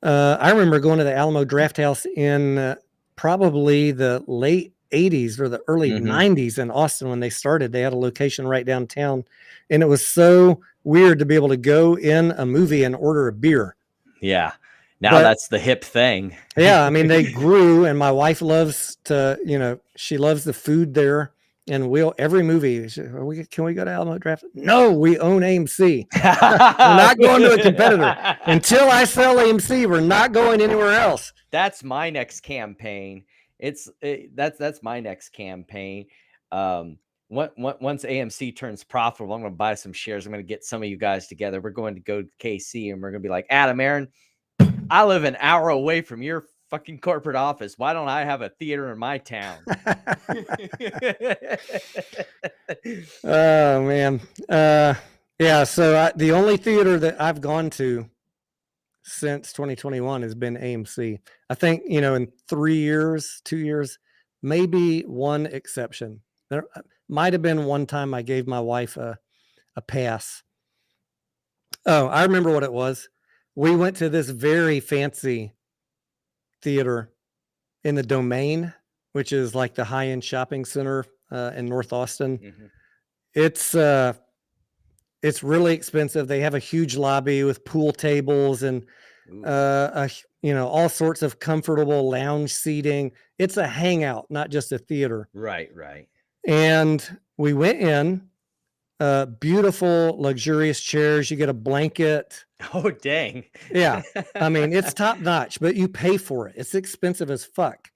I remember going to the Alamo Drafthouse in probably the late 80s or the early 90s in Austin when they started. They had a location right downtown, and it was so weird to be able to go in a movie and order a beer. Yeah. Now that's the hip thing. Yeah. I mean, they grew, and my wife loves to, she loves the food there, and every movie, can we go to Alamo Draft? No, we own AMC. We're not going to a competitor. Until I sell AMC, we're not going anywhere else. That's my next campaign. That's my next campaign. Once AMC turns profitable, I'm going to buy some shares. I'm going to get some of you guys together. We're going to go to KC, and we're going to be like, Adam, Aaron, I live an hour away from your fucking corporate office. Why don't I have a theater in my town? Oh man. Yeah. So the only theater that I've gone to since 2021 has been AMC. I think, in 2 years, maybe one exception. There might have been one time I gave my wife a pass. Oh, I remember what it was. We went to this very fancy theater in the Domain, which is like the high-end shopping center in North Austin. Mhm. It's really expensive. They have a huge lobby with pool tables and Ooh. all sorts of comfortable lounge seating. It's a hangout, not just a theater. Right. And we went in, beautiful, luxurious chairs. You get a blanket. Oh, dang. Yeah. I mean, it's top notch, but you pay for it. It's expensive as fuck.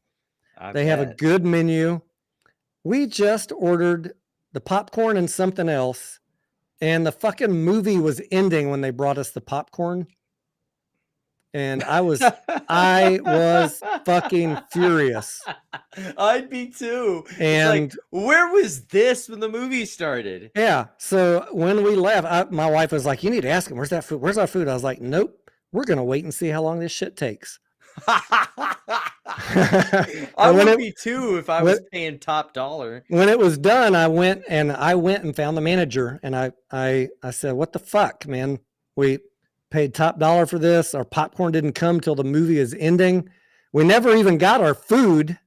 They have a good menu. We just ordered the popcorn and something else, and the fucking movie was ending when they brought us the popcorn. And I was fucking furious. I'd be too. And it's like, where was this when the movie started? Yeah. So when we left, my wife was like, "You need to ask him, where's that food? Where's our food?" I was like, "Nope, we're going to wait and see how long this shit takes." I would be too if I was paying top dollar. When it was done, I went and found the manager, and I said, "What the fuck, man? We paid top dollar for this. Our popcorn didn't come till the movie is ending. We never even got our food."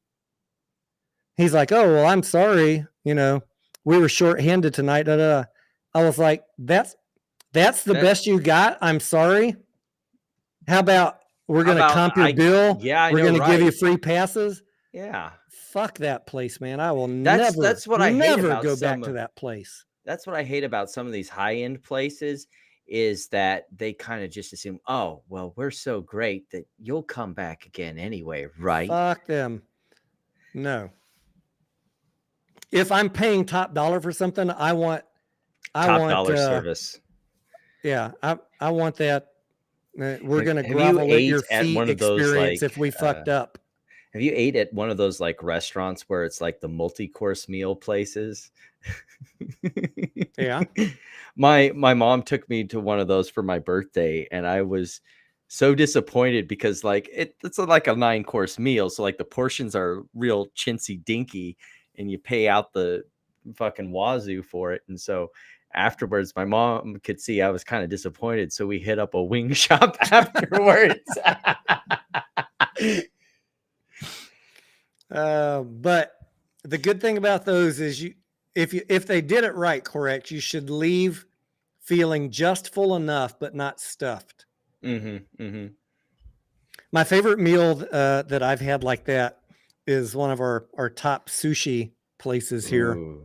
He's like, "Oh, well, I'm sorry. We were short-handed tonight." Da, da, da. I was like, that's the best you got? I'm sorry. How about we're going to comp your bill? Yeah, we're going to give you free passes. Yeah. Fuck that place, man. I will that's what I hate about go back to that place. That's what I hate about some of these high-end places is that they kind of just assume, oh, well, we're so great that you'll come back again anyway, right? Fuck them. No. If I'm paying top dollar for something, I want top dollar service. Yeah, I want that. We're going to grovel at your feet one of those, experience if we fucked up. Have you ate at one of those like restaurants where it's like the multi-course meal places? Yeah. My mom took me to one of those for my birthday, and I was so disappointed because like it's like a 9-course meal, so like the portions are real chintzy dinky, and you pay out the fucking wazoo for it. And so afterwards, my mom could see I was kind of disappointed, so we hit up a wing shop afterwards. But the good thing about those is if they did it right, correct, you should leave feeling just full enough, but not stuffed. Mm-hmm, mm-hmm. My favorite meal that I've had like that is one of our top sushi places here. Ooh.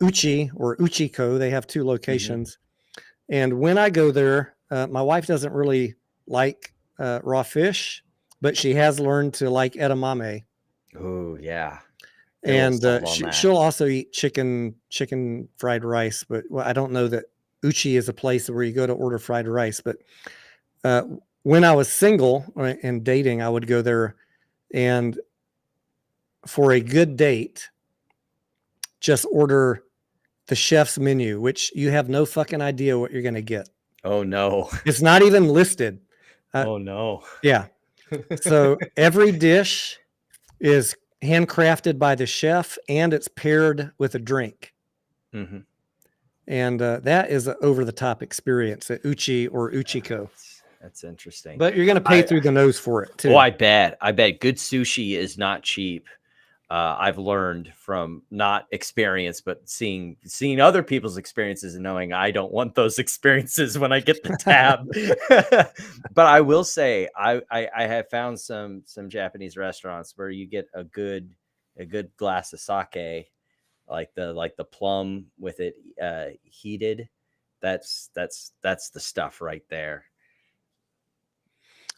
Uchi or Uchiko. They have 2 locations. Mm-hmm. And when I go there, my wife doesn't really like raw fish, but she has learned to like edamame. Oh, yeah. And she'll also eat chicken fried rice. But I don't know that Uchi is a place where you go to order fried rice. But when I was single and dating, I would go there, and for a good date, just order the chef's menu, which you have no fucking idea what you're going to get. Oh, no. It's not even listed. Oh, no. Yeah. So every dish is handcrafted by the chef, and it's paired with a drink. Mm-hmm. And that is an over-the-top experience at Uchi or Uchiko. That's interesting. But you're going to pay through the nose for it, too. Oh, I bet. Good sushi is not cheap. I've learned from not experience, but seeing other people's experiences and knowing I don't want those experiences when I get the tab. But I will say I have found some Japanese restaurants where you get a good glass of sake, like the plum with it heated. That's the stuff right there.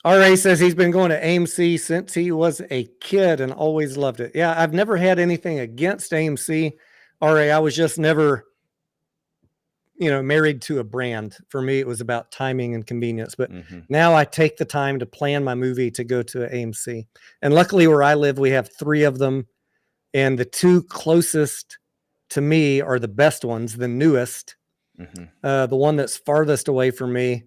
RA says he's been going to AMC since he was a kid and always loved it. Yeah, I've never had anything against AMC. RA, I was just never, married to a brand. For me, it was about timing and convenience. But now I take the time to plan my movie to go to AMC. And luckily where I live, we have 3 of them. And the 2 closest to me are the best ones, the newest. The one that's farthest away from me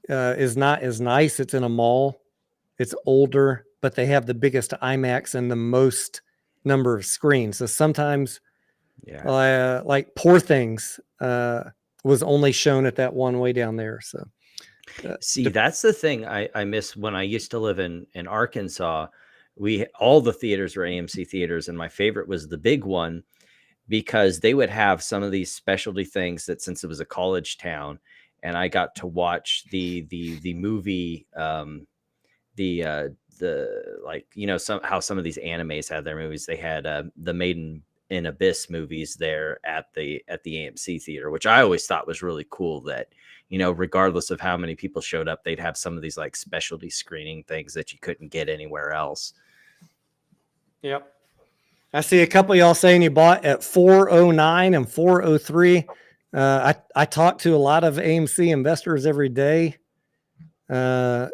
is not as nice. It's in a mall. It's older, but they have the biggest IMAX and the most number of screens. So sometimes, like Poor Things was only shown at that one way down there. So see, that's the thing I miss when I used to live in Arkansas. All the theaters were AMC theaters, and my favorite was the big one, because they would have some of these specialty things that, since it was a college town, and I got to watch the movie, the like, you know, some of these animes had their movies. They had the Maiden in Abyss movies there at the AMC theater, which I always thought was really cool, that, you know, regardless of how many people showed up, they'd have some of these like specialty screening things that you couldn't get anywhere else. Yep. I see a couple of y'all saying you bought at 409 and 403. I talk to a lot of AMC investors every day. I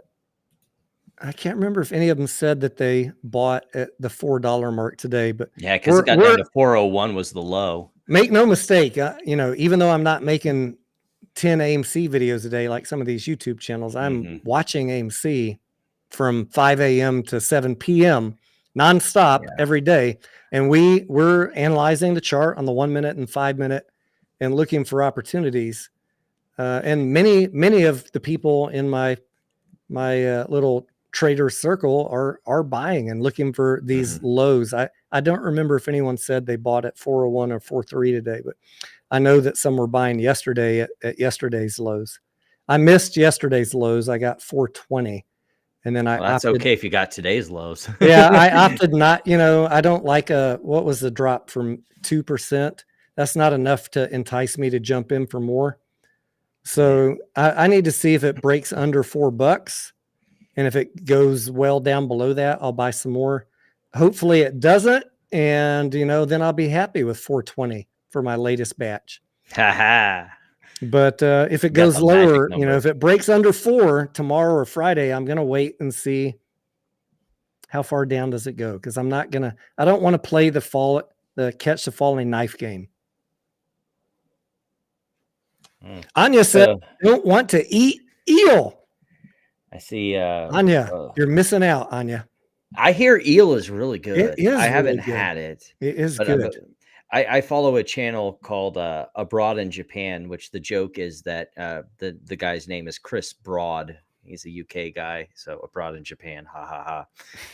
can't remember if any of them said that they bought at the $4 mark today, but yeah, because it got down to 401 was the low. Make no mistake, you know, even though I'm not making 10 AMC videos a day like some of these YouTube channels, I'm watching AMC from 5 a.m. to 7 p.m. nonstop every day. And we're analyzing the chart on the 1 minute and 5 minute and looking for opportunities. And many of the people in my little trader circle are buying and looking for these lows. I don't remember if anyone said they bought at 401 or 43 today, but I know that some were buying yesterday at yesterday's lows. I missed yesterday's lows. I got 420. And then that's okay if you got today's lows. Yeah, I opted not, you know, I don't like what was the drop from 2%? That's not enough to entice me to jump in for more. So I need to see if it breaks under $4. And if it goes well down below that, I'll buy some more. Hopefully it doesn't. And, you know, then I'll be happy with 420 for my latest batch. But if it goes lower, you know, if it breaks under 4 tomorrow or Friday, I'm going to wait and see how far down does it go. Because I don't want to play the catch the falling knife game. Anya said, I don't want to eat eel. I see. Anya, you're missing out, Anya. I hear eel is really good. It is. I haven't had it. It is good. I follow a channel called Abroad in Japan, which the joke is that the guy's name is Chris Broad. He's a UK guy, so Abroad in Japan, ha ha ha.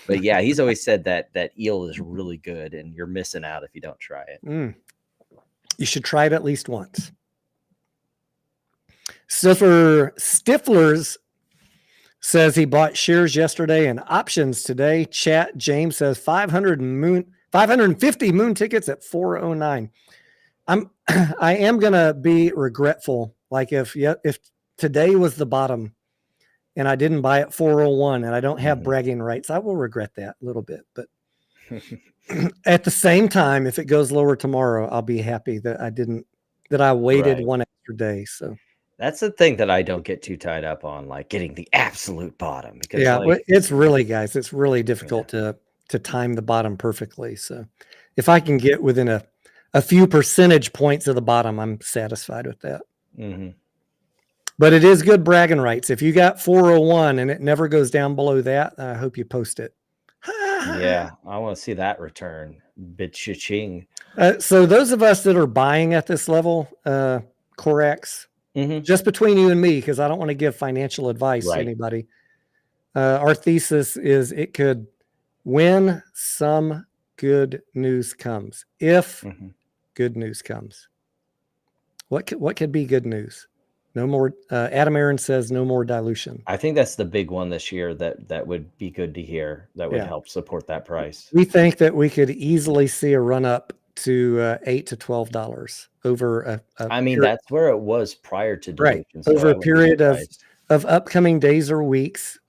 But yeah, he's always said that eel is really good, and you're missing out if you don't try it. You should try it at least once. So for Stiflers says he bought shares yesterday and options today. Chat James says 550 moon tickets at 409. I am gonna be regretful. Like if today was the bottom and I didn't buy at 401 and I don't have bragging rights, I will regret that a little bit. But at the same time, if it goes lower tomorrow, I'll be happy that I waited one extra day. So that's the thing that I don't get too tied up on, like getting the absolute bottom. Because it's really, guys, it's really difficult to time the bottom perfectly. So if I can get within a few percentage points of the bottom, I'm satisfied with that. But it is good bragging rights. If you got 401 and it never goes down below that, I hope you post it. Yeah, I want to see that return. Bitch-ching. So those of us that are buying at this level, Corex, just between you and me, because I don't want to give financial advice to anybody. Our thesis is it could when some good news comes. If good news comes, what could be good news? No more. Adam Aaron says no more dilution. I think that's the big one this year that would be good to hear. That would help support that price. We think that we could easily see a run up to $8 to $12 over I mean, that's where it was prior to dilution. So over a period of upcoming days or weeks.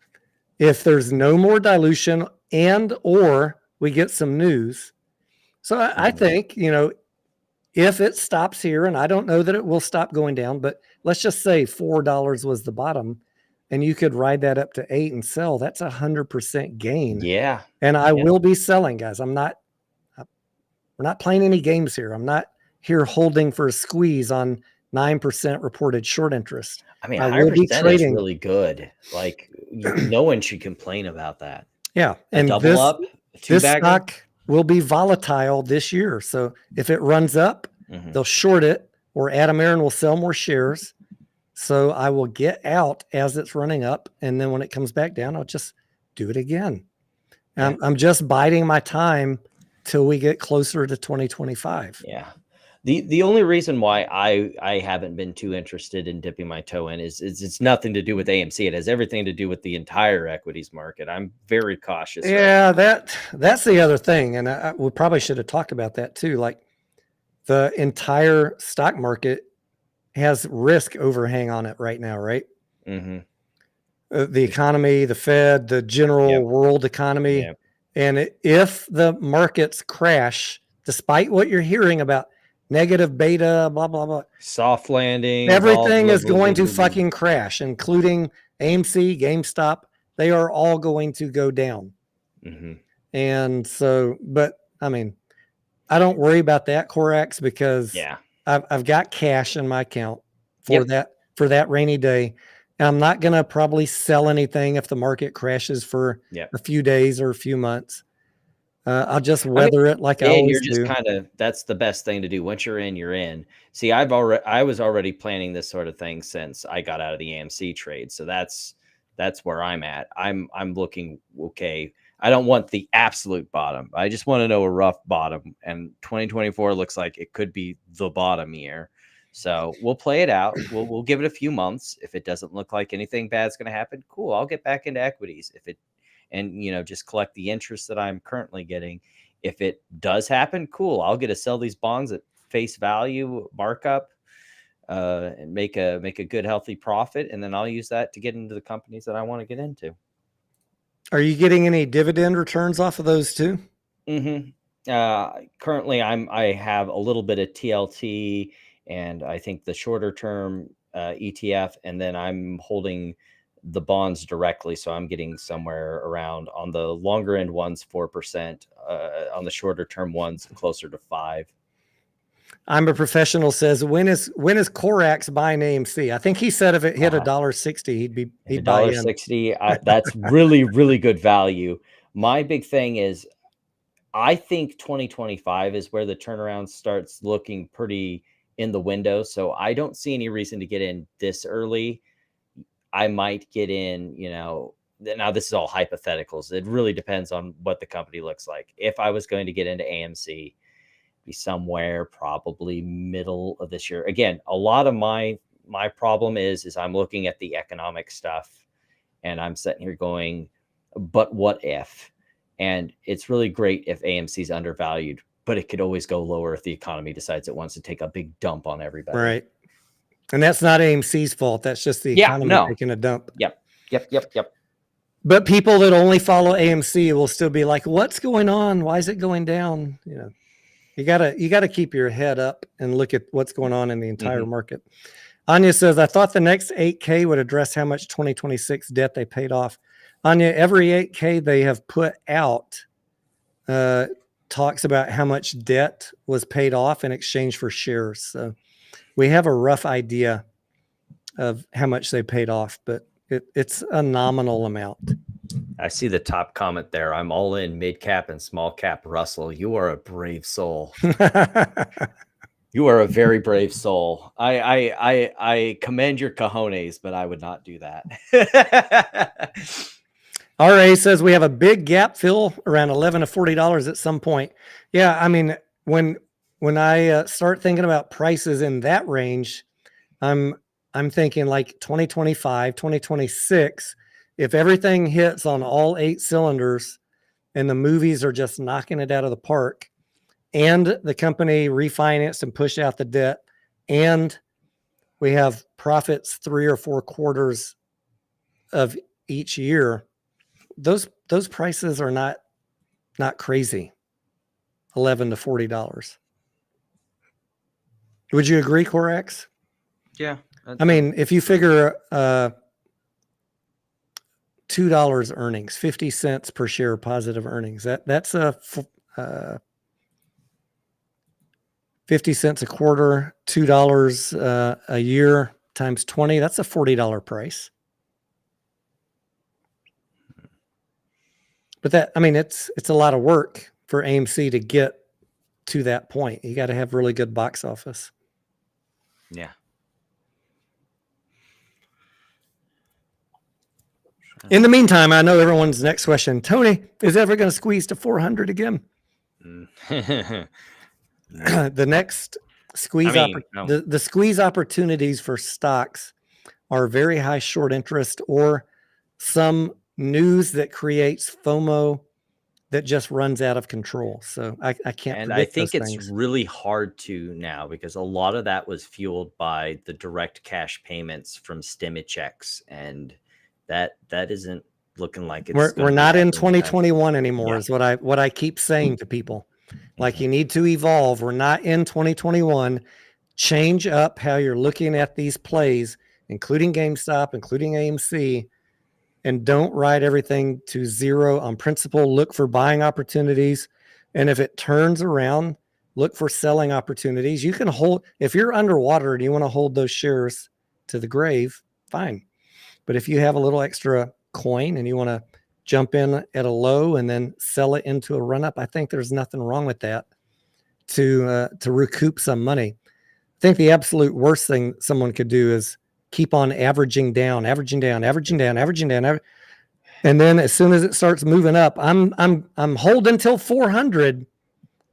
If there's no more dilution and or we get some news. So I think, you know, if it stops here, and I don't know that it will stop going down, but let's just say $4 was the bottom and you could ride that up to 8 and sell. That's 100% gain. Yeah. And I will be selling, guys. We're not playing any games here. I'm not here holding for a squeeze on 9% reported short interest. I mean, I will be 100% is trading. really good. Like, no one should complain about that. Yeah. A And double up, two this bagger. stock will be volatile this year. So if it runs up, they'll short it, or Adam Aaron will sell more shares. So I will get out as it's running up. And then when it comes back down, I'll just do it again. Yeah. I'm just biding my time till we get closer to 2025. Yeah. The only reason why I haven't been too interested in dipping my toe in is it's nothing to do with AMC. It has everything to do with the entire equities market. I'm very cautious. Yeah, that's the other thing. And we probably should have talked about that too. Like, the entire stock market has risk overhang on it right now, right? Mm-hmm. The economy, the Fed, the general world economy. Yep. And if the markets crash, despite what you're hearing about negative beta, blah, blah, blah, Soft landing. everything is going to fucking crash, including AMC, GameStop. They are all going to go down. Mm-hmm. And so, but I mean, I don't worry about that, Corax, because I've got cash in my account for that rainy day. And I'm not going to probably sell anything if the market crashes for a few days or a few months. I'll just weather it like I always do. That's the best thing to do. Once you're in, you're in. See, I was already planning this sort of thing since I got out of the AMC trade. So that's where I'm at. I'm looking, okay, I don't want the absolute bottom. I just want to know a rough bottom. And 2024 looks like it could be the bottom year. So we'll play it out. We'll give it a few months. If it doesn't look like anything bad's going to happen, cool. I'll get back into equities. And just collect the interest that I'm currently getting. If it does happen, cool. I'll get to sell these bonds at face value markup and make a good, healthy profit. And then I'll use that to get into the companies that I want to get into. Are you getting any dividend returns off of those too? Mm-hmm. Currently, I have a little bit of TLT, and I think the shorter term ETF, and then I'm holding the bonds directly. So I'm getting somewhere around, on the longer end ones, 4%, on the shorter term ones, closer to 5%. I'm a Professional says, when is Corax buying AMC? I think he said if it hit $1.60, he'd buy in. $1.60. That's really, really good value. My big thing is, I think 2025 is where the turnaround starts looking pretty in the window. So I don't see any reason to get in this early. I might get in, now this is all hypotheticals. It really depends on what the company looks like. If I was going to get into AMC, be somewhere probably middle of this year. Again, a lot of my problem is I'm looking at the economic stuff and I'm sitting here going, but what if? And it's really great if AMC is undervalued, but it could always go lower if the economy decides it wants to take a big dump on everybody. Right. And that's not AMC's fault. That's just the economy taking a dump. Yep. But people that only follow AMC will still be like, what's going on? Why is it going down? You gotta keep your head up and look at what's going on in the entire market. Anya says, I thought the next 8K would address how much 2026 debt they paid off. Anya, every 8K they have put out talks about how much debt was paid off in exchange for shares. So we have a rough idea of how much they paid off, but it's a nominal amount. I see the top comment there. I'm all in mid cap and small cap. Russell, you are a brave soul. You are a very brave soul. I commend your cojones, but I would not do that. RA says we have a big gap fill around $11 to $40 at some point. Yeah, I mean, when I start thinking about prices in that range, I'm thinking like 2025, 2026. If everything hits on all 8 cylinders and the movies are just knocking it out of the park, and the company refinanced and pushed out the debt, and we have profits 3 or 4 quarters of each year, those prices are not crazy. $11 to $40. Would you agree, Corax? Yeah. I mean, if you figure $2 earnings, 50 cents per share positive earnings, that's a 50 cents a quarter, $2 a year times 20. That's a $40 price. But that, I mean, it's a lot of work for AMC to get to that point. You got to have really good box office. Yeah. In the meantime, I know everyone's next question, Tony, is ever going to squeeze to 400 again? The next squeeze, the squeeze opportunities for stocks are very high short interest or some news that creates FOMO that just runs out of control. So I can't. And I think it's really hard to now because a lot of that was fueled by the direct cash payments from stimmy checks, and that isn't looking like it's. We're not in 2021 anymore. Yeah. Is what I keep saying to people. Like, you need to evolve. We're not in 2021. Change up how you're looking at these plays, including GameStop, including AMC, and don't ride everything to zero on principle. Look for buying opportunities. And if it turns around, look for selling opportunities. You can hold, if you're underwater and you want to hold those shares to the grave, fine. But if you have a little extra coin and you want to jump in at a low and then sell it into a run up, I think there's nothing wrong with that to recoup some money. I think the absolute worst thing someone could do is keep on averaging down. And then as soon as it starts moving up, I'm holding till 400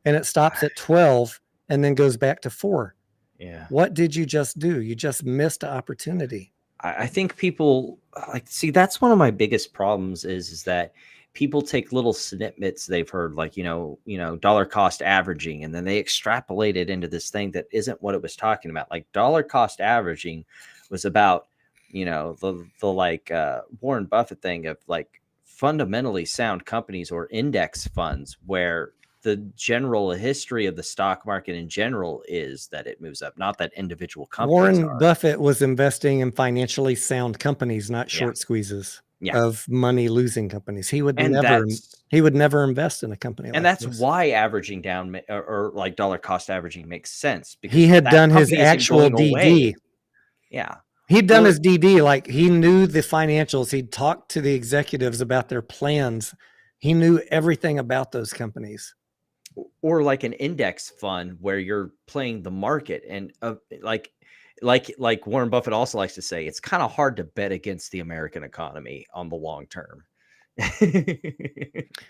and it stops at 12 and then goes back to 4. Yeah. What did you just do? You just missed an opportunity. I think people see, that's one of my biggest problems is that people take little snippets they've heard, like, dollar cost averaging, and then they extrapolate it into this thing that isn't what it was talking about. Like, dollar cost averaging was about, the Warren Buffett thing of like fundamentally sound companies or index funds, where the general history of the stock market in general is that it moves up, not that individual companies. Warren Buffett was investing in financially sound companies, not short squeezes of money losing companies. He would never invest in a company. And that's why averaging down or like dollar cost averaging makes sense, because he had done his actual DD. Yeah. He'd done his DD. Like, he knew the financials. He'd talked to the executives about their plans. He knew everything about those companies. Or like an index fund where you're playing the market, and like Warren Buffett also likes to say, it's kind of hard to bet against the American economy on the long term.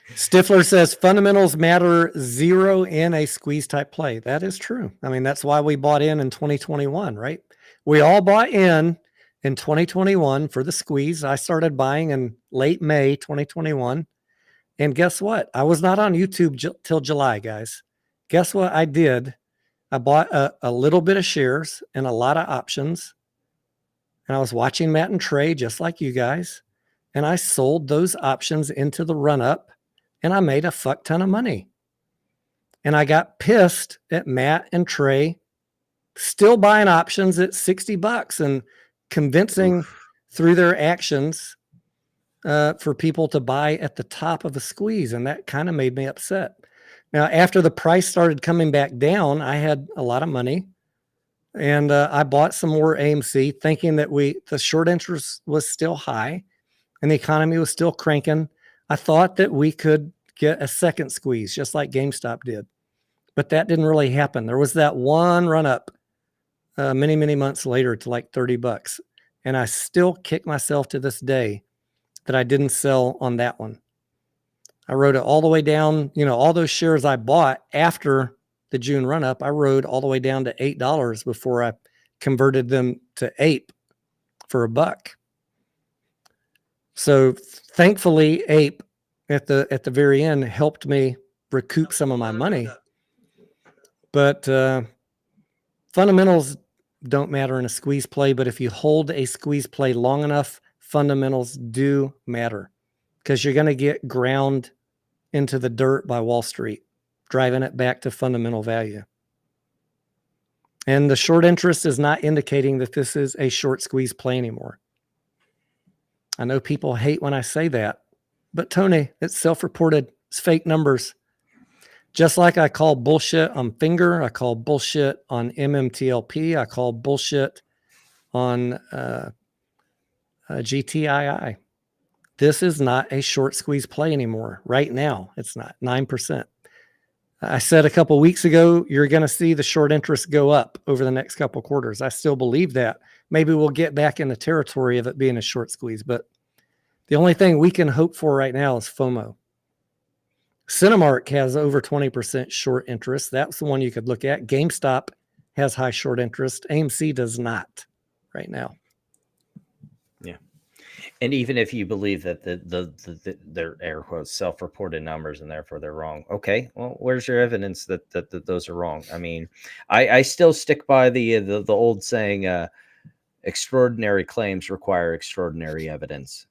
Stifler says fundamentals matter zero in a squeeze type play. That is true. I mean, that's why we bought in 2021, right? We all bought in 2021 for the squeeze. I started buying in late May 2021. And guess what? I was not on YouTube till July, guys. Guess what I did? I bought a little bit of shares and a lot of options. And I was watching Matt and Trey just like you guys. And I sold those options into the run up and I made a fuck ton of money. And I got pissed at Matt and Trey still buying options at $60 and convincing through their actions for people to buy at the top of a squeeze. And that kind of made me upset. Now, after the price started coming back down, I had a lot of money and I bought some more AMC thinking that the short interest was still high and the economy was still cranking. I thought that we could get a second squeeze just like GameStop did, but that didn't really happen. There was that one run up many, many months later to like $30. And I still kick myself to this day that I didn't sell on that one. I rode it all the way down. All those shares I bought after the June run up, I rode all the way down to $8 before I converted them to APE for $1. So thankfully, APE at the very end helped me recoup some of my money. But fundamentals don't matter in a squeeze play. But if you hold a squeeze play long enough, fundamentals do matter, because you're going to get ground into the dirt by Wall Street, driving it back to fundamental value. And the short interest is not indicating that this is a short squeeze play anymore. I know people hate when I say that, but Tony, it's self-reported. It's fake numbers. Just like I call bullshit on Finger, I call bullshit on MMTLP, I call bullshit on GTII. This is not a short squeeze play anymore. Right now, it's not 9%. I said a couple weeks ago, you're going to see the short interest go up over the next couple quarters. I still believe that. Maybe we'll get back in the territory of it being a short squeeze, but the only thing we can hope for right now is FOMO. Cinemark has over 20% short interest. That's the one you could look at. GameStop has high short interest. AMC does not right now. Yeah. And even if you believe that their air quotes self-reported numbers and therefore they're wrong, okay, well, where's your evidence that those are wrong? I mean, I still stick by the old saying, extraordinary claims require extraordinary evidence.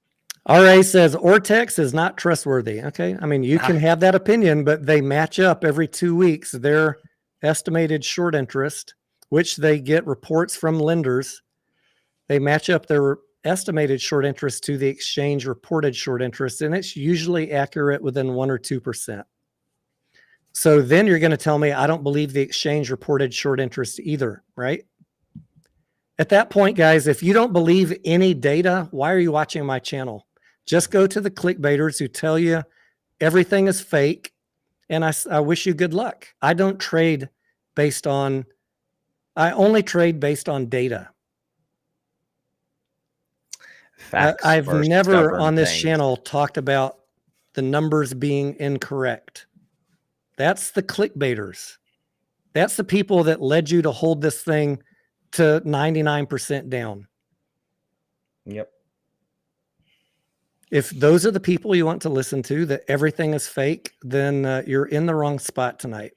RA says Ortex is not trustworthy. Okay. I mean, you can have that opinion, but they match up every 2 weeks their estimated short interest, which they get reports from lenders. They match up their estimated short interest to the exchange reported short interest, and it's usually accurate within 1 or 2%. So then you're going to tell me I don't believe the exchange reported short interest either, right? At that point, guys, if you don't believe any data, why are you watching my channel? Just go to the clickbaiters who tell you everything is fake, and I wish you good luck. I don't trade based on, I only trade based on data. Facts I've are never stubborn on this things. channel talked about the numbers being incorrect. That's the clickbaiters. That's the people that led you to hold this thing to 99% down. Yep. If those are the people you want to listen to, that everything is fake, then you're in the wrong spot tonight.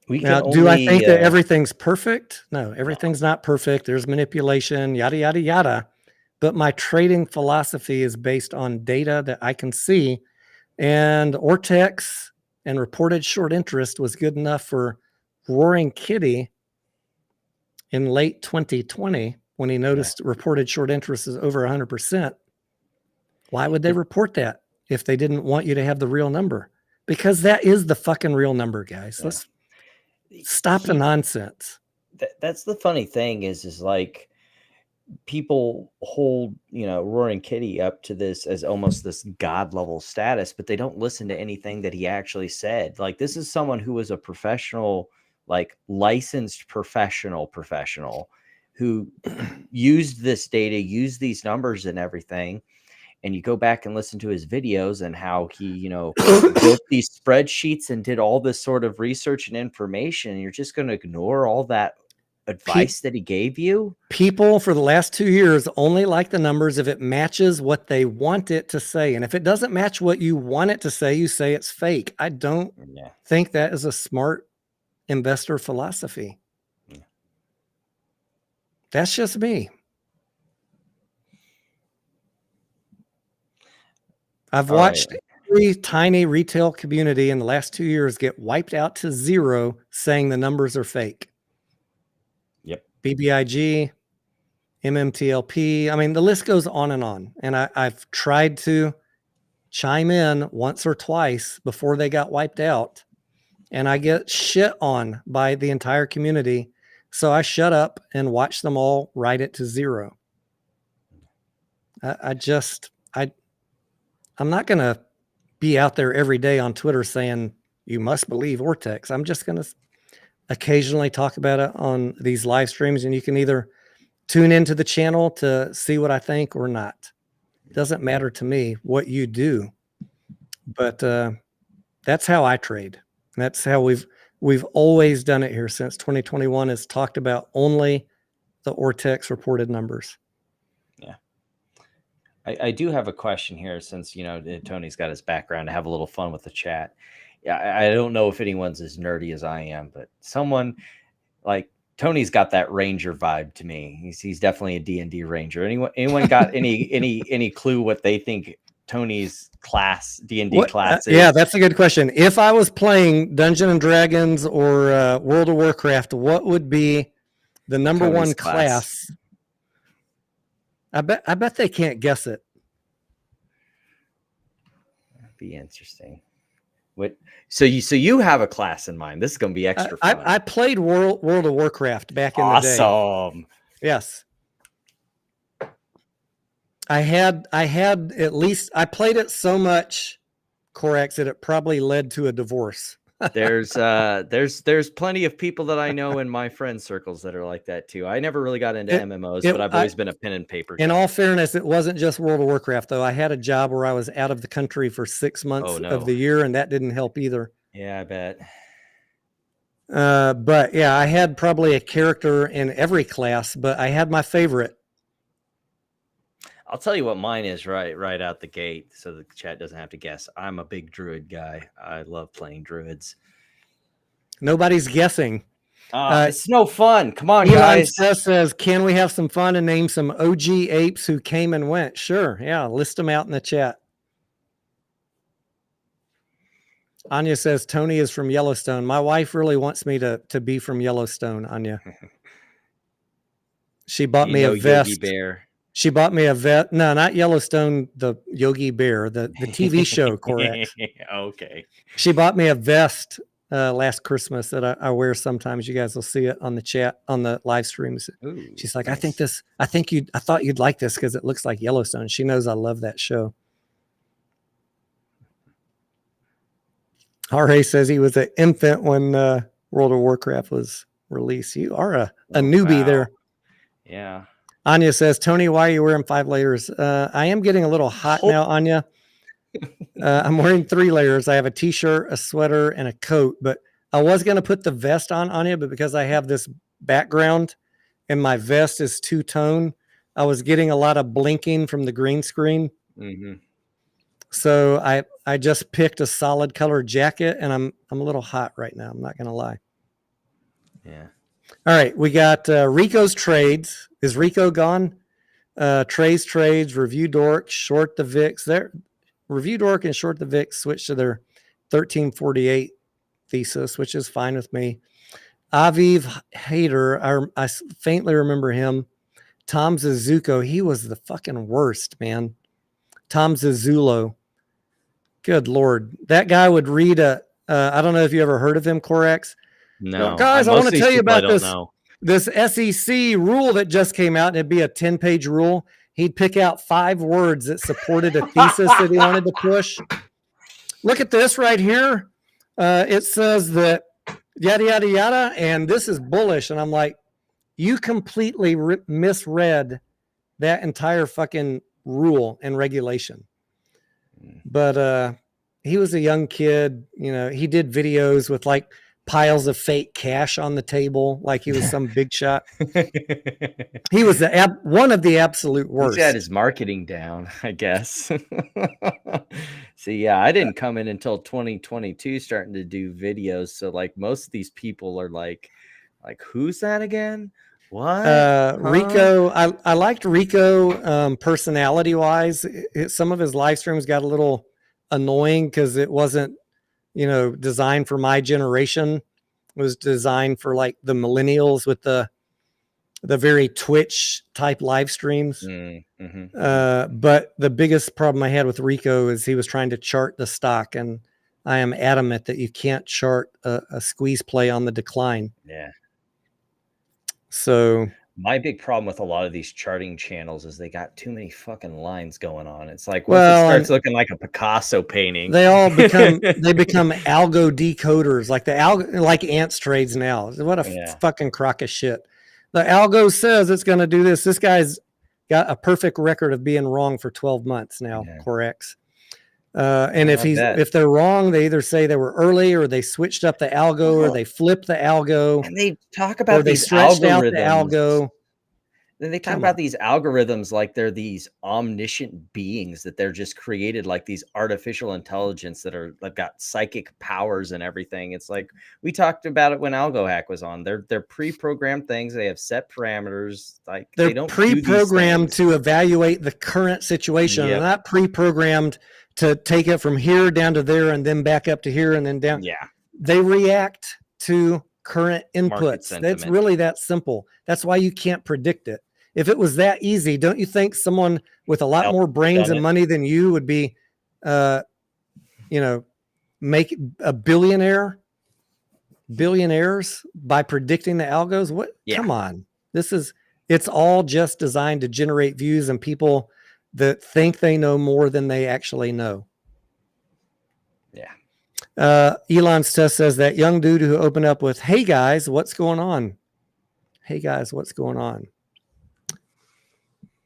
Now, do I think that everything's perfect? No, everything's not perfect. There's manipulation, yada, yada, yada. But my trading philosophy is based on data that I can see. And Ortex and reported short interest was good enough for Roaring Kitty in late 2020 when he noticed reported short interest is over 100%. Why would they report that if they didn't want you to have the real number? Because that is the fucking real number, guys. Yeah. Let's stop the nonsense. That's the funny thing is like people hold, Roaring Kitty up to this as almost this god level status, but they don't listen to anything that he actually said. Like, this is someone who was a professional, like licensed professional who used this data, used these numbers and everything. And you go back and listen to his videos and how he, built these spreadsheets and did all this sort of research and information. And you're just going to ignore all that advice that he gave you? People for the last 2 years only like the numbers if it matches what they want it to say. And if it doesn't match what you want it to say, you say it's fake. I don't think that is a smart investor philosophy. Yeah. That's just me. I've watched every tiny retail community in the last 2 years get wiped out to zero saying the numbers are fake. Yep. BBIG, MMTLP. I mean, the list goes on. And I've tried to chime in once or twice before they got wiped out. And I get shit on by the entire community. So I shut up and watch them all write it to zero. I'm not going to be out there every day on Twitter saying, you must believe Ortex. I'm just going to occasionally talk about it on these live streams, and you can either tune into the channel to see what I think or not. It doesn't matter to me what you do, but that's how I trade. That's how we've always done it here since 2021, is talked about only the Ortex reported numbers. Yeah. I do have a question here, since, Tony's got his background to have a little fun with the chat. Yeah, I don't know if anyone's as nerdy as I am, but someone like Tony's got that Ranger vibe to me. He's definitely a D&D Ranger. Anyone got any clue what they think Tony's class, D&D class is? Yeah, that's a good question. If I was playing Dungeons and Dragons or World of Warcraft, what would be the number Tony's one class? I bet they can't guess it. That'd be interesting. What? So you have a class in mind. This is going to be extra fun. I played World of Warcraft back in the day. Awesome. Yes. I had at least, I played it so much, Corex, that it probably led to a divorce. There's plenty of people that I know in my friend circles that are like that too. I never really got into MMOs, but I've always been a pen and paper guy. In all fairness, it wasn't just World of Warcraft though. I had a job where I was out of the country for 6 months of the year, and that didn't help either. Yeah, I bet. But yeah, I had probably a character in every class, but I had my favorite. I'll tell you what mine is right out the gate, so the chat doesn't have to guess. I'm a big druid guy. I love playing druids. Nobody's guessing. It's no fun. Come on, Elon guys. says, can we have some fun and name some OG apes who came and went? Sure. Yeah. List them out in the chat. Anya says, Tony is from Yellowstone. My wife really wants me to be from Yellowstone, Anya. She bought me a vest. Yogi Bear. She bought me a vest. No, not Yellowstone, the Yogi Bear, the TV show, correct. Okay. She bought me a vest last Christmas that I wear sometimes. You guys will see it on the chat, on the live streams. Ooh, she's like, nice. I thought you'd like this because it looks like Yellowstone. She knows I love that show. Jorge says he was an infant when World of Warcraft was released. You are a newbie there. Yeah. Anya says, Tony, why are you wearing 5 layers? I am getting a little hot now, Anya. I'm wearing 3 layers. I have a t-shirt, a sweater, and a coat, but I was going to put the vest on, Anya, but because I have this background and my vest is two-tone, I was getting a lot of blinking from the green screen. Mm-hmm. So I just picked a solid color jacket, and I'm a little hot right now. I'm not going to lie. Yeah. All right, we got Rico's Trades. Is Rico gone? Trey's Trades, Review Dork, Short the VIX. Review Dork and Short the VIX switched to their 1348 thesis, which is fine with me. Aviv Hader, I faintly remember him. Tom Zizuko, he was the fucking worst, man. Tom Zizulo. Good Lord. That guy would read I don't know if you ever heard of him, Corex. No, guys, I want to tell you about this SEC rule that just came out, and it'd be a 10-page rule. He'd pick out 5 words that supported a thesis that he wanted to push. Look at this right here. It says that yada, yada, yada, and this is bullish. And I'm like, you completely misread that entire fucking rule and regulation. But he was a young kid. You know, he did videos with like piles of fake cash on the table, like he was some big shot. He was one of the absolute worst. He's got his marketing down, I guess. See, yeah, I didn't come in until 2022 starting to do videos. So like most of these people are like who's that again? What? Rico, I liked Rico personality wise. Some of his live streams got a little annoying because it wasn't, designed for my generation. It was designed for like the millennials with the very Twitch type live streams. Mm-hmm. But the biggest problem I had with Rico is he was trying to chart the stock, and I am adamant that you can't chart a squeeze play on the decline. Yeah. So my big problem with a lot of these charting channels is they got too many fucking lines going on. It's like, it starts looking like a Picasso painting. They all become algo decoders, like Ants Trades now. What a fucking crock of shit. The algo says it's going to do this. This guy's got a perfect record of being wrong for 12 months now. Yeah. Corrects. And if they're wrong, they either say they were early, or they switched up the algo, or they flipped the algo, and they talk about or they stretched out the algo. Then they talk about these algorithms like they're these omniscient beings, that they're just created like these artificial intelligence that are like got psychic powers and everything. It's like we talked about it when AlgoHack was on. They're pre-programmed things. They have set parameters. Like they don't pre-programmed to evaluate the current situation. Yep. They're not pre-programmed to take it from here down to there and then back up to here and then down. Yeah. They react to current inputs. That's really that simple. That's why you can't predict it. If it was that easy, don't you think someone with a lot more brains and money than you would be, make a billionaires by predicting the algos. What? Yeah. Come on. It's all just designed to generate views and people that think they know more than they actually know. Yeah. Elon's test says that young dude who opened up with, "Hey guys, what's going on? Hey guys, what's going on?"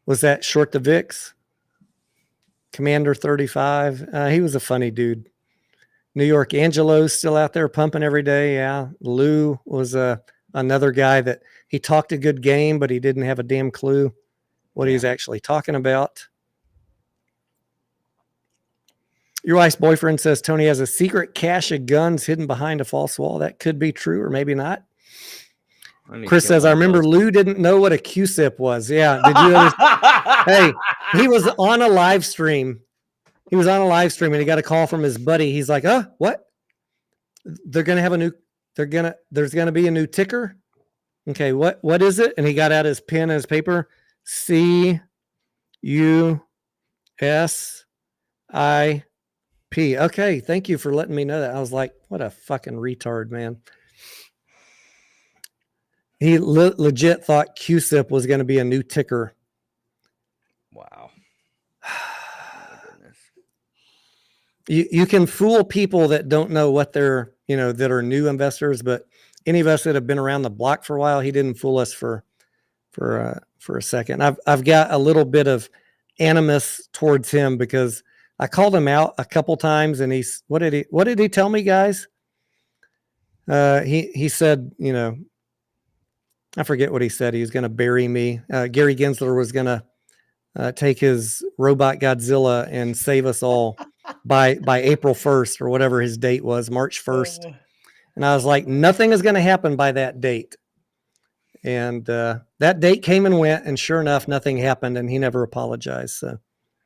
Was that Short the VIX? Commander 35. He was a funny dude. New York Angelo's still out there pumping every day. Yeah. Lou was another guy that he talked a good game, but he didn't have a damn clue what he's actually talking about. Your wife's boyfriend says Tony has a secret cache of guns hidden behind a false wall. That could be true or maybe not. Chris says, I remember Lou didn't know what a Q-SIP was. Yeah. Did you Hey, he was on a live stream. He was on a live stream and he got a call from his buddy. He's like, what? There's going to be a new ticker. Okay. What is it? And he got out his pen and his paper. CUSIP. Okay. Thank you for letting me know that. I was like, what a fucking retard, man. He legit thought QSIP was going to be a new ticker. Wow. You can fool people that don't know what they're, that are new investors, but any of us that have been around the block for a while, he didn't fool us for a second. I've got a little bit of animus towards him because I called him out a couple times and what did he tell me, guys? He said, I forget what he said. He was going to bury me. Gary Gensler was going to take his robot Godzilla and save us all by April 1st or whatever his date was, March 1st. And I was like, nothing is going to happen by that date. And that date came and went, and sure enough, nothing happened, and he never apologized. So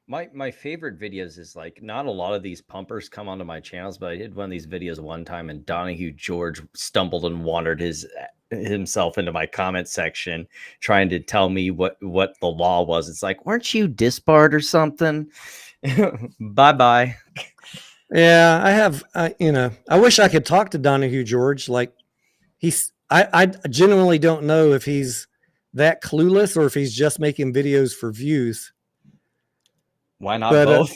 my favorite videos is like, not a lot of these pumpers come onto my channels, but I did one of these videos one time, and Donahue George stumbled and wandered himself into my comment section trying to tell me what the law was. It's like, weren't you disbarred or something? Bye. Yeah, I have, I wish I could talk to Donahue George. Like I genuinely don't know if he's that clueless or if he's just making videos for views. Why not both?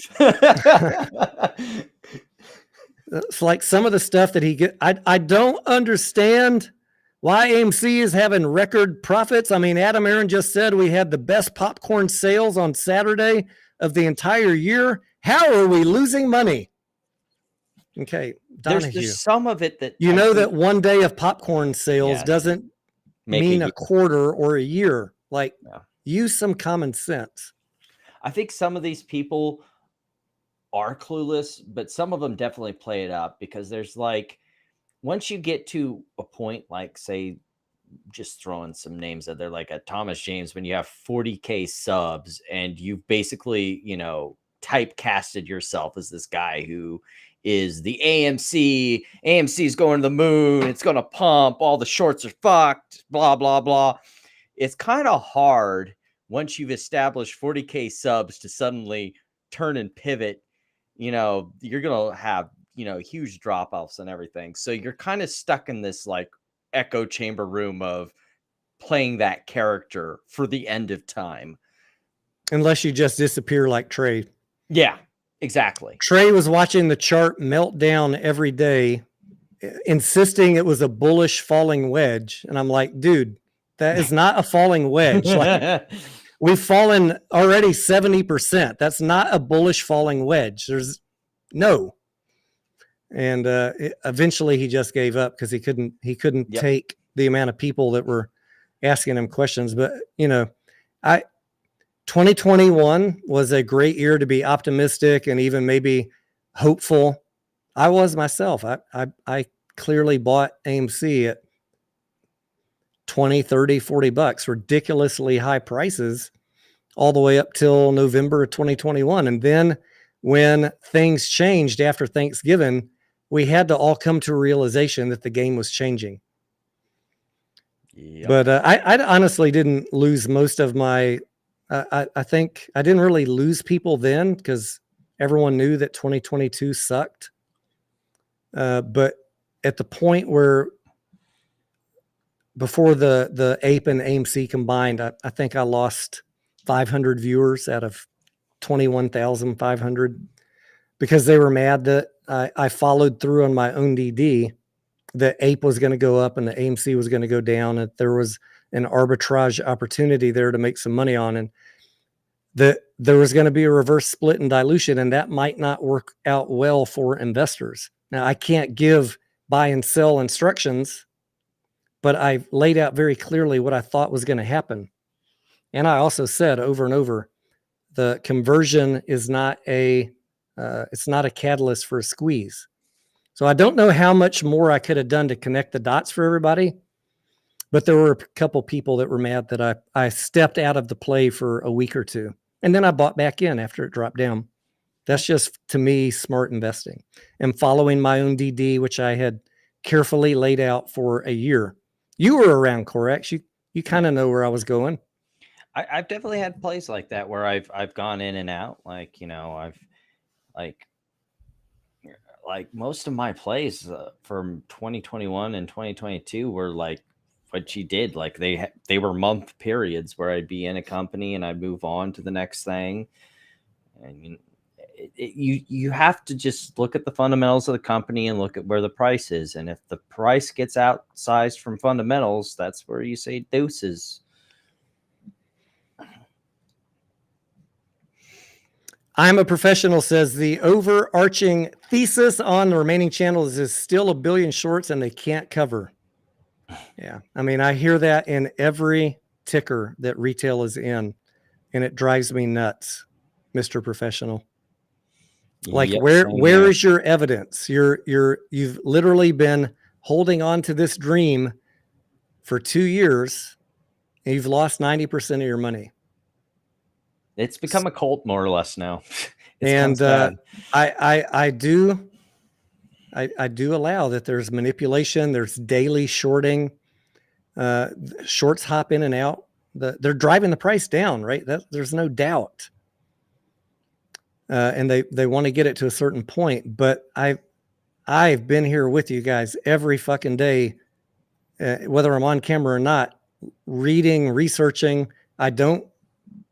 It's like some of the stuff that he get. I don't understand why AMC is having record profits. I mean, Adam Aaron just said we had the best popcorn sales on Saturday of the entire year. How are we losing money? Okay, Donahue. There's some of it that that one day of popcorn sales doesn't mean a quarter or a year. Like, use some common sense. I think some of these people are clueless, but some of them definitely play it up because there's like, once you get to a point, like say, just throwing some names out there, like a Thomas James, when you have 40K subs and you've basically, typecasted yourself as this guy who is the AMC is going to the moon. It's going to pump. All the shorts are fucked, blah, blah, blah. It's kind of hard once you've established 40K subs to suddenly turn and pivot. You're going to have, huge drop-offs and everything. So you're kind of stuck in this like echo chamber room of playing that character for the end of time. Unless you just disappear like Trey. Yeah, exactly. Trey was watching the chart melt down every day, insisting it was a bullish falling wedge. And I'm like, dude, that is not a falling wedge. Like, we've fallen already 70%. That's not a bullish falling wedge. There's no. And eventually he just gave up because he couldn't take the amount of people that were asking him questions. But 2021 was a great year to be optimistic and even maybe hopeful. I was myself. I clearly bought AMC at 20, 30, 40 bucks, ridiculously high prices all the way up till November of 2021. And then when things changed after Thanksgiving, we had to all come to a realization that the game was changing. Yep. But I honestly didn't lose most of my, I think I didn't really lose people then because everyone knew that 2022 sucked. But at the point where before the Ape and AMC combined, I think I lost 500 viewers out of 21,500 because they were mad that I followed through on my own DD. The Ape was going to go up and the AMC was going to go down, and there was an arbitrage opportunity there to make some money on, and that there was going to be a reverse split and dilution, and that might not work out well for investors. Now, I can't give buy and sell instructions, but I laid out very clearly what I thought was going to happen. And I also said over and over, the conversion is not it's not a catalyst for a squeeze. So I don't know how much more I could have done to connect the dots for everybody, but there were a couple people that were mad that I stepped out of the play for a week or two, and then I bought back in after it dropped down. That's just, to me, smart investing and following my own DD, which I had carefully laid out for a year. You were around, Corex. You kind of know where I was going. I've definitely had plays like that where I've gone in and out. Like, I've like most of my plays from 2021 and 2022 were like what you did. Like they were month periods where I'd be in a company and I'd move on to the next thing. I mean, you have to just look at the fundamentals of the company and look at where the price is. And if the price gets outsized from fundamentals, that's where you say deuces. I'm a Professional says the overarching thesis on the remaining channels is still a billion shorts and they can't cover. Yeah. I mean, I hear that in every ticker that retail is in, and it drives me nuts, Mr. Professional. Like, Yep, where is your evidence? You've literally been holding on to this dream for 2 years and you've lost 90% of your money. It's become a cult more or less now. And I do allow that there's manipulation. There's daily shorting. Shorts hop in and out. They're driving the price down, right? There's no doubt. And they want to get it to a certain point. But I've been here with you guys every fucking day, whether I'm on camera or not, reading, researching. I don't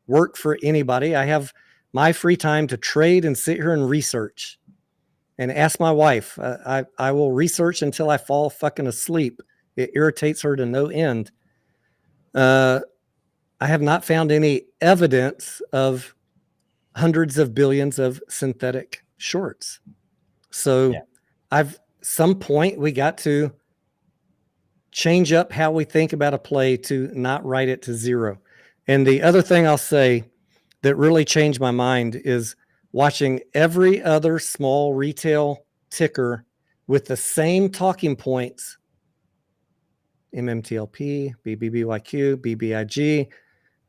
work for anybody. I have my free time to trade and sit here and research and ask my wife. I will research until I fall fucking asleep. It irritates her to no end. I have not found any evidence of hundreds of billions of synthetic shorts. So some point we got to change up how we think about a play to not write it to zero. And the other thing I'll say that really changed my mind is watching every other small retail ticker with the same talking points: MMTLP, BBBYQ, BBIG,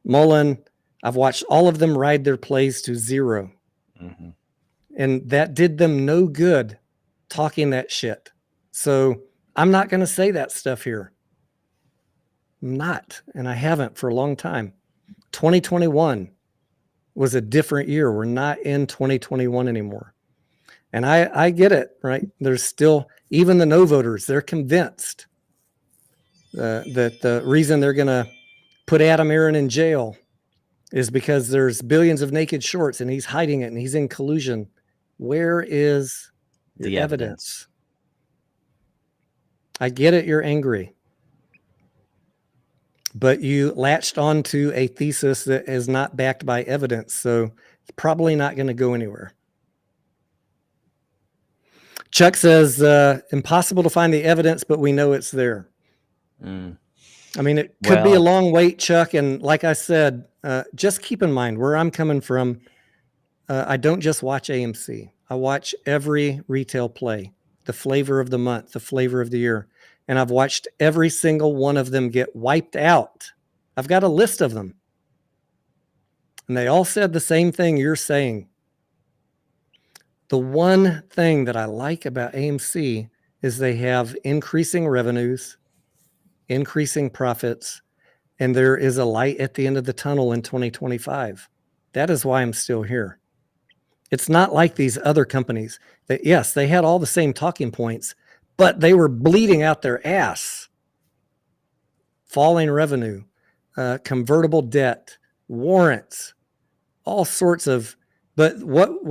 Mullen. I've watched all of them ride their plays to zero. Mm-hmm. And that did them no good talking that shit. So I'm not going to say that stuff here. I'm not. And I haven't for a long time. 2021 was a different year. We're not in 2021 anymore. And I get it, right? There's still, even the no voters, they're convinced that the reason they're going to put Adam Aaron in jail is because there's billions of naked shorts and he's hiding it and he's in collusion. Where is the evidence? I get it. You're angry. But you latched onto a thesis that is not backed by evidence. So it's probably not going to go anywhere. Chuck says, impossible to find the evidence, but we know it's there. I mean, it could be a long wait, Chuck. And like I said, just keep in mind where I'm coming from. I don't just watch AMC. I watch every retail play, the flavor of the month, the flavor of the year. And I've watched every single one of them get wiped out. I've got a list of them. And they all said the same thing you're saying. The one thing that I like about AMC is they have increasing revenues, increasing profits, and there is a light at the end of the tunnel in 2025. That is why I'm still here. It's not like these other companies that, yes, they had all the same talking points, but they were bleeding out their ass. Falling revenue, convertible debt, warrants, all sorts of, but what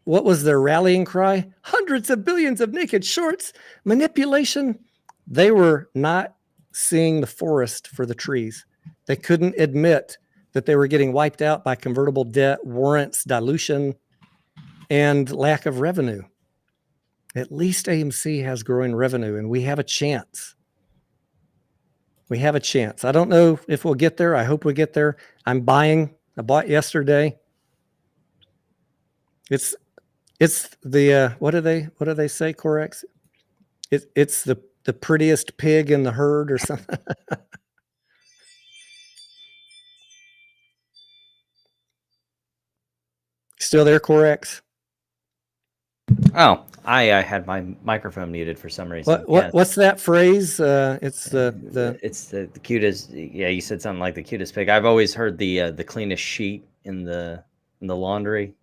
was their rallying cry? Hundreds of billions of naked shorts, manipulation. They were not seeing the forest for the trees. They couldn't admit that they were getting wiped out by convertible debt, warrants, dilution, and lack of revenue. At least AMC has growing revenue, and we have a chance. We have a chance. I don't know if we'll get there. I hope we get there. I'm buying. I bought yesterday. It's the what do they say, Corex? It's the prettiest pig in the herd or something. Still there, Corex? Oh, I had my microphone muted for some reason. What's that phrase? It's the cutest. Yeah, you said something like the cutest pig. I've always heard the cleanest sheet in the laundry.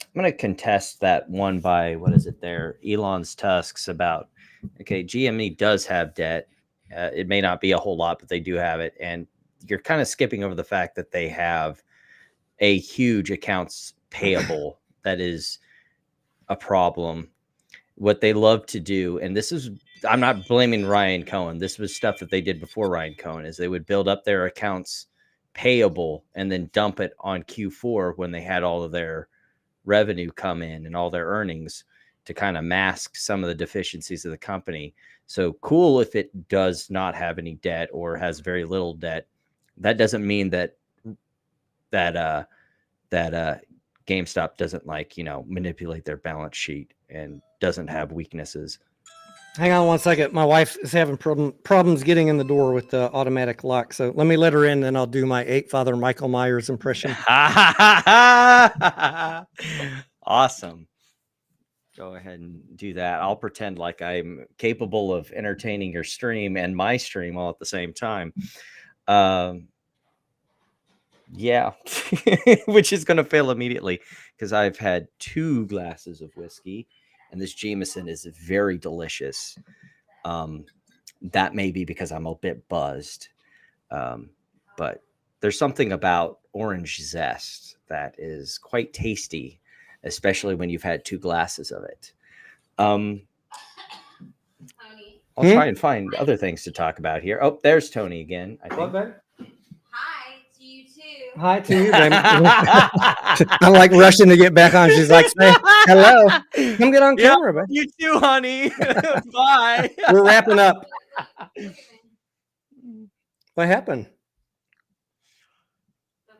I'm going to contest that one by, what is it there? Elon's tusks about, okay, GME does have debt. It may not be a whole lot, but they do have it. And you're kind of skipping over the fact that they have a huge accounts payable that is a problem. What they love to do, and this is, I'm not blaming Ryan Cohen. This was stuff that they did before Ryan Cohen, is they would build up their accounts payable and then dump it on Q4 when they had all of their revenue come in and all their earnings to kind of mask some of the deficiencies of the company. So cool if it does not have any debt or has very little debt. That doesn't mean that GameStop doesn't, like, manipulate their balance sheet and doesn't have weaknesses. Hang on one second. My wife is having problems getting in the door with the automatic lock. So let me let her in, and I'll do my Eight Father Michael Myers impression. Awesome. Go ahead and do that. I'll pretend like I'm capable of entertaining your stream and my stream all at the same time. Yeah, which is going to fail immediately because I've had 2 glasses of whiskey, and this Jameson is very delicious. That may be because I'm a bit buzzed, but there's something about orange zest that is quite tasty, especially when you've had 2 glasses of it. I'll try and find other things to talk about here. Oh, there's Tony again, I think. Hi to you too. Hi to you, baby. I'm like rushing to get back on. She's like, say hello. Come get on camera, baby. You too, honey. Bye. We're wrapping up. What happened? I'll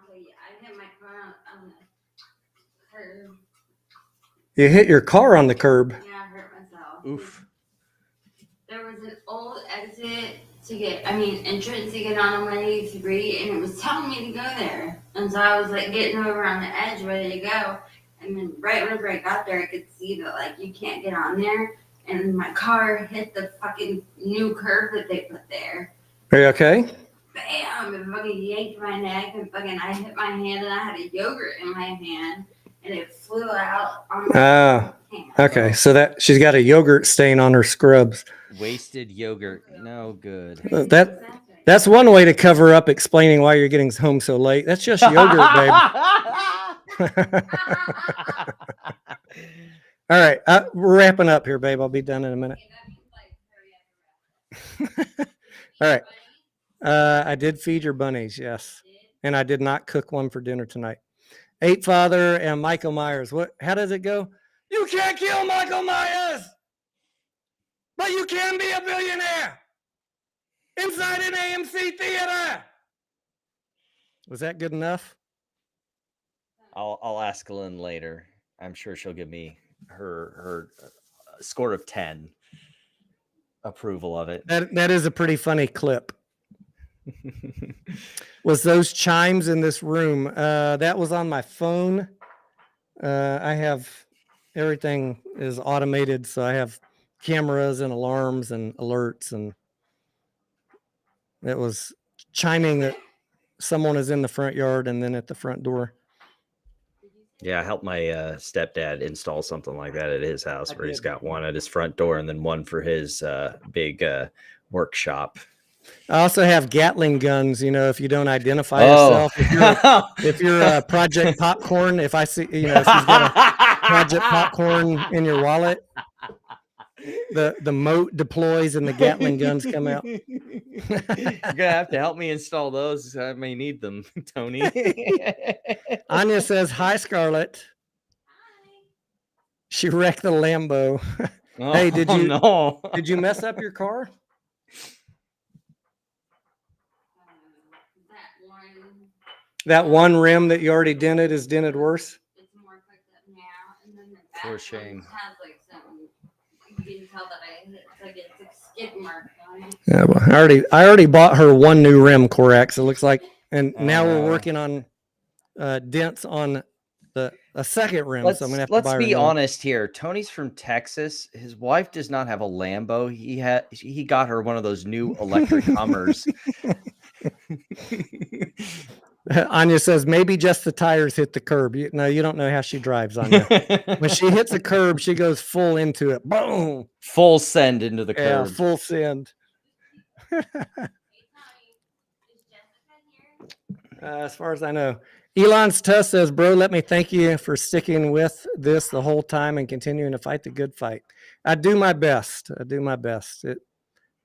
tell you, I hit my car on the curb. You hit your car on the curb. Yeah, I hurt myself. Oof. There was an old exit entrance to get on 183, and it was telling me to go there. And so I was like getting over on the edge, ready to go. And then right whenever I got there, I could see that like you can't get on there. And my car hit the fucking new curb that they put there. Are you okay? Bam! It fucking yanked my neck, and fucking I hit my hand, and I had a yogurt in my hand, and it flew out on my hand. Okay, so that she's got a yogurt stain on her scrubs. Wasted yogurt, no good. That's one way to cover up explaining why you're getting home so late. That's just yogurt, babe. All right, we're wrapping up here, babe. I'll be done in a minute. All right. I did feed your bunnies, yes. And I did not cook one for dinner tonight. Eight Father and Michael Myers. How does it go? You can't kill Michael Myers, but you can be a billionaire inside an AMC theater. Was that good enough? I'll ask Lynn later. I'm sure she'll give me her score of 10 approval of it. That is a pretty funny clip. Was those chimes in this room? That was on my phone. I have everything is automated, so I have cameras and alarms and alerts, and it was chiming someone is in the front yard and then at the front door. Yeah, I helped my stepdad install something like that at his house, I where he's did. got one at his front door and then one for his big workshop. I also have Gatling guns. You know, if you don't identify yourself, if you're Project Popcorn, if I see, you know, if you've got a Project Popcorn in your wallet, the moat deploys and the Gatling guns come out. You're gonna have to help me install those. I may need them, Tony. Anya says, "Hi, Scarlett." She wrecked the Lambo. Hey, did you No. did you mess up your car? That one rim that you already dented is dented worse. It's more fucked up now, and then the back For one shame. has like some. You can tell that it's like it's a skid mark on it. Yeah, well, I already bought her one new rim, Corax. It looks like, and now we're working on dents on a second rim. So I'm gonna have to buy her Let's be a new one. honest here. Tony's from Texas. His wife does not have a Lambo. He got her one of those new electric Hummers. Anya says maybe just the tires hit the curb. No, you don't know how she drives, Anya. When she hits a curb, she goes full into it. Boom. Full send into the Yeah, curb. full send. Hey, Tommy, is Jessica here? As far as I know. Elon's Tuss says, bro, let me thank you for sticking with this the whole time and continuing to fight the good fight. I do my best.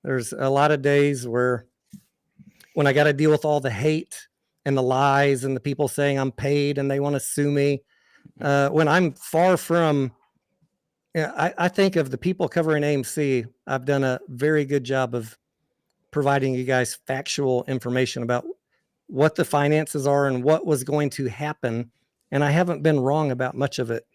There's a lot of days when I got to deal with all the hate and the lies and the people saying I'm paid and they want to sue me. When I'm far from, I think of the people covering AMC, I've done a very good job of providing you guys factual information about what the finances are and what was going to happen. And I haven't been wrong about much of it.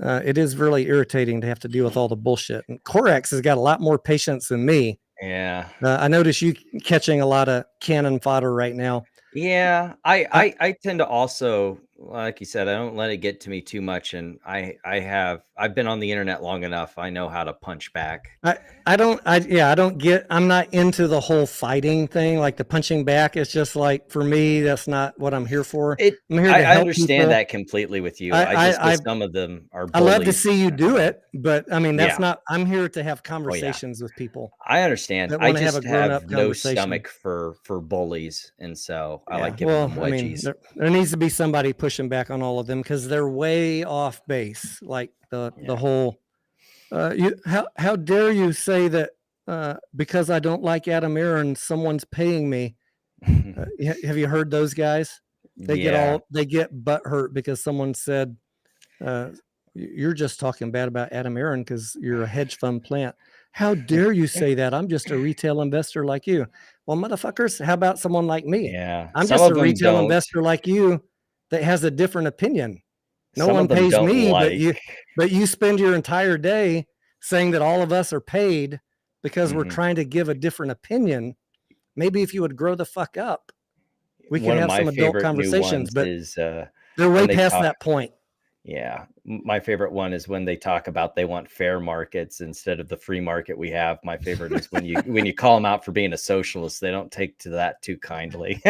It is really irritating to have to deal with all the bullshit. And Corax has got a lot more patience than me. Yeah. I notice you catching a lot of cannon fodder right now. Yeah, I tend to also, like you said, I don't let it get to me too much, and I've been on the internet long enough. I know how to punch back. I'm not into the whole fighting thing, like the punching back. It's just like, for me, that's not what I'm here for. I'm here to I help understand people. that completely with you. I just know some of them are I love to bullies. see you do it, but I mean, that's Yeah. not, I'm here to have conversations with people. I understand. that I wanna have just a grown-up have no conversation. stomach for bullies, and so I Yeah, like giving them wedgies. there needs to be somebody pushing back on all of them because they're way off base. Like the whole, how dare you say that because I don't like Adam Aaron, someone's paying me. Have you heard those guys? They get butt hurt because someone said, you're just talking bad about Adam Aaron because you're a hedge fund plant. How dare you say that? I'm just a retail investor like you. Well, motherfuckers, how about someone like me? Yeah, I'm some just of a them retail don't. investor like you that has a different opinion. No Some one of them pays don't me, like. but you spend your entire day saying that all of us are paid because we're Mhm. trying to give a different opinion. Maybe if you would grow the fuck up, we could One of have my some adult favorite new conversations, ones but is they're when way they past talk. that point. Yeah, my favorite one is when they talk about they want fair markets instead of the free market we have. My favorite is when you call them out for being a socialist. They don't take to that too kindly.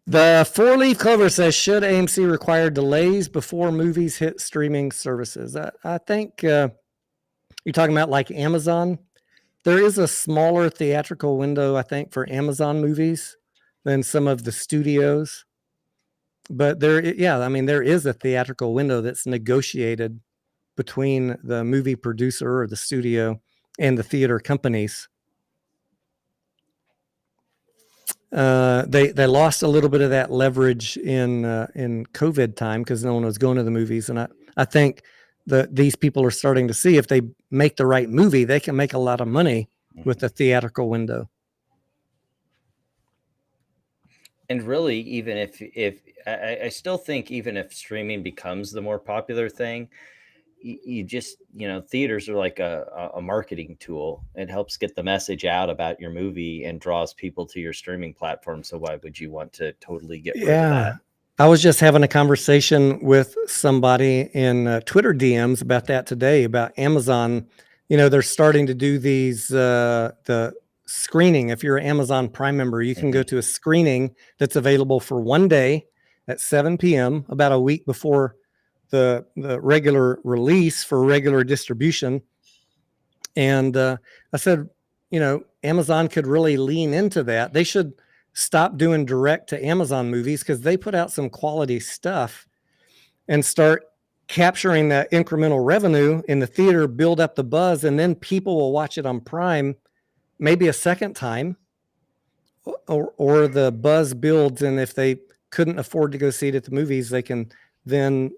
The 4-leaf clover says, should AMC require delays before movies hit streaming services? I think you're talking about like Amazon. There is a smaller theatrical window, I think, for Amazon movies than some of the studios. But there is a theatrical window that's negotiated between the movie producer or the studio and the theater companies. They lost a little bit of that leverage in COVID time because no one was going to the movies, and I think these people are starting to see if they make the right movie, they can make a lot of money with the theatrical window. And really, even if I still think even if streaming becomes the more popular thing, you just, theaters are like a marketing tool. It helps get the message out about your movie and draws people to your streaming platform. So why would you want to totally get rid of that? I was just having a conversation with somebody in Twitter DMs about that today, about Amazon. They're starting to do these the screening. If you're an Amazon Prime member, you can go to a screening that's available for one day at 7 p.m. about a week before the regular release for regular distribution. And I said, Amazon could really lean into that. They should stop doing direct to Amazon movies because they put out some quality stuff, and start capturing that incremental revenue in the theater, build up the buzz, and then people will watch it on Prime maybe a second time, or the buzz builds. And if they couldn't afford to go see it at the movies, they can then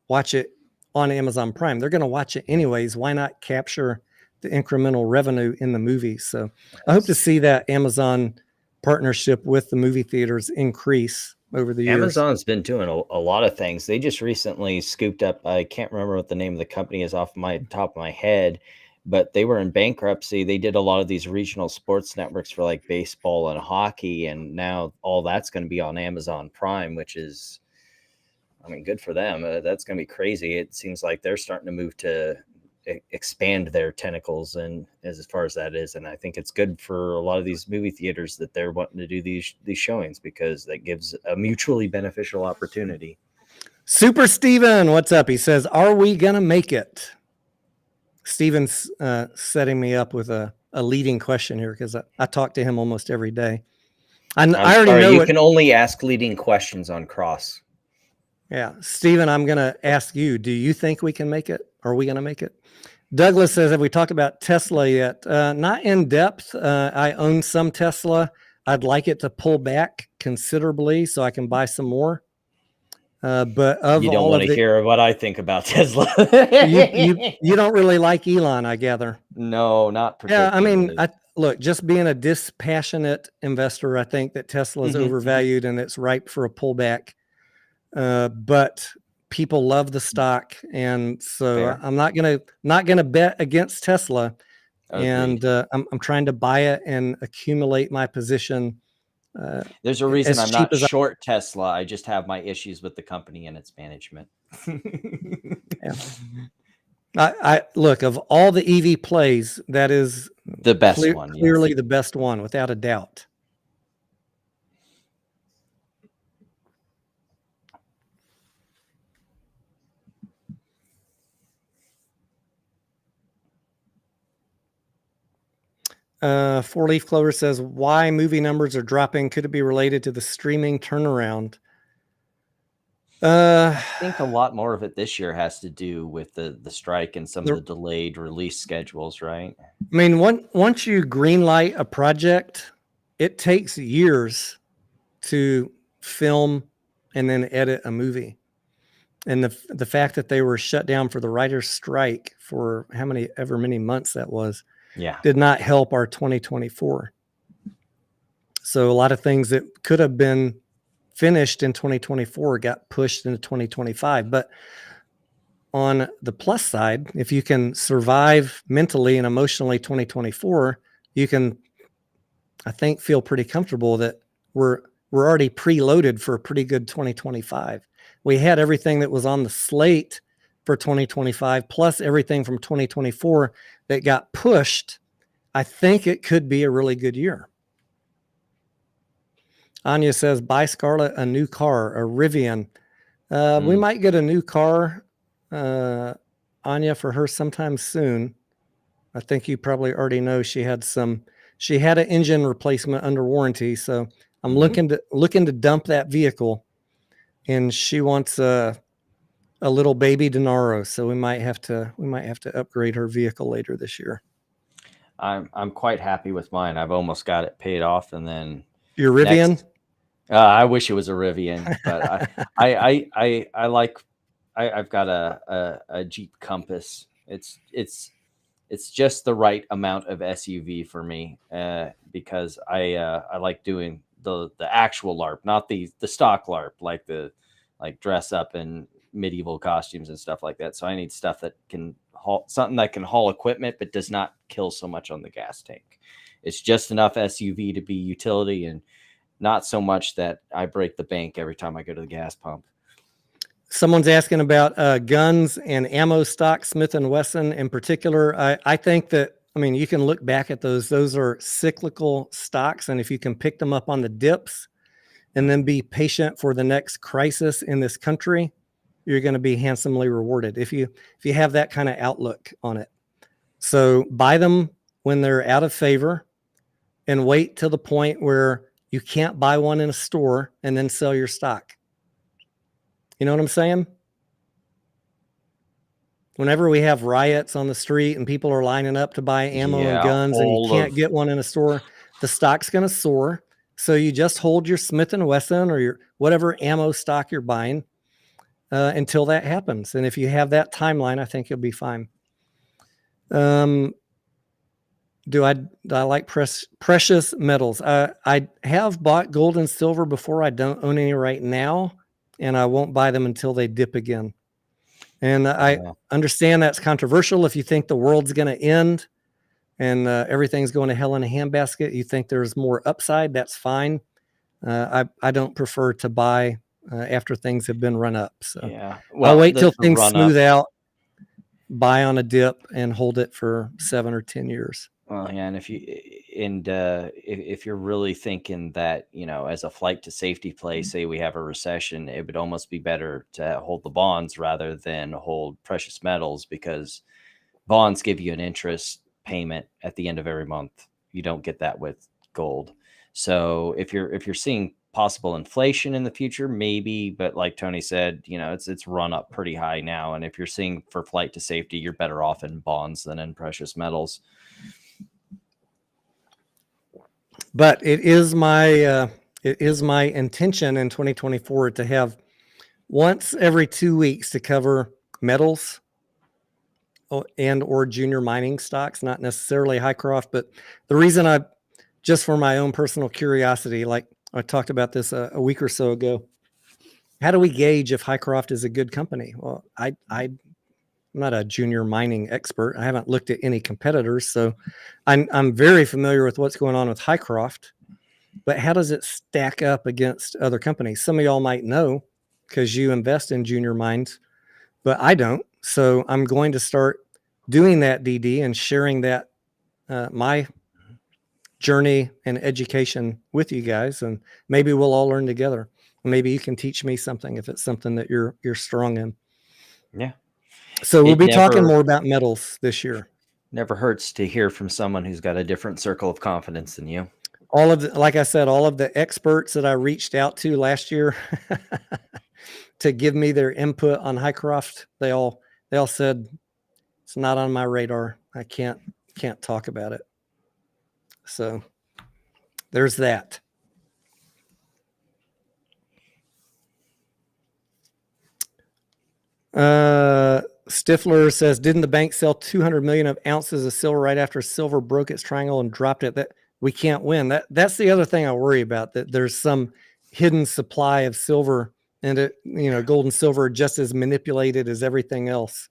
watch it on Amazon Prime. They're going to watch it anyways. Why not capture the incremental revenue in the movies? So I hope to see that Amazon partnership with the movie theaters increase over the years. Amazon's been doing a lot of things. They just recently scooped up, I can't remember what the name of the company is off my top of my head, but they were in bankruptcy. They did a lot of these regional sports networks for like baseball and hockey, and now all that's going to be on Amazon Prime, which is, I mean, good for them. That's going to be crazy. It seems like they're starting to move to expand their tentacles, and as far as that is, and I think it's good for a lot of these movie theaters that they're wanting to do these showings, because that gives a mutually beneficial opportunity. Super Steven, what's up? He says, are we gonna make it? Steven's setting me up with a leading question here, because I talk to him almost every day. I already know you can only ask leading questions on Cross. Yeah, Steven, I'm gonna ask you, do you think we can make it? Are we gonna make it? Douglas says, have we talked about Tesla yet? Not in depth. I own some Tesla. I'd like it to pull back considerably so I can buy some more. But of you don't all want of to hear what I think about Tesla. you don't really like Elon, I gather. No, not particularly. Yeah, I mean, look, just being a dispassionate investor, I think that Tesla is overvalued and it's ripe for a pullback. But people love the stock, and so Fair. I'm not gonna bet against Tesla. Agreed. And I'm trying to buy it and accumulate my position. There's a reason as I'm cheap not as short Tesla. I just have my issues with the company and its management. Yeah. I look, of all the EV plays, that is The best one, clearly yes. the best one, without a doubt. Four Leaf Clover says, why movie numbers are dropping? Could it be related to the streaming turnaround? I think a lot more of it this year has to do with the strike and some of the delayed release schedules, right? I mean, once you greenlight a project, it takes years to film and then edit a movie. And the fact that they were shut down for the writer's strike for ever many months that was, did not help our 2024. So a lot of things that could have been finished in 2024 got pushed into 2025. But on the plus side, if you can survive mentally and emotionally 2024, you can, I think, feel pretty comfortable that we're already preloaded for a pretty good 2025. We had everything that was on the slate for 2025, plus everything from 2024 that got pushed. I think it could be a really good year. Anya says, buy Scarlett a new car, a Rivian. We might get a new car, Anya, for her sometime soon. I think you probably already know she had an engine replacement under warranty. So I'm looking to dump that vehicle, and she wants a little baby Denaro. So we might have to upgrade her vehicle later this year. I'm quite happy with mine. I've almost got it paid off, and then your Rivian. I wish it was a Rivian, but I've got a Jeep Compass. It's just the right amount of SUV for me, because I like doing the actual LARP, not the stock LARP, like dress up in medieval costumes and stuff like that. So I need stuff that can something that can haul equipment but does not kill so much on the gas tank. It's just enough SUV to be utility, and not so much that I break the bank every time I go to the gas pump. Someone's asking about guns and ammo stock, Smith & Wesson in particular. I think that I mean, you can look back at those. Those are cyclical stocks. And if you can pick them up on the dips and then be patient for the next crisis in this country, you're going to be handsomely rewarded if you have that kind of outlook on it. So buy them when they're out of favor and wait till the point where you can't buy one in a store and then sell your stock. You know what I'm saying? Whenever we have riots on the street and people are lining up to buy ammo and guns and you can't get one in a store, the stock's going to soar. So you just hold your Smith & Wesson or your whatever ammo stock you're buying until that happens. And if you have that timeline, I think you'll be fine. Do I like precious metals? I have bought gold and silver before. I don't own any right now, and I won't buy them until they dip again. And I understand that's controversial. If you think the world's going to end and everything's going to hell in a handbasket, you think there's more upside, that's fine. I don't prefer to buy after things have been run up. So I'll wait till things smooth out, buy on a dip, and hold it for 7 or 10 years. Well, yeah, and if you're really thinking that, as a flight to safety play, say we have a recession, it would almost be better to hold the bonds rather than hold precious metals, because bonds give you an interest payment at the end of every month. You don't get that with gold. So if you're seeing possible inflation in the future, maybe, but like Tony said, it's run up pretty high now. And if you're seeing for flight to safety, you're better off in bonds than in precious metals. But it is my intention in 2024 to have once every 2 weeks to cover metals and or junior mining stocks, not necessarily Hycroft. But the reason just for my own personal curiosity, like I talked about this a week or so ago, how do we gauge if Hycroft is a good company? Well, I'm not a junior mining expert. I haven't looked at any competitors, so I'm very familiar with what's going on with Hycroft. But how does it stack up against other companies? Some of y'all might know because you invest in junior mines, but I don't. So I'm going to start doing that, DD, and sharing that my journey and education with you guys, and maybe we'll all learn together. Maybe you can teach me something if it's something that you're strong in. Yeah. So we'll be talking more about metals this year. Never hurts to hear from someone who's got a different circle of confidence than you. Like I said, all of the experts that I reached out to last year to give me their input on Hycroft, they all said it's not on my radar. I can't talk about it. So there's that. Stifler says, didn't the bank sell 200 million of ounces of silver right after silver broke its triangle and dropped it? That we can't win. That's the other thing I worry about, that there's some hidden supply of silver, and gold and silver are just as manipulated as everything else.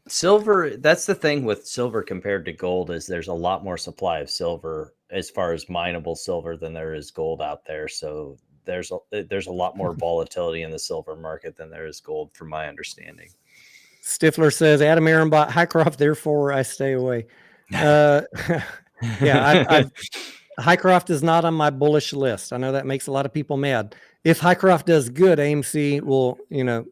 Silver, that's the thing with silver compared to gold, is there's a lot more supply of silver as far as mineable silver than there is gold out there. So there's a lot more volatility in the silver market than there is gold, from my understanding. Stifler says, Adam Aaron bought Hycroft, therefore I stay away. Hycroft is not on my bullish list. I know that makes a lot of people mad. If Hycroft does good, AMC will,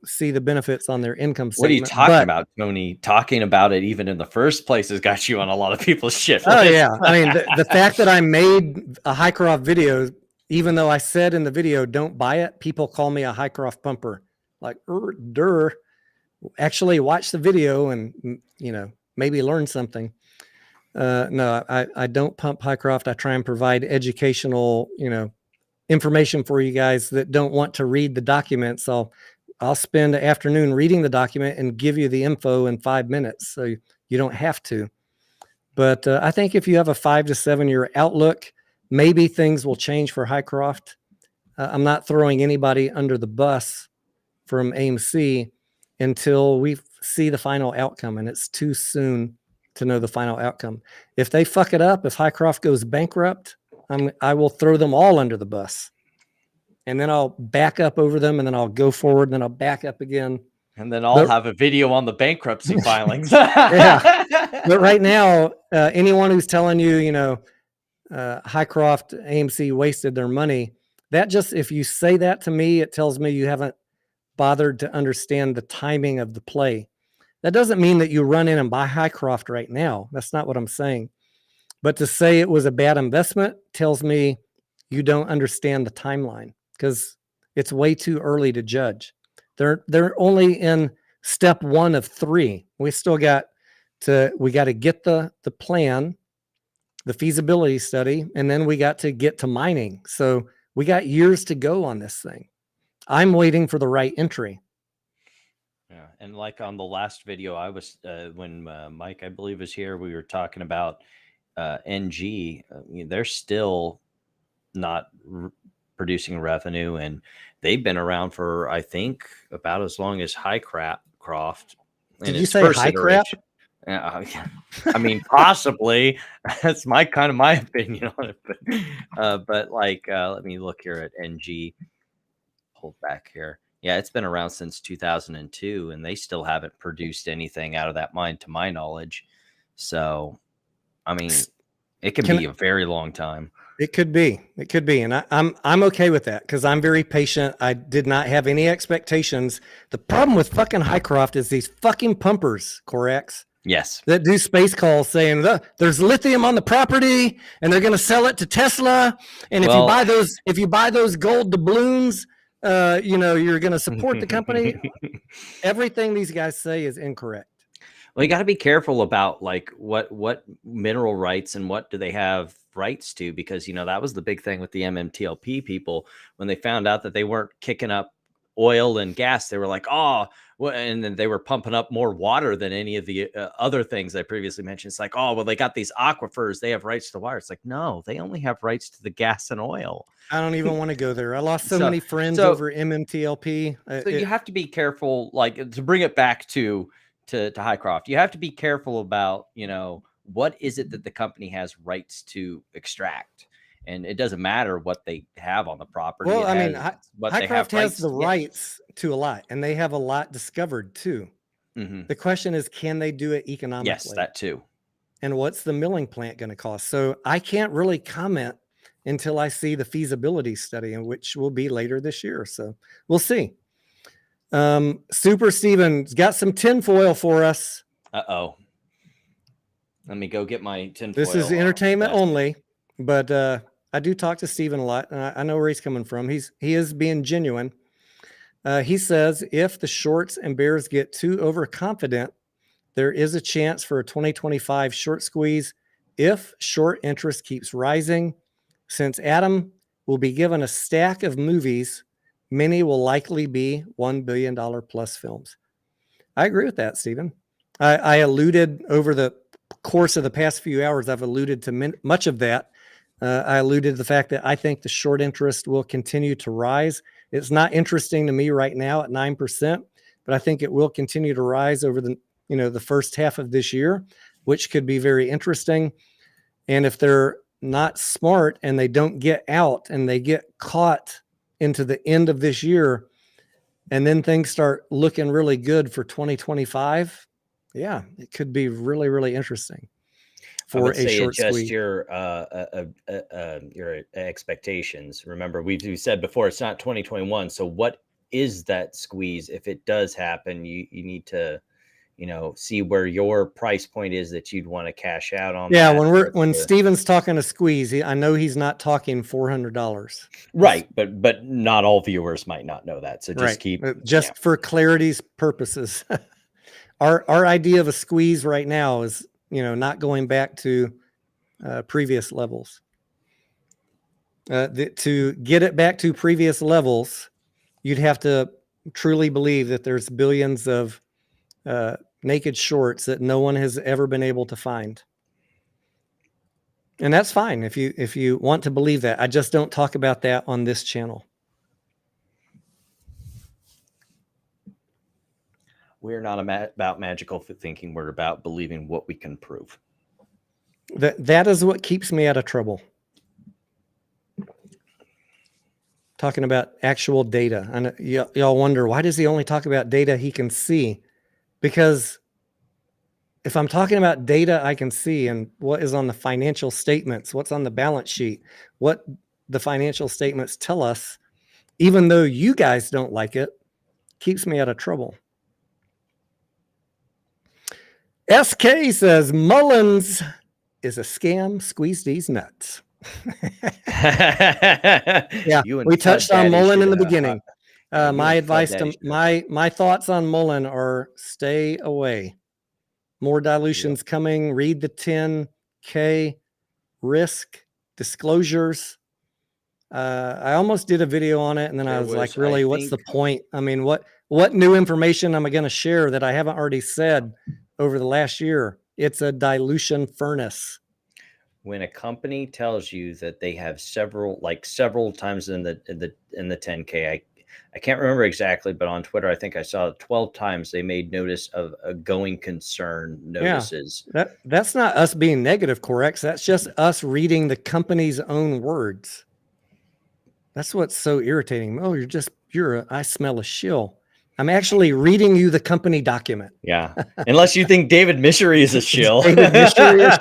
see the benefits on their income statement. What are you talking about, Tony? Talking about it even in the first place has got you on a lot of people's shit. Oh, yeah. I mean, the fact that I made a Hycroft video, even though I said in the video, don't buy it, people call me a Hycroft pumper. Like, actually watch the video and, maybe learn something. No, I don't pump Hycroft. I try and provide educational, information for you guys that don't want to read the documents. I'll spend the afternoon reading the document and give you the info in 5 minutes, so you don't have to. But I think if you have a 5 to 7 year outlook, maybe things will change for Hycroft. I'm not throwing anybody under the bus from AMC until we see the final outcome, and it's too soon to know the final outcome. If they fuck it up, if Hycroft goes bankrupt, I will throw them all under the bus, and then I'll back up over them, and then I'll go forward, and then I'll back up again. And then I'll But- have a video on the bankruptcy filings. Yeah. But right now, anyone who's telling you, you know, Highcroft, AMC wasted their money, that just, if you say that to me, it tells me you haven't bothered to understand the timing of the play. That doesn't mean that you run in and buy Highcroft right now. That's not what I'm saying. But to say it was a bad investment tells me you don't understand the timeline, because it's way too early to judge. They're only in step 1 of 3. We got to get the plan, the feasibility study, and then we got to get to mining. So we got years to go on this thing. I'm waiting for the right entry. Yeah, and like on the last video, I was when Mike, I believe, was here, we were talking about NG. They're still not producing revenue, and they've been around for, I think, about as long as Highcroft. Did you say Highcroft? I mean, possibly. That's my opinion on it. But like, let me look here at NG. Hold back here. Yeah, it's been around since 2002, and they still haven't produced anything out of that mine, to my knowledge. So, I mean, it can be a very long time. It could be, and I'm okay with that, because I'm very patient. I did not have any expectations. The problem with fucking Highcroft is these fucking pumpers, Corex. Yes. That do space calls saying there's lithium on the property and they're going to sell it to Tesla. And if you buy those gold doubloons, you know, you're going to support the company. Everything these guys say is incorrect. Well, you got to be careful about like what mineral rights and what do they have rights to, because, you know, that was the big thing with the MMTLP people when they found out that they weren't kicking up oil and gas. They were like, oh, well, and then they were pumping up more water than any of the other things I previously mentioned. It's like, oh, well, they got these aquifers, they have rights to water. It's like, no, they only have rights to the gas and oil. I don't even want to go there. I lost so many friends over MMTLP. So you have to be careful, like, to bring it back to Highcroft. You have to be careful about, you know, what is it that the company has rights to extract. And it doesn't matter what they have on the property. Well, I mean, Highcroft has the rights to a lot, and they have a lot discovered too. Mm-hmm. The question is, can they do it economically? Yes, that too. And what's the milling plant going to cost? So I can't really comment until I see the feasibility study, which will be later this year. So we'll see. Super Steven's got some tinfoil for us. Uh-oh. Let me go get my tinfoil. This is entertainment only, but I do talk to Steven a lot, and I know where he's coming from. He is being genuine. He says if the shorts and bears get too overconfident, there is a chance for a 2025 short squeeze if short interest keeps rising. Since Adam will be given a stack of movies, many will likely be $1 billion plus films. I agree with that, Steven. I alluded over the course of the past few hours, I've alluded to much of that. I alluded to the fact that I think the short interest will continue to rise. It's not interesting to me right now at 9%, but I think it will continue to rise over the first half of this year, which could be very interesting. And if they're not smart and they don't get out and they get caught into the end of this year, and then things start looking really good for 2025, yeah, it could be really, really interesting for a short squeeze. Your expectations. Remember, we said before, it's not 2021. So what is that squeeze? If it does happen, you need to, you know, see where your price point is that you'd want to cash out on. Yeah, when Steven's talking a squeeze, I know he's not talking $400. Right, but not all viewers might not know that. So just for clarity's purposes. Our idea of a squeeze right now is, you know, not going back to previous levels. To get it back to previous levels, you'd have to truly believe that there's billions of naked shorts that no one has ever been able to find. And that's fine if you want to believe that. I just don't talk about that on this channel. We're not about magical thinking. We're about believing what we can prove. That is what keeps me out of trouble. talking about actual data. And y'all wonder, why does he only talk about data he can see? Because if I'm talking about data I can see and what is on the financial statements, what's on the balance sheet, what the financial statements tell us, even though you guys don't like it, keeps me out of trouble. SK says Mullins is a scam. Squeeze these nuts. Yeah, we touched on Mullen in the beginning. My advice to my thoughts on Mullen are stay away. More dilutions coming. Read the 10K risk disclosures. I almost did a video on it, and then I was like, really, what's the point? I mean, what new information am I going to share that I haven't already said over the last year? It's a dilution furnace. When a company tells you that they have several times in the 10K, I can't remember exactly, but on Twitter, I think I saw 12 times they made notice of a going concern notices. Yeah, that's not us being negative, Corex. That's just us reading the company's own words. That's what's so irritating. Oh, I smell a shill. I'm actually reading you the company document. Yeah. Unless you think David Misery is a shill. David Misery is a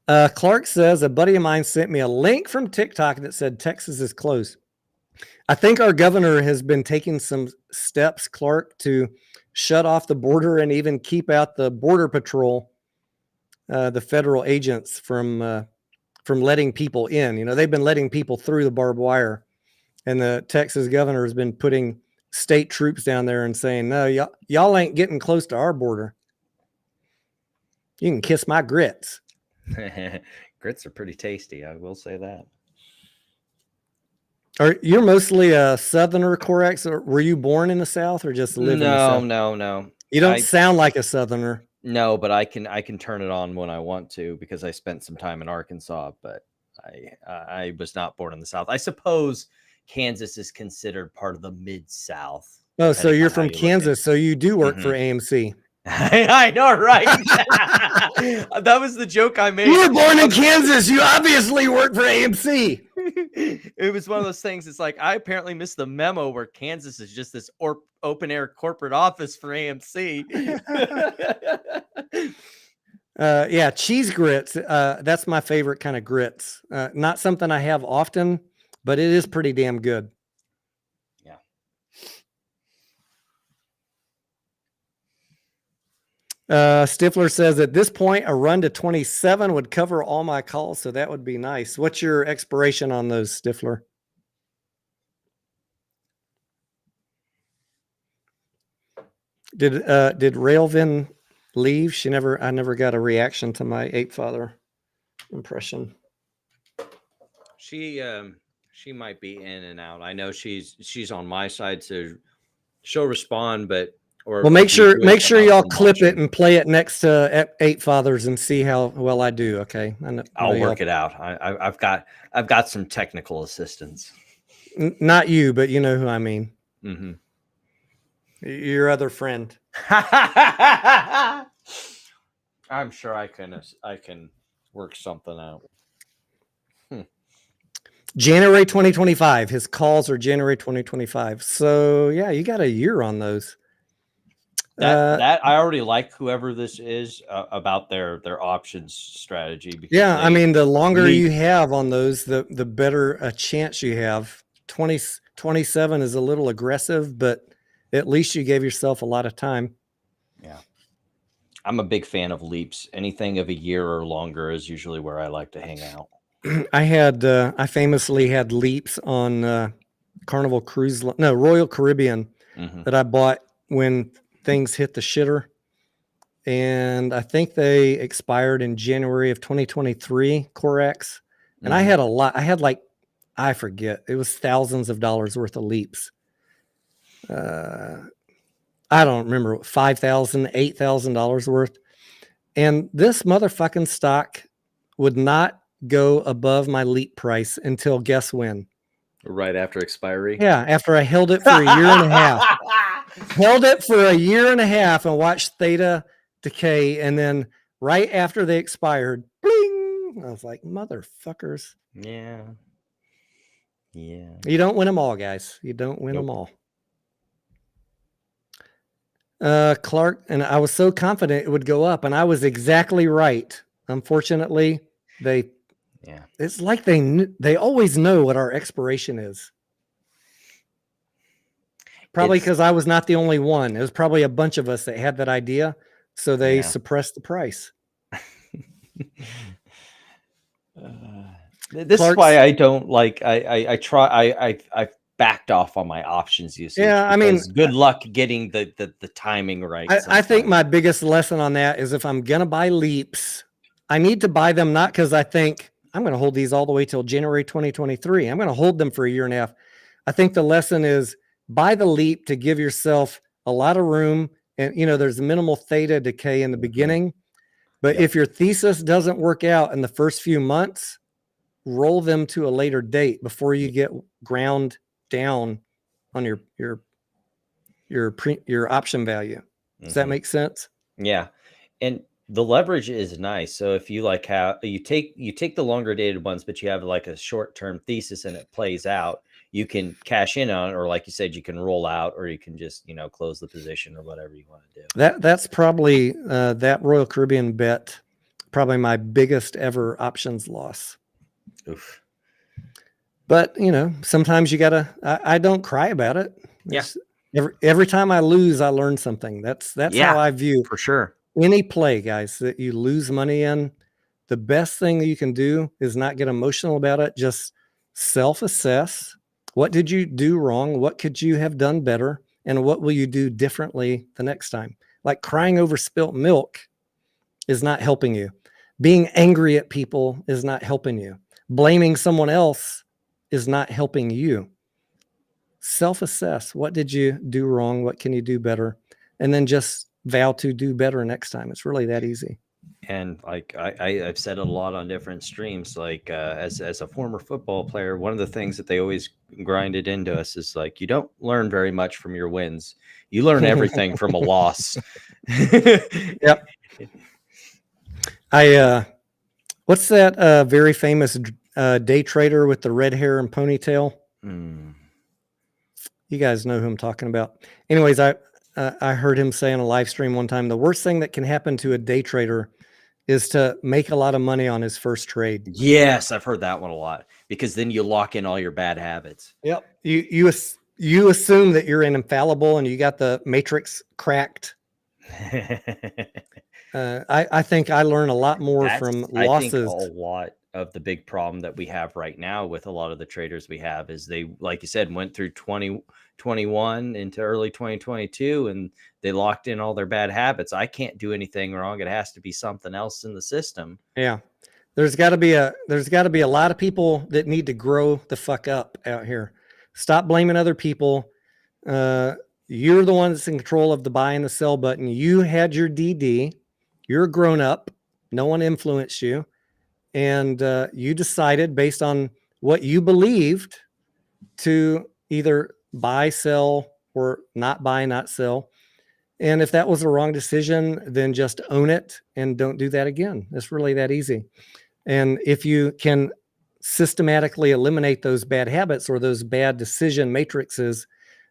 shill. Clark says, a buddy of mine sent me a link from TikTok that said Texas is closed. I think our governor has been taking some steps, Clark, to shut off the border and even keep out the border patrol, the federal agents from letting people in. You know, they've been letting people through the barbed wire, and the Texas governor has been putting state troops down there and saying, no, y'all ain't getting close to our border. You can kiss my grits. Grits are pretty tasty, I will say that. You're mostly a Southerner, Corex, or were you born in the South or just live in the South? No. You don't sound like a Southerner. No, but I can turn it on when I want to because I spent some time in Arkansas, but I was not born in the South. I suppose Kansas is considered part of the Mid-South. Oh, so you're from Kansas, so you do work for AMC. I know, right? That was the joke I made. You were born in Kansas. You obviously work for AMC. It was one of those things. It's like, I apparently missed the memo where Kansas is just this open air corporate office for AMC. Yeah, cheese grits. That's my favorite kind of grits. Not something I have often, but it is pretty damn good. Stifler says, at this point, a run to 27 would cover all my calls, so that would be nice. What's your expiration on those, Stifler? Did Railvin leave? I never got a reaction to my Ape Father impression. She might be in and out. I know she's on my side, so she'll respond, but make sure y'all clip it and play it next to Eight Fathers and see how well I do. Okay, I'll work it out. I've got some technical assistance. Not you, but you know who I mean. Mm-hmm. Your other friend. I'm sure I can work something out. January 2025. His calls are January 2025. So yeah, you got a year on those. That I already like whoever this is about their options strategy. Yeah, I mean, the longer you have on those, the better a chance you have. 27 is a little aggressive, but at least you gave yourself a lot of time. Yeah, I'm a big fan of leaps. Anything of a year or longer is usually where I like to hang out. I famously had leaps on Carnival Royal Caribbean that I bought when things hit the shitter, and I think they expired in January of 2023, Corex. And I had a lot. I had I forget, it was thousands of dollars worth of leaps. I don't remember, $5,000, $8,000 worth. And this motherfucking stock would not go above my leap price until guess when? Right after expiry? Yeah, after I held it for a year and a half. Held it for a year and a half and watched Theta decay, and then right after they expired, bling! I was like, motherfuckers. Yeah. Yeah. You don't win them all, guys. You don't win them all. Clark, and I was so confident it would go up, and I was exactly right. Unfortunately, it's like they always know what our expiration is. Probably because I was not the only one. It was probably a bunch of us that had that idea, so they suppressed the price. This is why I don't like. I backed off on my options usage. Yeah, I mean, good luck getting the timing right. I think my biggest lesson on that is if I'm gonna buy leaps, I need to buy them not because I think I'm gonna hold these all the way till January 2023. I'm gonna hold them for a year and a half. I think the lesson is buy the leap to give yourself a lot of room, and there's minimal theta decay in the beginning. But if your thesis doesn't work out in the first few months, roll them to a later date before you get ground down on your option value. Does that make sense? Yeah. And the leverage is nice. So if you like how you take the longer dated ones, but you have like a short-term thesis and it plays out, you can cash in on it, or like you said, you can roll out, or you can just, close the position or whatever you want to do. That's probably that Royal Caribbean bet, probably my biggest ever options loss. Oof. But sometimes you gotta. I don't cry about it. Every time I lose, I learn something. That's how I view for sure any play, guys, that you lose money in. The best thing that you can do is not get emotional about it. Just self-assess. What did you do wrong? What could you have done better? And what will you do differently the next time? Like crying over spilt milk is not helping you. Being angry at people is not helping you. Blaming someone else is not helping you. Self-assess. What did you do wrong? What can you do better? And then just vow to do better next time. It's really that easy. And like I've said it a lot on different streams, like as a former football player, one of the things that they always grinded into us is like, you don't learn very much from your wins. You learn everything from a loss. Yep. What's that very famous day trader with the red hair and ponytail? You guys know who I'm talking about. Anyways, I heard him say on a live stream one time, the worst thing that can happen to a day trader is to make a lot of money on his first trade. Yes, I've heard that one a lot, because then you lock in all your bad habits. Yep. You assume that you're infallible and you got the matrix cracked. I think I learn a lot more from losses. I think a lot of the big problem that we have right now with a lot of the traders we have is they, like you said, went through 2021 into early 2022 and they locked in all their bad habits. I can't do anything wrong. It has to be something else in the system. Yeah. There's got to be a lot of people that need to grow the fuck up out here. Stop blaming other people. You're the one that's in control of the buy and the sell button. You had your DD. You're a grown up. No one influenced you. And you decided based on what you believed to either buy, sell, or not buy, not sell. And if that was a wrong decision, then just own it and don't do that again. It's really that easy. And if you can systematically eliminate those bad habits or those bad decision matrices,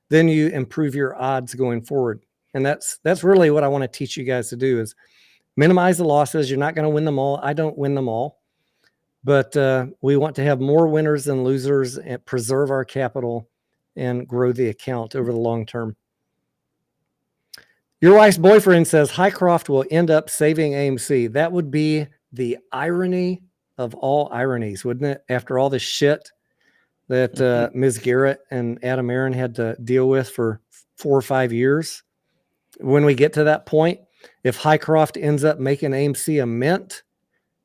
then you improve your odds going forward. And that's really what I want to teach you guys to do is minimize the losses. You're not going to win them all. I don't win them all. But we want to have more winners than losers and preserve our capital and grow the account over the long term. Your wife's boyfriend says Highcroft will end up saving AMC. That would be the irony of all ironies, wouldn't it? After all the shit that Ms. Garrett and Adam Aaron had to deal with for 4 or 5 years. When we get to that point, if Highcroft ends up making AMC a mint,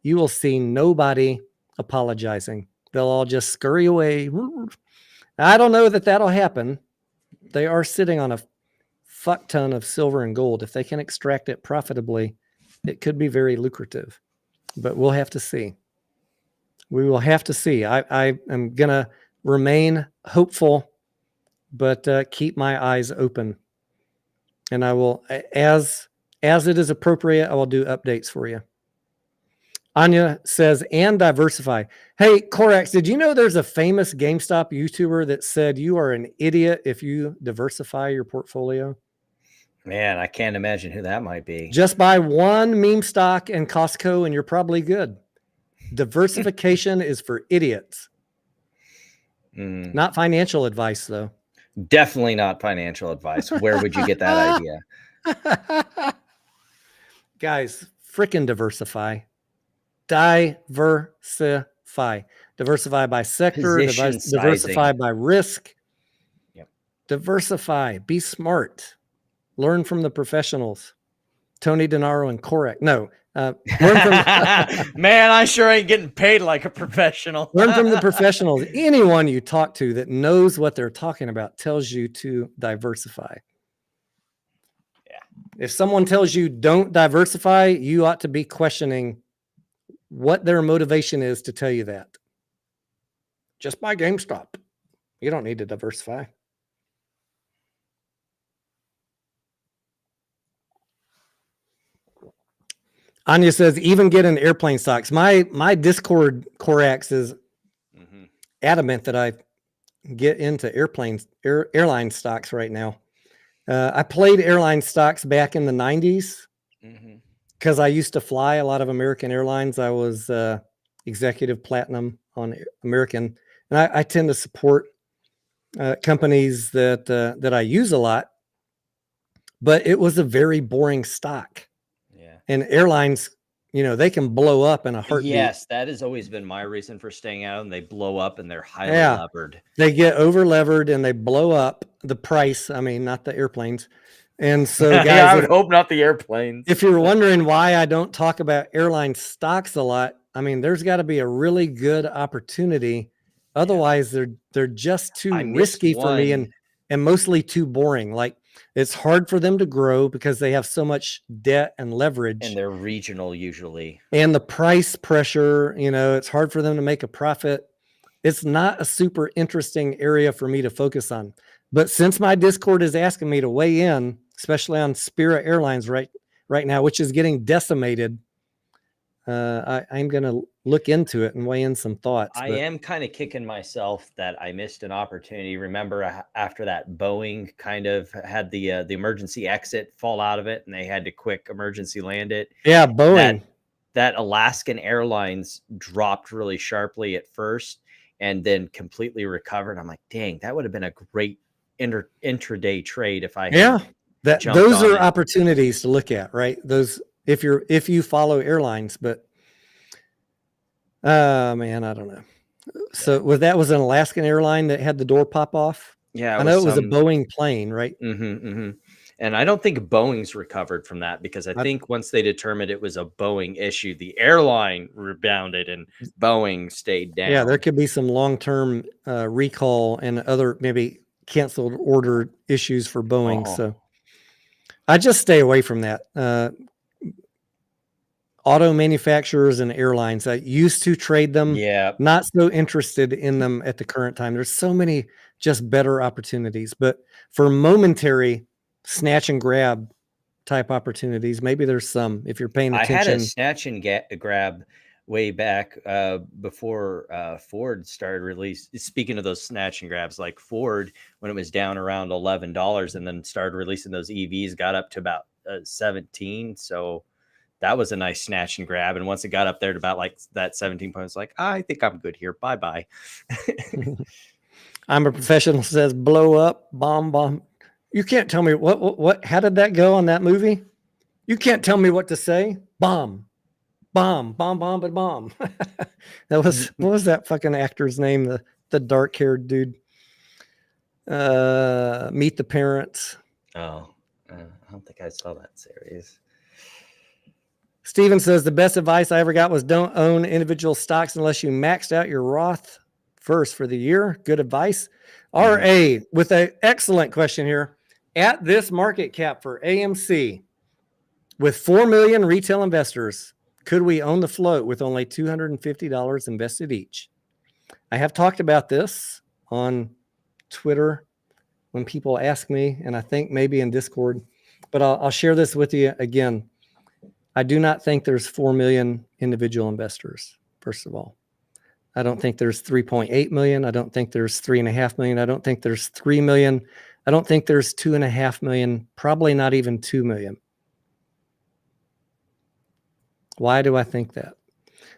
you will see nobody apologizing. They'll all just scurry away. I don't know that that'll happen. They are sitting on a fuck ton of silver and gold. If they can extract it profitably, it could be very lucrative. But we'll have to see. We will have to see. I am going to remain hopeful, but keep my eyes open. And I will, as as it is appropriate, I will do updates for you. Anya says, and diversify. Hey, Corax, did you know there's a famous GameStop YouTuber that said you are an idiot if you diversify your portfolio? Man, I can't imagine who that might be. Just buy one meme stock and Costco and you're probably good. Diversification is for idiots. Not financial advice, though. Definitely not financial advice. Where would you get that idea? Guys, frickin' diversify. Diversify. Diversify by sector, Position diversify sizing. by risk. Yep. Diversify. Be smart. Learn from the professionals. Tony Denaro and Correct. No. Learn from Man, I sure ain't getting paid like a professional. learn from the professionals. Anyone you talk to that knows what they're talking about tells you to diversify. Yeah. If someone tells you don't diversify, you ought to be questioning what their motivation is to tell you that. Just buy GameStop. You don't need to diversify. Anya says, even get in airplane stocks. My Discord Corax is adamant that I get into airline stocks right now. I played airline stocks back in the 90s because I used to fly a lot of American Airlines. I was executive platinum on American, and I tend to support companies that I use a lot. But it was a very boring stock. And airlines, they can blow up in a heartbeat. Yes, that has always been my reason for staying out. And they blow up and they're highly levered. They get over levered and they blow up the price. I mean, not the airplanes. And so, guys, I would hope not the airplanes. If you're wondering why I don't talk about airline stocks a lot, I mean, there's got to be a really good opportunity. Otherwise, they're just too risky for me and mostly too boring. Like, it's hard for them to grow because they have so much debt and leverage. And they're regional usually. And the price pressure, it's hard for them to make a profit. It's not a super interesting area for me to focus on. But since my Discord is asking me to weigh in, especially on Spirit Airlines right now, which is getting decimated, I'm going to look into it and weigh in some thoughts. I am kind of kicking myself that I missed an opportunity. Remember, after that, Boeing kind of had the emergency exit fall out of it, and they had to quick emergency land it. Yeah, Boeing. That Alaskan Airlines dropped really sharply at first, and then completely recovered. I'm like, dang, that would have been a great intraday trade if I those are opportunities to look at, right? Those if you follow airlines, but man, I don't know. So that was an Alaskan airline that had the door pop off. Yeah, I know it was a Boeing plane, right? And I don't think Boeing's recovered from that because I think once they determined it was a Boeing issue, the airline rebounded and Boeing stayed down. Yeah, there could be some long-term recall and other maybe canceled order issues for Boeing. So I just stay away from that. Auto manufacturers and airlines, I used to trade them. Yeah. Not so interested in them at the current time. There's so many just better opportunities. But for momentary snatch and grab type opportunities, maybe there's some if you're paying attention. I had a snatch and grab way back before Ford started release. Speaking of those snatch and grabs, like Ford, when it was down around $11 and then started releasing those EVs, got up to about 17. So that was a nice snatch and grab. And once it got up there to about like that 17 points, like, I think I'm good here. Bye-bye. I'm a professional says blow up, bomb. You can't tell me what, how did that go on that movie? You can't tell me what to say. Bomb. That was, what was that fucking actor's name? The dark haired dude. Meet the Parents. Oh, I don't think I saw that series. Steven says the best advice I ever got was don't own individual stocks unless you maxed out your Roth first for the year. Good advice. RA with an excellent question here. At this market cap for AMC, with 4 million retail investors, could we own the float with only $250 invested each? I have talked about this on Twitter when people ask me, and I think maybe in Discord. but I'll share this with you again. I do not think there's 4 million individual investors, first of all. I don't think there's 3.8 million. I don't think there's 3.5 million. I don't think there's 3 million. I don't think there's 2.5 million, probably not even 2 million. Why do I think that?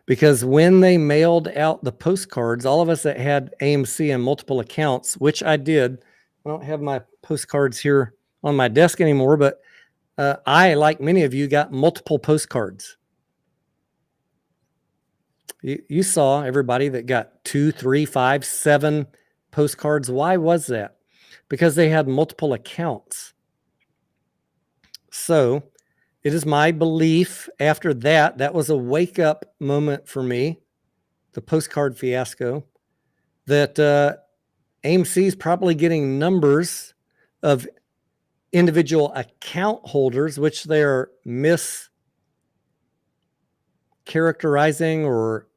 Because when they mailed out the postcards, all of us that had AMC and multiple accounts, which I did, I don't have my postcards here on my desk anymore, but I, like many of you, got multiple postcards. You saw everybody that got 2, 3, 5, 7 postcards. Why was that? Because they had multiple accounts. So it is my belief after that, that was a wake up moment for me, the postcard fiasco, that AMC is probably getting numbers of individual account holders, which they're mischaracterizing, or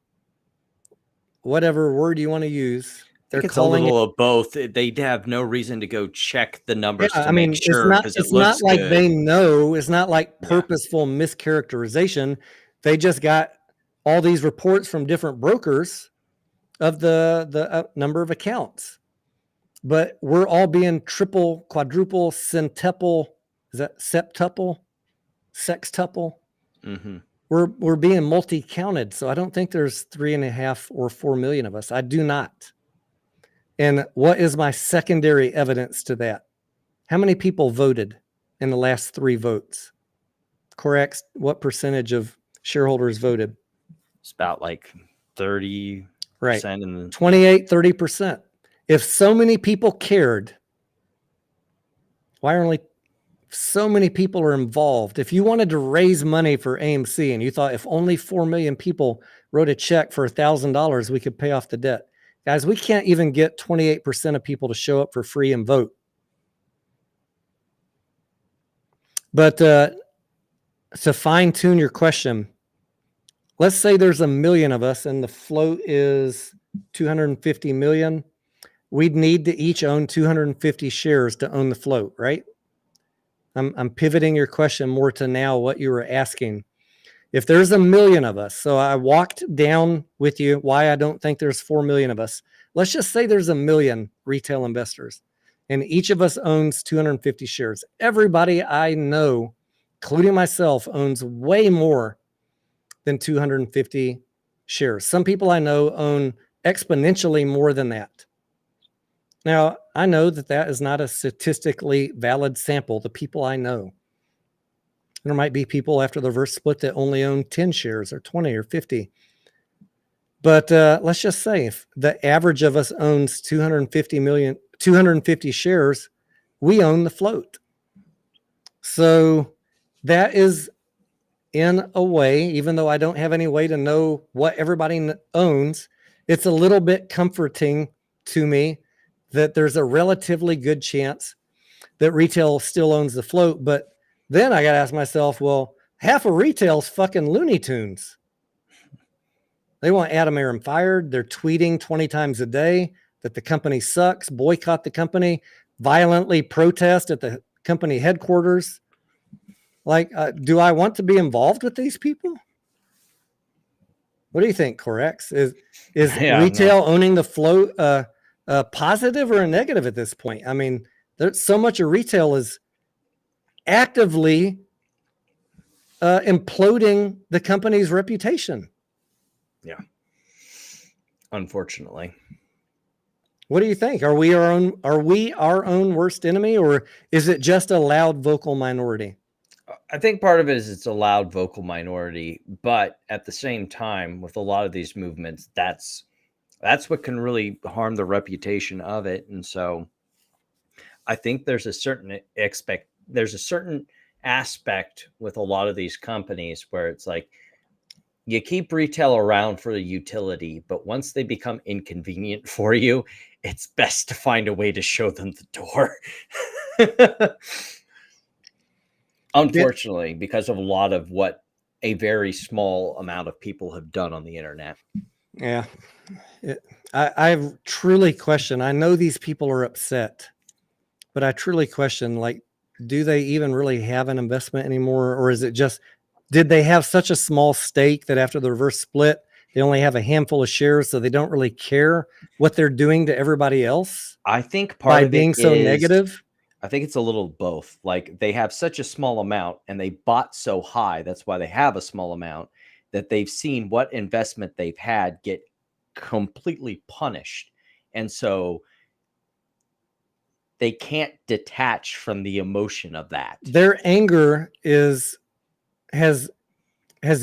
whatever word you want to use. They're It's a calling little of both. They'd have no reason to go check the numbers Yeah, to I mean, make sure because it's it looks not like good. they know. It's not like Yeah. purposeful mischaracterization. They just got all these reports from different brokers of the number of accounts. But we're all being triple, quadruple, centuple. Is that septuple? Sextuple? Mm-hmm. We're being multi-counted. So I don't think there's 3.5 or 4 million of us. I do not. And what is my secondary evidence to that? How many people voted in the last 3 votes? Correct. What percentage of shareholders voted? It's about like 30%. Right. In the 28, 30%. If so many people cared, why are only so many people are involved? If you wanted to raise money for AMC and you thought if only 4 million people wrote a check for $1,000, we could pay off the debt. Guys, we can't even get 28% of people to show up for free and vote. But to fine tune your question, let's say there's 1 million of us and the float is 250 million. We'd need to each own 250 shares to own the float, right? I'm pivoting your question more to now what you were asking. If there's 1 million of us, so I walked down with you why I don't think there's 4 million of us. Let's just say there's 1 million retail investors and each of us owns 250 shares. Everybody I know, including myself, owns way more than 250 shares. Some people I know own exponentially more than that. Now, I know that that is not a statistically valid sample, the people I know. There might be people after the reverse split that only own 10 shares or 20 or 50. But let's just say if the average of us owns 250 shares, we own the float. So that is, in a way, even though I don't have any way to know what everybody owns, it's a little bit comforting to me that there's a relatively good chance that retail still owns the float. But then I got to ask myself, well, half of retail's fucking Looney Tunes. They want Adam Aron fired. They're tweeting 20 times a day that the company sucks, boycott the company, violently protest at the company headquarters. Like, do I want to be involved with these people? What do you think, Corex? Is retail owning the float positive or a negative at this point? I mean, there's so much of retail is actively imploding the company's reputation. Yeah. Unfortunately. What do you think? Are we our own worst enemy, or is it just a loud vocal minority? I think part of it is it's a loud vocal minority, but at the same time, with a lot of these movements, that's what can really harm the reputation of it. And so I think there's a certain aspect with a lot of these companies where it's like you keep retail around for the utility, but once they become inconvenient for you, it's best to find a way to show them the door. Unfortunately, because of a lot of what a very small amount of people have done on the internet. Yeah. I truly question. I know these people are upset, but I truly question, like, do they even really have an investment anymore? Or is it just, did they have such a small stake that after the reverse split, they only have a handful of shares, so they don't really care what they're doing to everybody else I think by part of being it so is, negative? I think it's a little both. Like they have such a small amount and they bought so high. That's why they have a small amount, that they've seen what investment they've had get completely punished. And so they can't detach from the emotion of that. Their anger has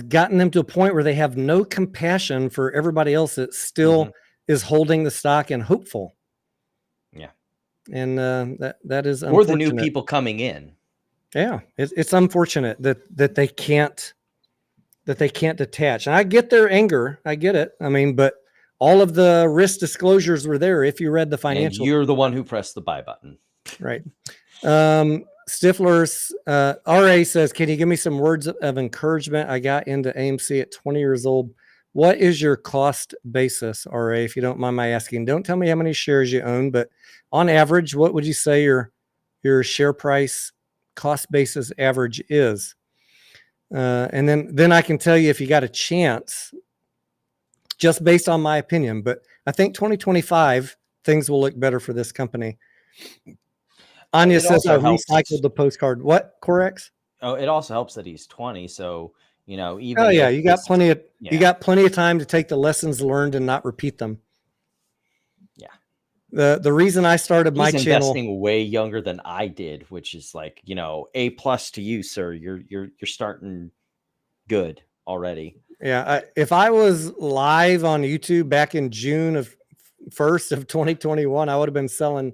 gotten them to a point where they have no compassion for everybody else that still is holding the stock and hopeful. Yeah. And that is Or the unfortunate. new people coming in. Yeah, it's unfortunate that they can't detach. And I get their anger. I get it. I mean, but all of the risk disclosures were there if you read the financial. And you're the one who pressed the buy button. Right. Stifler's RA says, can you give me some words of encouragement? I got into AMC at 20 years old. What is your cost basis, RA, if you don't mind my asking? Don't tell me how many shares you own, but on average, what would you say your share price cost basis average is? And then I can tell you if you got a chance, just based on my opinion, but I think 2025, things will look better for this company. Anya says I recycled the postcard. What, Corex? Oh, it also helps that he's 20. So, you know, even oh yeah, you got plenty of time to take the lessons learned and not repeat them. Yeah. The reason I started my channel, investing way younger than I did, which is like, you know, A+ to you, sir. You're starting good already. Yeah, if I was live on YouTube back in June of 1st of 2021, I would have been saying,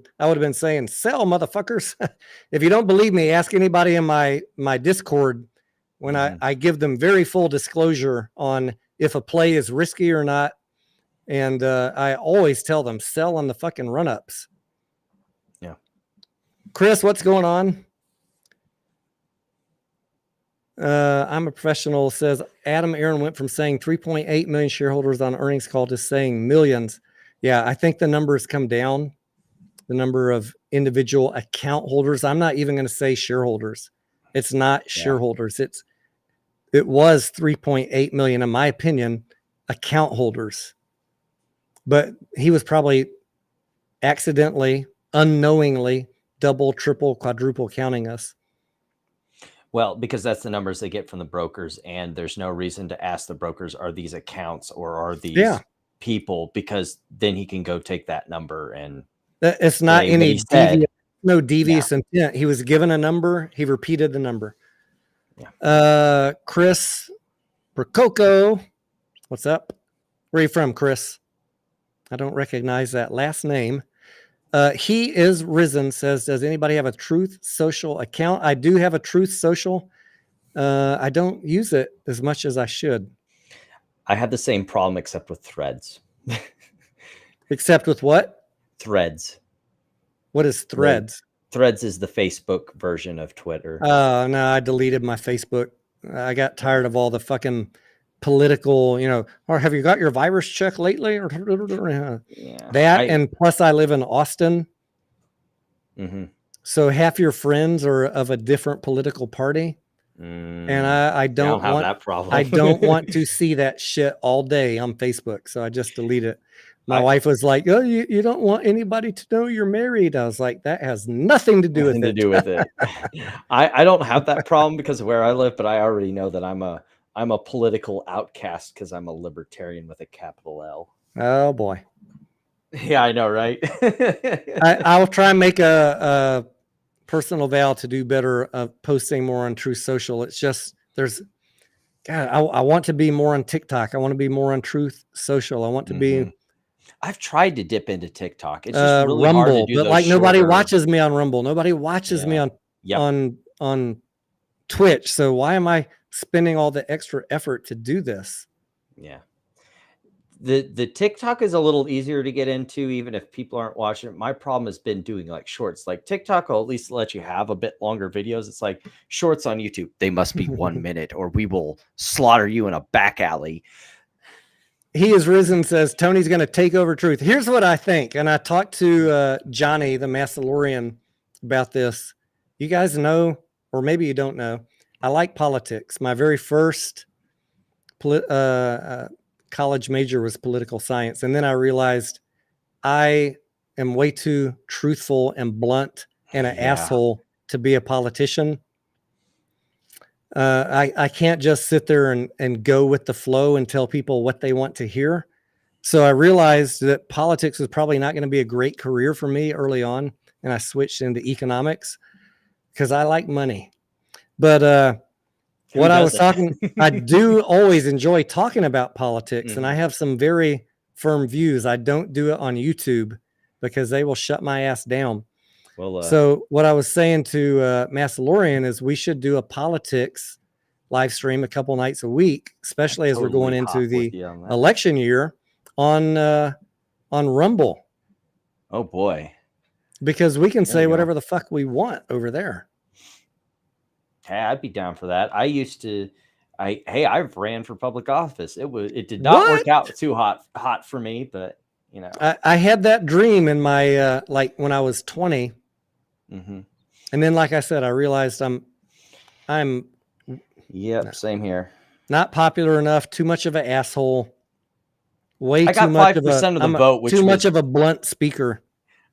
sell, motherfuckers. If you don't believe me, ask anybody in my Discord when I give them very full disclosure on if a play is risky or not. And I always tell them, sell on the fucking run-ups. Yeah. Chris, what's going on? I'm a professional, says Adam Aaron went from saying 3.8 million shareholders on earnings call to saying millions. Yeah, I think the numbers come down, the number of individual account holders. I'm not even going to say shareholders. It's not shareholders. It was 3.8 million, in my opinion, account holders. But he was probably accidentally, unknowingly, double, triple, quadruple counting us. Well, because that's the numbers they get from the brokers, and there's no reason to ask the brokers, are these accounts or are these people? Because then he can go take that number and it's not any devious intent. He was given a number. He repeated the number. Yeah. Chris Percoco, what's up? Where are you from, Chris? I don't recognize that last name. He is risen, says, does anybody have a Truth Social account? I do have a Truth Social. I don't use it as much as I should. I have the same problem except with Threads. Except with what? Threads. What is Threads? Threads is the Facebook version of Twitter. No, I deleted my Facebook. I got tired of all the fucking political, or have you got your virus check lately? Or and plus I live in Austin. So half your friends are of a different political party. And I don't have that problem. I don't want to see that shit all day on Facebook. So I just delete it. My wife was like, oh, you don't want anybody to know you're married. I was like, that has nothing to do with it. I don't have that problem because of where I live, but I already know that I'm a political outcast because I'm a libertarian with a capital L. Oh boy. Yeah, I know, right? I'll try and make a personal vow to do better of posting more on Truth Social. It's just I want to be more on TikTok. I want to be more on Truth Social. I want to be. I've tried to dip into TikTok. It's just really Rumble, hard to do but like nobody watches me on Rumble. Nobody watches me on Twitch. So why am I spending all the extra effort to do this? Yeah. The TikTok is a little easier to get into, even if people aren't watching it. My problem has been doing like shorts. Like TikTok will at least let you have a bit longer videos. It's like shorts on YouTube. They must be 1 minute or we will slaughter you in a back alley. He is risen, says Tony's going to take over Truth. Here's what I think. And I talked to Johnny, the Mandalorian, about this. You guys know, or maybe you don't know, I like politics. My very first college major was political science. And then I realized I am way too truthful and blunt and an asshole to be a politician. I can't just sit there and go with the flow and tell people what they want to hear. So I realized that politics was probably not going to be a great career for me early on. And I switched into economics because I like money. But what I was talking, I do always enjoy talking about politics, and I have some very firm views. I don't do it on YouTube because they will shut my ass down. Well, so what I was saying to Massalorian is we should do a politics live stream a couple nights a week, especially as we're going into the election year on Rumble. Oh boy. Because we can say whatever the fuck we want over there. Hey, I'd be down for that. I've ran for public office. It did not work out too hot for me, but you know, I had that dream in my like when I was 20. And then, like I said, I realized I'm same here. Not popular enough, too much of an asshole. I got 5% of the vote, which too much of a blunt speaker.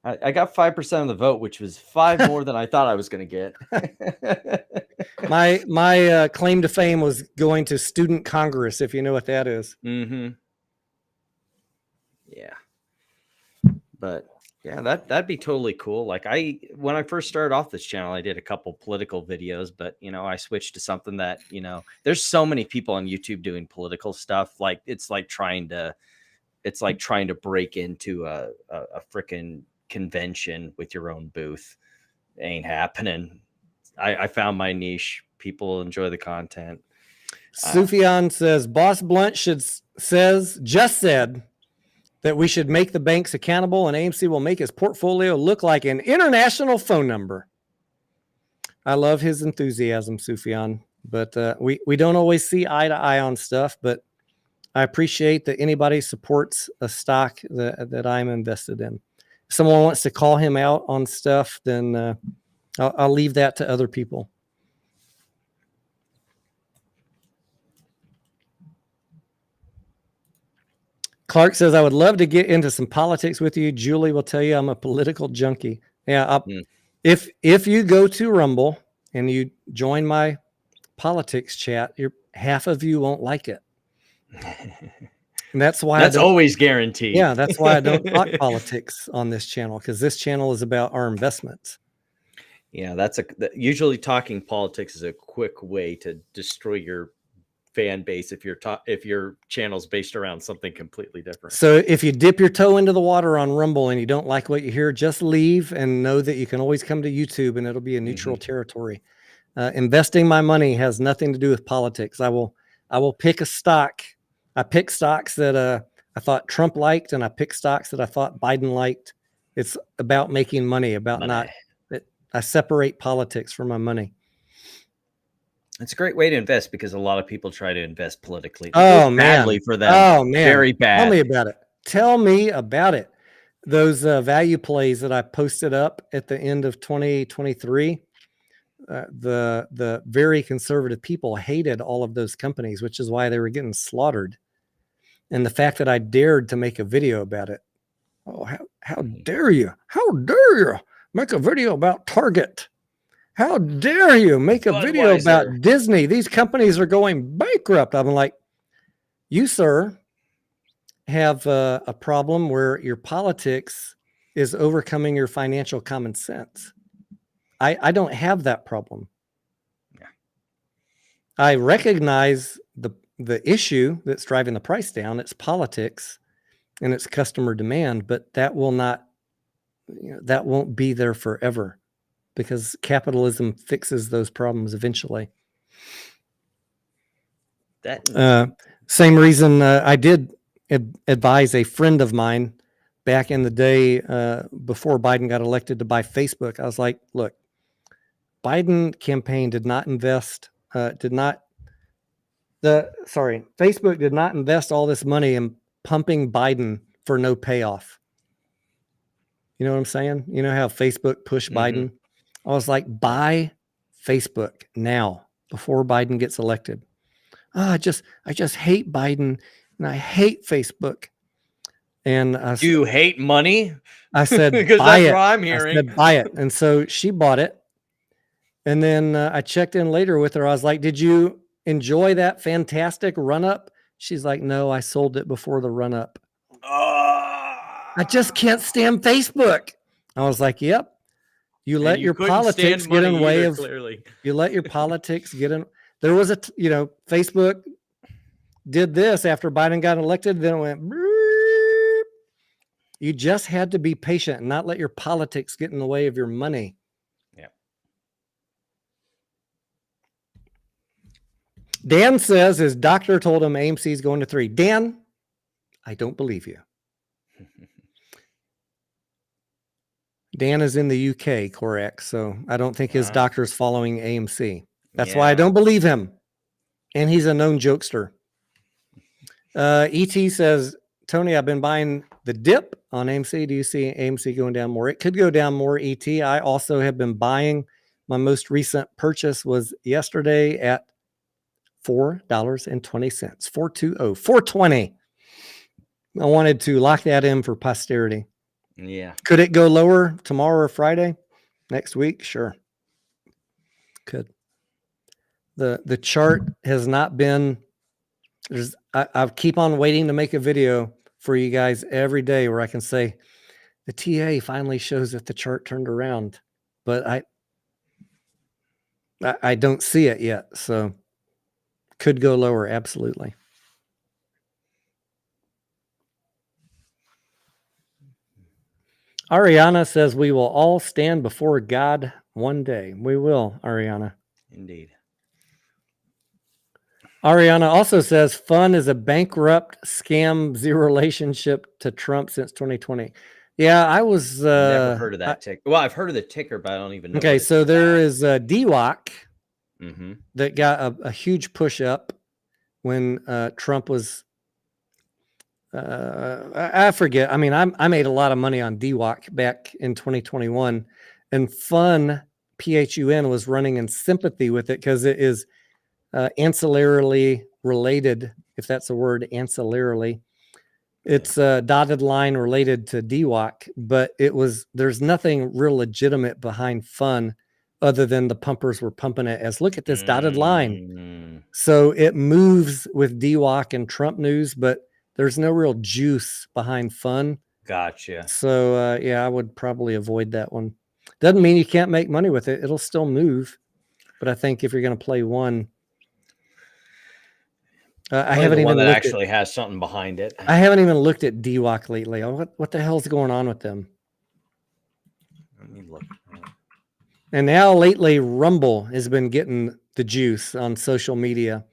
I got 5% of the vote, which was 5 more than I thought I was going to get. My claim to fame was going to Student Congress, if you know what that is. Yeah. But yeah, that'd be totally cool. Like when I first started off this channel, I did a couple political videos, but you know, I switched to something that, you know, there's so many people on YouTube doing political stuff. Like it's like trying to break into a freaking convention with your own booth. It ain't happening. I found my niche. People enjoy the content. Sufyan says Boss Blunt just said that we should make the banks accountable and AMC will make his portfolio look like an international phone number. I love his enthusiasm, Sufyan, but we don't always see eye to eye on stuff, but I appreciate that anybody supports a stock that I'm invested in. If someone wants to call him out on stuff, then I'll leave that to other people. Clark says, I would love to get into some politics with you. Julie will tell you I'm a political junkie. Yeah. If you go to Rumble and you join my politics chat, half of you won't like it. And that's why that's always guaranteed. Yeah. That's why I don't talk politics on this channel, because this channel is about our investments. Yeah. Usually talking politics is a quick way to destroy your fan base if your channel's based around something completely different. So if you dip your toe into the water on Rumble and you don't like what you hear, just leave and know that you can always come to YouTube and it'll be a neutral territory. Investing my money has nothing to do with politics. I will pick a stock. I pick stocks that I thought Trump liked, and I pick stocks that I thought Biden liked. It's about making money, I separate politics from my money. It's a great way to invest because a lot of people try to invest politically. Badly for them. Oh man, very bad. Tell me about it. Those value plays that I posted up at the end of 2023. The very conservative people hated all of those companies, which is why they were getting slaughtered. And the fact that I dared to make a video about it. Oh, how dare you? How dare you make a video about Target? How dare you make a video about Disney? These companies are going bankrupt. I'm like, you, sir, have a problem where your politics is overcoming your financial common sense. I don't have that problem. Yeah. I recognize the issue that's driving the price down. It's politics and it's customer demand, but that will not, that won't be there forever, because capitalism fixes those problems eventually. Same reason I did advise a friend of mine back in the day before Biden got elected to buy Facebook. I was like, look, Biden campaign did not invest, Facebook did not invest all this money in pumping Biden for no payoff. You know what I'm saying? You know how Facebook pushed Biden? I was like, buy Facebook now before Biden gets elected. Oh, I just hate Biden and I hate Facebook. And You hate money? I said, Because buy that's it. what I'm I hearing. said, buy it. And so she bought it. And then I checked in later with her. I was like, did you enjoy that fantastic run up? She's like, no, I sold it before the run up. I just can't stand Facebook. I was like, yep. You let your politics get in way of clearly. You let your politics get in. There was Facebook did this after Biden got elected, then it went. Beep. You just had to be patient and not let your politics get in the way of your money. Yeah. Dan says his doctor told him AMC is going to 3. Dan, I don't believe you. Dan is in the UK, correct? So I don't think his doctor's following AMC. That's why I don't believe him. And he's a known jokester. ET says, Tony, I've been buying the dip on AMC. Do you see AMC going down more? It could go down more, ET. I also have been buying. My most recent purchase was yesterday at $4.20. 420, 420. I wanted to lock that in for posterity. Yeah. Could it go lower tomorrow or Friday? Next week? Sure. Could. The chart has not been, I keep on waiting to make a video for you guys every day where I can say the TA finally shows that the chart turned around, but I don't see it yet. So could go lower. Absolutely. Ariana says we will all stand before God one day. We will, Ariana. Indeed. Ariana also says fun is a bankrupt scam, zero relationship to Trump since 2020. Yeah, I was never heard of that ticker. Well, I've heard of the ticker, but I don't even know. Okay, so there is a DWAC Mm-hmm. that got a huge push up when Trump was I forget. I mean, I made a lot of money on DWAC back in 2021, and Fun PHUN was running in sympathy with it because it is ancillarily related, if that's a word, ancillarily. It's a dotted line related to DWAC, but there's nothing real legitimate behind Fun other than the pumpers were pumping it as, look at this dotted line. So it moves with DWAC and Trump news, but there's no real juice behind Fun. Gotcha. So, yeah, I would probably avoid that one. Doesn't mean you can't make money with it. It'll still move. But I think if you're going to play one, I haven't even that looked actually has something behind it. I haven't even looked at DWAC lately. What the hell's going on with them? Let me look. And now lately, Rumble has been getting the juice on social media.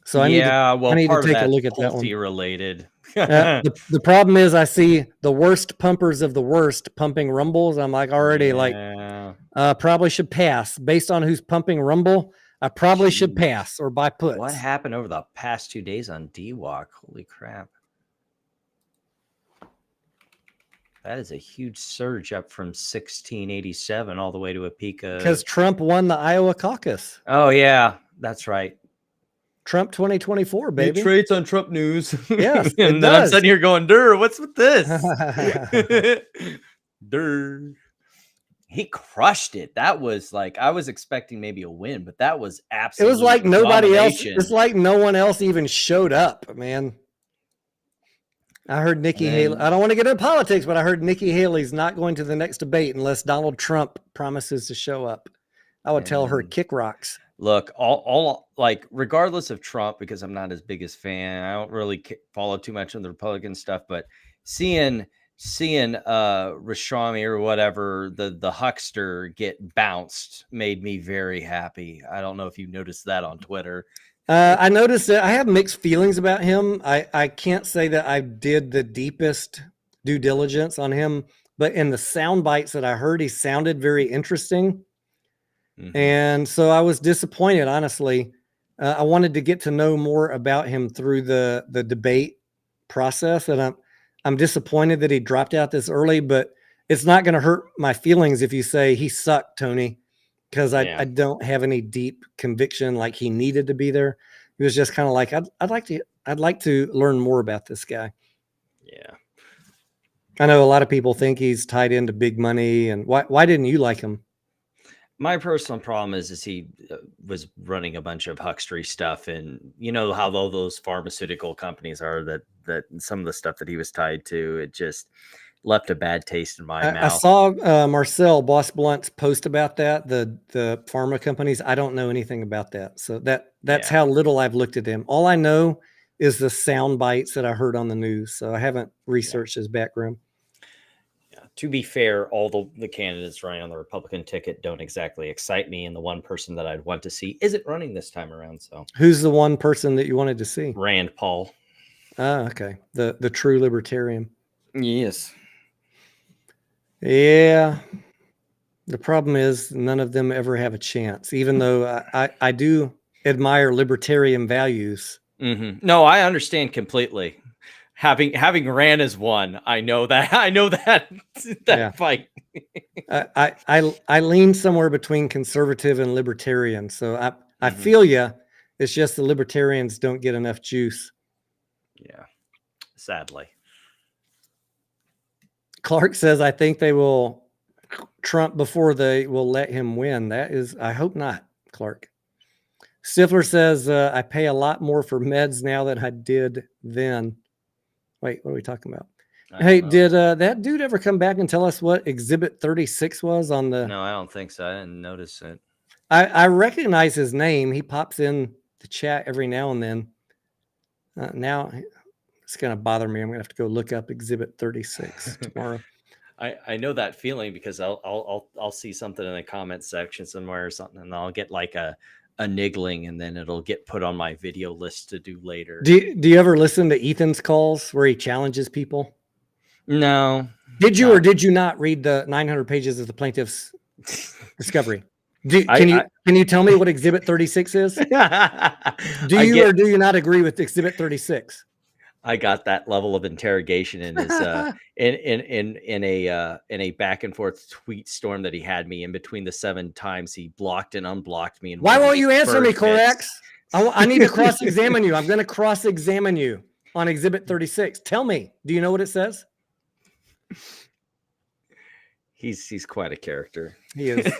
So I need to take a look at that one. Related. The problem is I see the worst pumpers of the worst pumping Rumbles. I'm like already probably should pass based on who's pumping Rumble. I probably should pass or buy puts. What happened over the past 2 days on DWAC? Holy crap. That is a huge surge up from 1687 all the way to a peak of... Because Trump won the Iowa caucus. Oh, yeah. That's right. Trump 2024, baby. It trades on Trump news. Yes, and then I'm sitting here going, "Durr, what's with this?" Durr. He crushed it. That was like, I was expecting maybe a win, but that was absolutely. It was like nobody else. It's like no one else even showed up, man. I heard Nikki Haley. I don't want to get into politics, but I heard Nikki Haley's not going to the next debate unless Donald Trump promises to show up. I would tell her kick rocks. Look, all like, regardless of Trump, because I'm not his biggest fan, I don't really follow too much of the Republican stuff, but seeing Rashami or whatever, the huckster get bounced made me very happy. I don't know if you noticed that on Twitter. I noticed that. I have mixed feelings about him. I can't say that I did the deepest due diligence on him, but in the sound bites that I heard, he sounded very interesting. Mm-hmm. And so I was disappointed, honestly. I wanted to get to know more about him through the debate process. And I'm disappointed that he dropped out this early, but it's not going to hurt my feelings if you say he sucked, Tony. because Yeah. I don't have any deep conviction like he needed to be there. He was just kind of like, I'd like to learn more about this guy. Yeah. I know a lot of people think he's tied into big money, and why didn't you like him? My personal problem is he was running a bunch of huckstery stuff, and you know how all those pharmaceutical companies are, that some of the stuff that he was tied to, it just left a bad taste in my I mouth. saw Marcel Boss Blunt's post about that, the pharma companies. I don't know anything about that, so that's how little I've looked at him. All I know is the sound bites that I heard on the news, so I haven't researched his background. Yeah. To be fair, all the candidates running on the Republican ticket don't exactly excite me, and the one person that I'd want to see isn't running this time around. So, who's the one person that you wanted to see? Rand Paul. Ah, okay, the true libertarian. Yes. Yeah. The problem is none of them ever have a chance, even though I do admire libertarian values. Mm-hmm. No, I understand completely. Having ran as one, I know that fight. I lean somewhere between conservative and libertarian, so I Mhm. feel you. It's just the libertarians don't get enough juice. Yeah, sadly. Clark says, I think they will Trump before they will let him win. That is, I hope not, Clark. Stifler says, I pay a lot more for meds now than I did then. Wait, what are we talking about? Hey, did that dude ever come back and tell us what Exhibit 36 was on the... No, I don't think so. I didn't notice it. I recognize his name. He pops in the chat every now and then. Now it's going to bother me. I'm going to have to go look up Exhibit 36 tomorrow. I know that feeling because I'll see something in the comment section somewhere or something, and I'll get like a niggling, and then it'll get put on my video list to do later. Do you ever listen to Ethan's calls where he challenges people? No. Did you or did you not read the 900 pages of the plaintiff's discovery? Can you tell me what Exhibit 36 is? Do you or do you not agree with Exhibit 36? I got that level of interrogation in his in a back and forth tweet storm that he had me in between the 7 times he blocked and unblocked me. Why won't you answer me, Corex? I need to cross-examine you. I'm going to cross-examine you on Exhibit 36. Tell me, do you know what it says? He's quite a character. He is.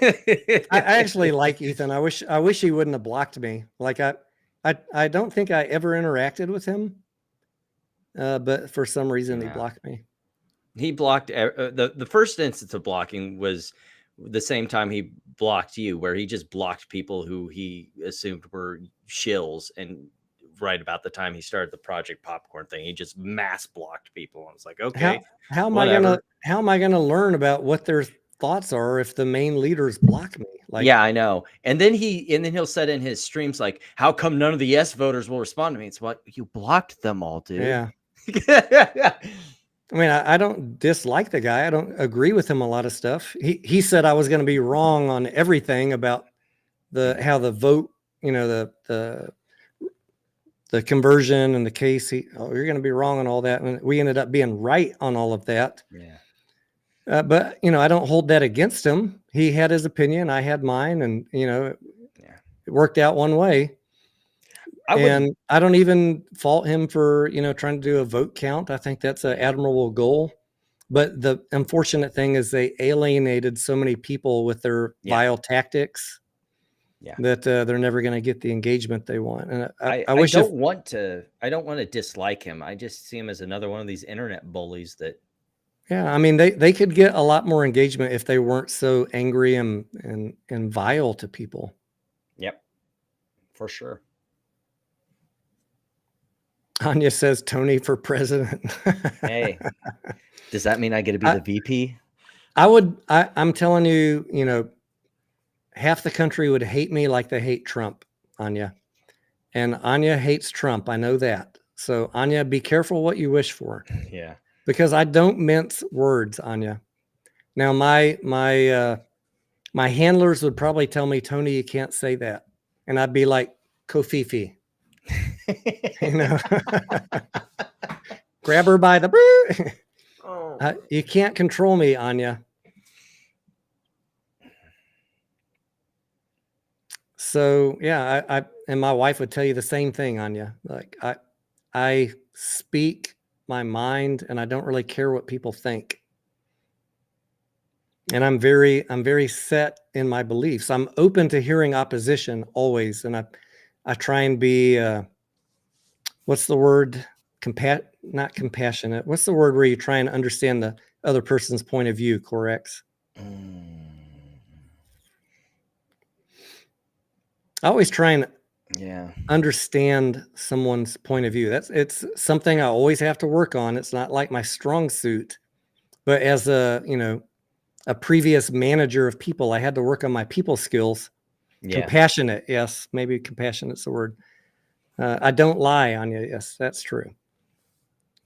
I actually like Ethan. I wish he wouldn't have blocked me. Like I don't think I ever interacted with him. But for some reason he blocked me. He blocked the first instance of blocking was the same time he blocked you, where he just blocked people who he assumed were shills, and right about the time he started the Project Popcorn thing, he just mass blocked people. I was like, okay, how am I gonna learn about what their thoughts are if the main leaders block me? Like, yeah, I know. And then he'll set in his streams like, how come none of the yes voters will respond to me? It's what, you blocked them all, dude. Yeah. I mean, I don't dislike the guy. I don't agree with him a lot of stuff. He said I was going to be wrong on everything about how the vote, the conversion and the case. You're going to be wrong on all that, and we ended up being right on all of that. Yeah. But I don't hold that against him. He had his opinion, I had mine, and it worked out one way. And I don't even fault him for, trying to do a vote count. I think that's an admirable goal. But the unfortunate thing is they alienated so many people with their vile tactics that they're never going to get the engagement they want. And I don't want to dislike him. I just see him as another one of these internet bullies that. Yeah, I mean, they could get a lot more engagement if they weren't so angry and vile to people. Yep, for sure. Anya says Tony for president. Hey, does that mean I get to be the VP? I'm telling you, half the country would hate me like they hate Trump, Anya. And Anya hates Trump. I know that. So Anya, be careful what you wish for. Yeah. Because I don't mince words, Anya. Now my handlers would probably tell me, Tony, you can't say that. And I'd be like, Kofifi. Grab her by the you can't control me, Anya. So yeah, I and my wife would tell you the same thing, Anya. Like I speak my mind, and I don't really care what people think. And I'm very set in my beliefs. I'm open to hearing opposition always, and I try and be what's the word? Not compassionate. What's the word where you try and understand the other person's point of view? Corrects. I always try and understand someone's point of view. It's something I always have to work on. It's not like my strong suit, but as a previous manager of people, I had to work on my people skills. Compassionate, yes, maybe compassionate's the word. I don't lie, Anya. Yes, that's true.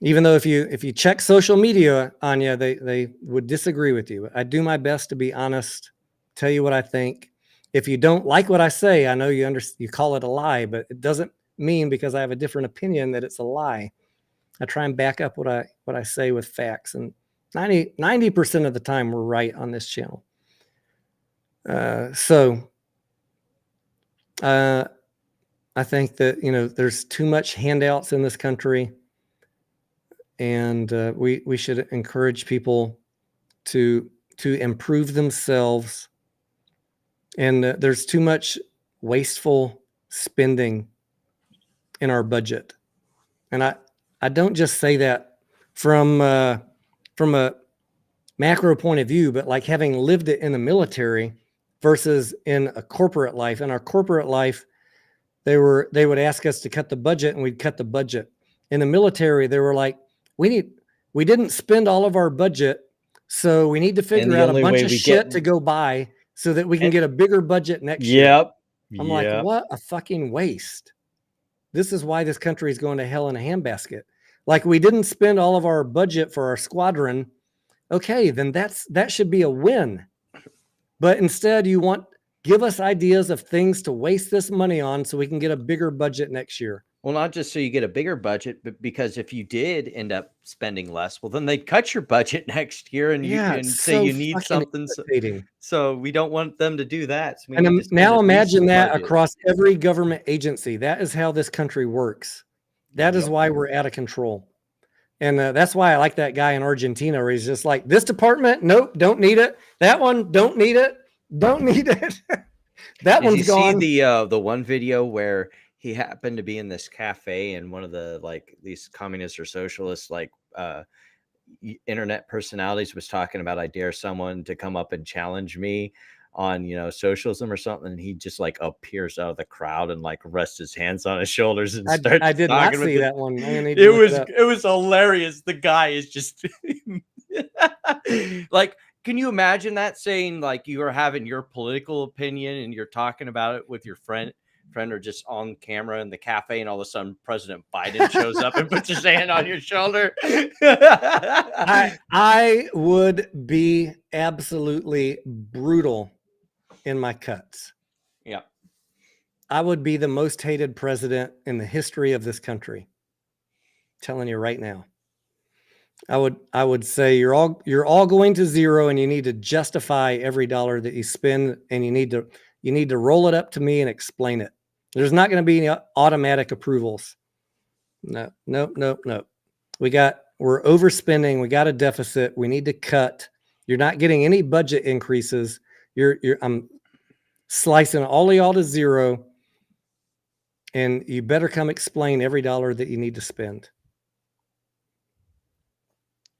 Even though if you check social media, Anya, they would disagree with you. I do my best to be honest, tell you what I think. If you don't like what I say, I know you call it a lie, but it doesn't mean because I have a different opinion that it's a lie. I try and back up what I say with facts, and 90% of the time we're right on this channel. So I think that there's too much handouts in this country, and we should encourage people to improve themselves. And there's too much wasteful spending in our budget. And I don't just say that from a macro point of view, but like having lived it in the military versus in a corporate life. In our corporate life, they would ask us to cut the budget, and we'd cut the budget. In the military, they were like, we didn't spend all of our budget, so we need to figure out a bunch of shit to go buy so that we can get a bigger budget next year. I'm like, what a fucking waste. This is why this country is going to hell in a handbasket. Like, we didn't spend all of our budget for our squadron. Okay, then that should be a win. But instead, give us ideas of things to waste this money on so we can get a bigger budget next year. Well, not just so you get a bigger budget, but because if you did end up spending less, well, then they cut your budget next year, and you can say you need something. So we don't want them to do that. So and now imagine that across every government agency. That is how this country works. That is why we're out of control. And that's why I like that guy in Argentina, where he's just like, this department, nope, don't need it. That one, don't need it. Don't need it. That one's gone. See the one video where he happened to be in this cafe, and one of the these communists or socialists internet personalities was talking about, I dare someone to come up and challenge me on socialism or something, and he just appears out of the crowd and rests his hands on his shoulders and starts. I did not see that one. It was hilarious. The guy is just can you imagine that, saying you are having your political opinion and you're talking about it with your friend or just on camera in the cafe, and all of a sudden President Biden shows up and puts his hand on your shoulder? I would be absolutely brutal in my cuts. Yeah. I would be the most hated president in the history of this country. I'm telling you right now. I would say you're all going to zero, and you need to justify every dollar that you spend, and you need to roll it up to me and explain it. There's not going to be any automatic approvals. No. We're overspending. We got a deficit. We need to cut. You're not getting any budget increases. I'm slicing all of y'all to zero, and you better come explain every dollar that you need to spend,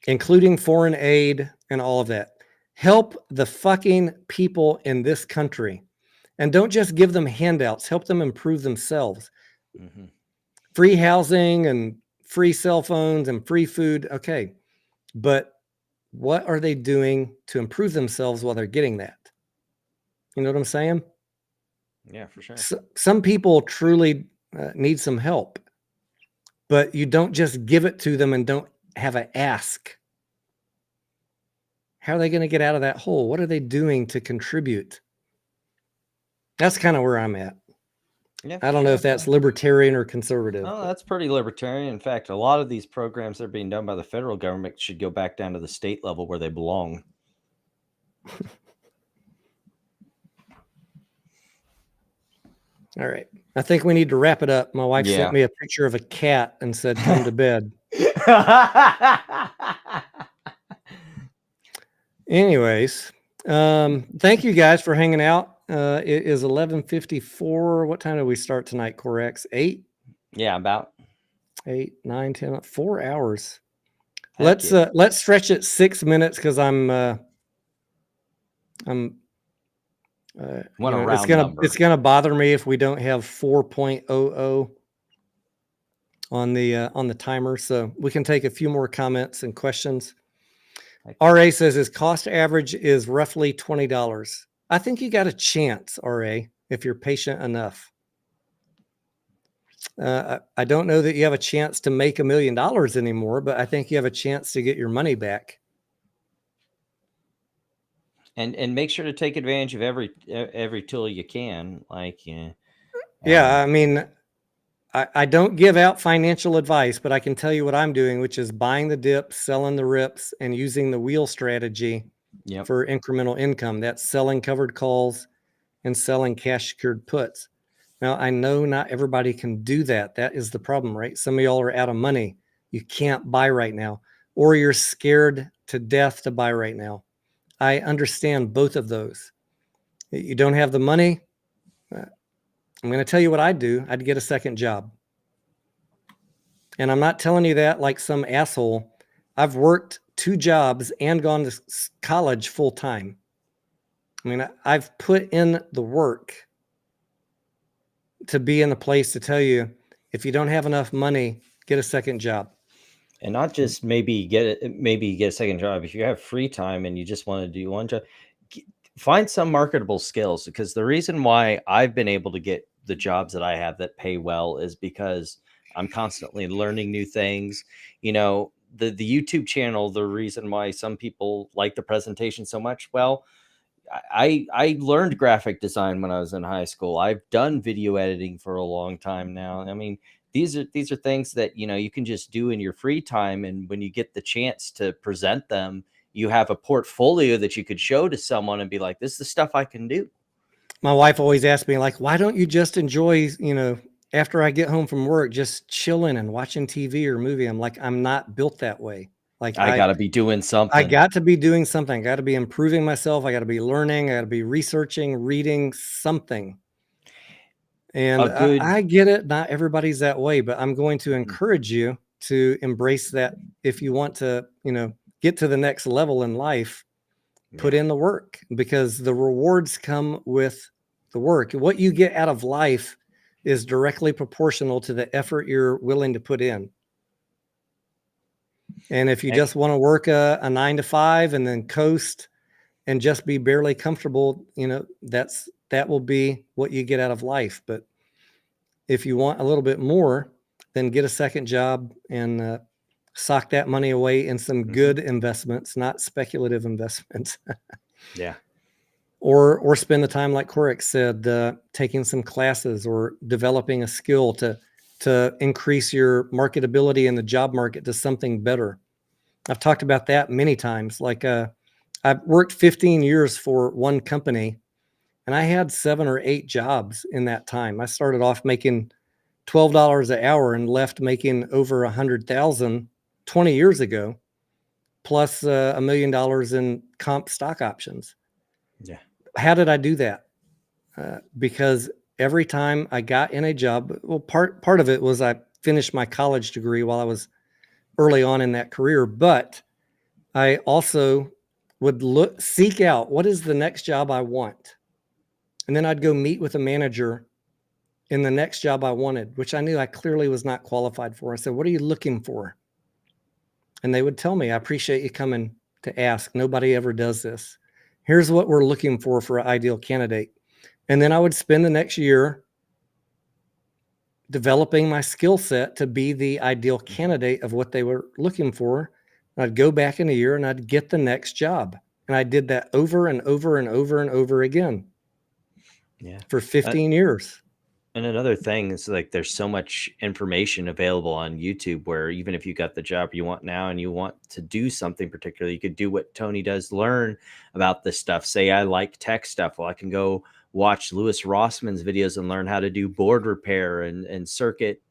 including foreign aid and all of that. Help the fucking people in this country. And don't just give them handouts. Help them improve themselves. Mm-hmm. Free housing and free cell phones and free food. Okay. But what are they doing to improve themselves while they're getting that? You know what I'm saying? Yeah, for sure. Some people truly need some help, but you don't just give it to them and don't have an ask. How are they going to get out of that hole? What are they doing to contribute? That's kind of where I'm at. Yeah, I don't know if that's libertarian or conservative. Oh, that's pretty libertarian. In fact, a lot of these programs that are being done by the federal government should go back down to the state level where they belong. All right. I think we need to wrap it up. My wife Yeah. sent me a picture of a cat and said, come to bed. Anyways, thank you guys for hanging out. It is 11:54. What time do we start tonight, Corex? 8? Yeah, about 8, 9, 10, 4 hours. Heck yeah. Let's stretch it 6 minutes because I'm Want a it's round gonna number. it's gonna bother me if we don't have 4.00 on the timer. So we can take a few more comments and questions. Heck RA says his cost average is roughly $20. I think you got a chance, RA, if you're patient enough. I don't know that you have a chance to make $1 million anymore, but I think you have a chance to get your money back. And make sure to take advantage of every tool you can. Like, Yeah, I mean, I don't give out financial advice, but I can tell you what I'm doing, which is buying the dips, selling the rips, and using the wheel strategy Yep. for incremental income. That's selling covered calls and selling cash secured puts. Now, I know not everybody can do that. That is the problem, right? Some of y'all are out of money. You can't buy right now, or you're scared to death to buy right now. I understand both of those. You don't have the money. I'm going to tell you what I'd do. I'd get a second job. And I'm not telling you that like some asshole. I've worked 2 jobs and gone to college full time. I mean, I've put in the work to be in a place to tell you, if you don't have enough money, get a second job. And not just maybe get a second job. If you have free time and you just want to do one job, find some marketable skills, because the reason why I've been able to get the jobs that I have that pay well is because I'm constantly learning new things. You know, the YouTube channel, the reason why some people like the presentation so much, well, I learned graphic design when I was in high school. I've done video editing for a long time now. I mean, these are things that, you can just do in your free time. And when you get the chance to present them, you have a portfolio that you could show to someone and be like, this is the stuff I can do. My wife always asks me, like, why don't you just enjoy, after I get home from work, just chilling and watching TV or movie? I'm like, I'm not built that way. Like, I got to be doing something. I got to be doing something. I got to be improving myself. I got to be learning. I got to be researching, reading something. And I get it. Not everybody's that way, but I'm going to encourage you to embrace that. If you want to, get to the next level in life, put in the work, because the rewards come with the work. What you get out of life is directly proportional to the effort you're willing to put in. And if you just want to work a 9 to 5 and then coast and just be barely comfortable, that will be what you get out of life. But if you want a little bit more, then get a second job and sock that money away in some good investments, not speculative investments. Yeah. Or spend the time, like Corrick said, taking some classes or developing a skill to increase your marketability in the job market to something better. I've talked about that many times. Like I've worked 15 years for one company, and I had 7 or 8 jobs in that time. I started off making $12 an hour and left making over $100,000 20 years ago, plus $1 million in comp stock options. Yeah. How did I do that? Because every time I got in a job, well, part of it was I finished my college degree while I was early on in that career, but I also would seek out what is the next job I want. And then I'd go meet with a manager in the next job I wanted, which I knew I clearly was not qualified for. I said, what are you looking for? And they would tell me, I appreciate you coming to ask. Nobody ever does this. Here's what we're looking for an ideal candidate. And then I would spend the next year developing my skill set to be the ideal candidate of what they were looking for. And I'd go back in a year and I'd get the next job. And I did that over and over and over and over again. Yeah. For 15 years. And another thing is, like, there's so much information available on YouTube where even if you got the job you want now and you want to do something particular, you could do what Tony does, learn about this stuff. Say, I like tech stuff. Well, I can go watch Louis Rossman's videos and learn how to do board repair and circuits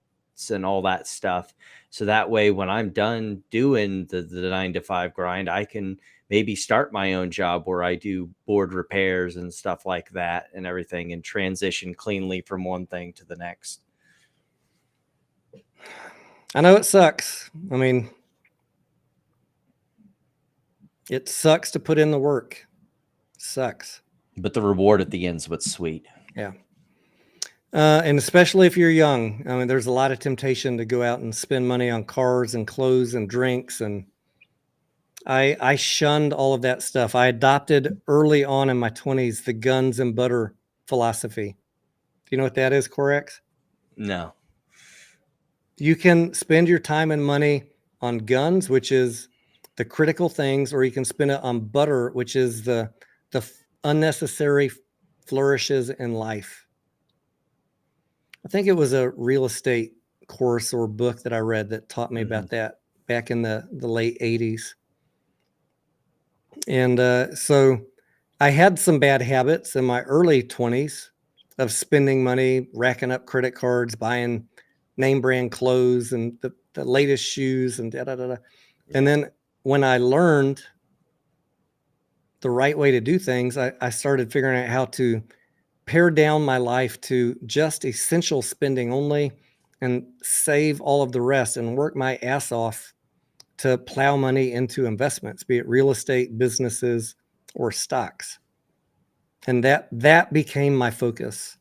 and all that stuff. So that way, when I'm done doing the 9 to 5 grind, I can maybe start my own job where I do board repairs and stuff like that and everything, and transition cleanly from one thing to the next. I know it sucks. I mean, it sucks to put in the work. Sucks. But the reward at the end is what's sweet. Yeah. And especially if you're young, I mean, there's a lot of temptation to go out and spend money on cars and clothes and drinks. And I shunned all of that stuff. I adopted early on in my 20s the guns and butter philosophy. Do you know what that is, Corex? No. You can spend your time and money on guns, which is the critical things, or you can spend it on butter, which is the unnecessary flourishes in life. I think it was a real estate course or book that I read that taught me about that back in the late 80s. And so I had some bad habits in my early 20s of spending money, racking up credit cards, buying name brand clothes and the latest shoes and da-da-da-da. And then when I learned the right way to do things, I started figuring out how to pare down my life to just essential spending only and save all of the rest and work my ass off to plow money into investments, be it real estate, businesses, or stocks. And that became my focus.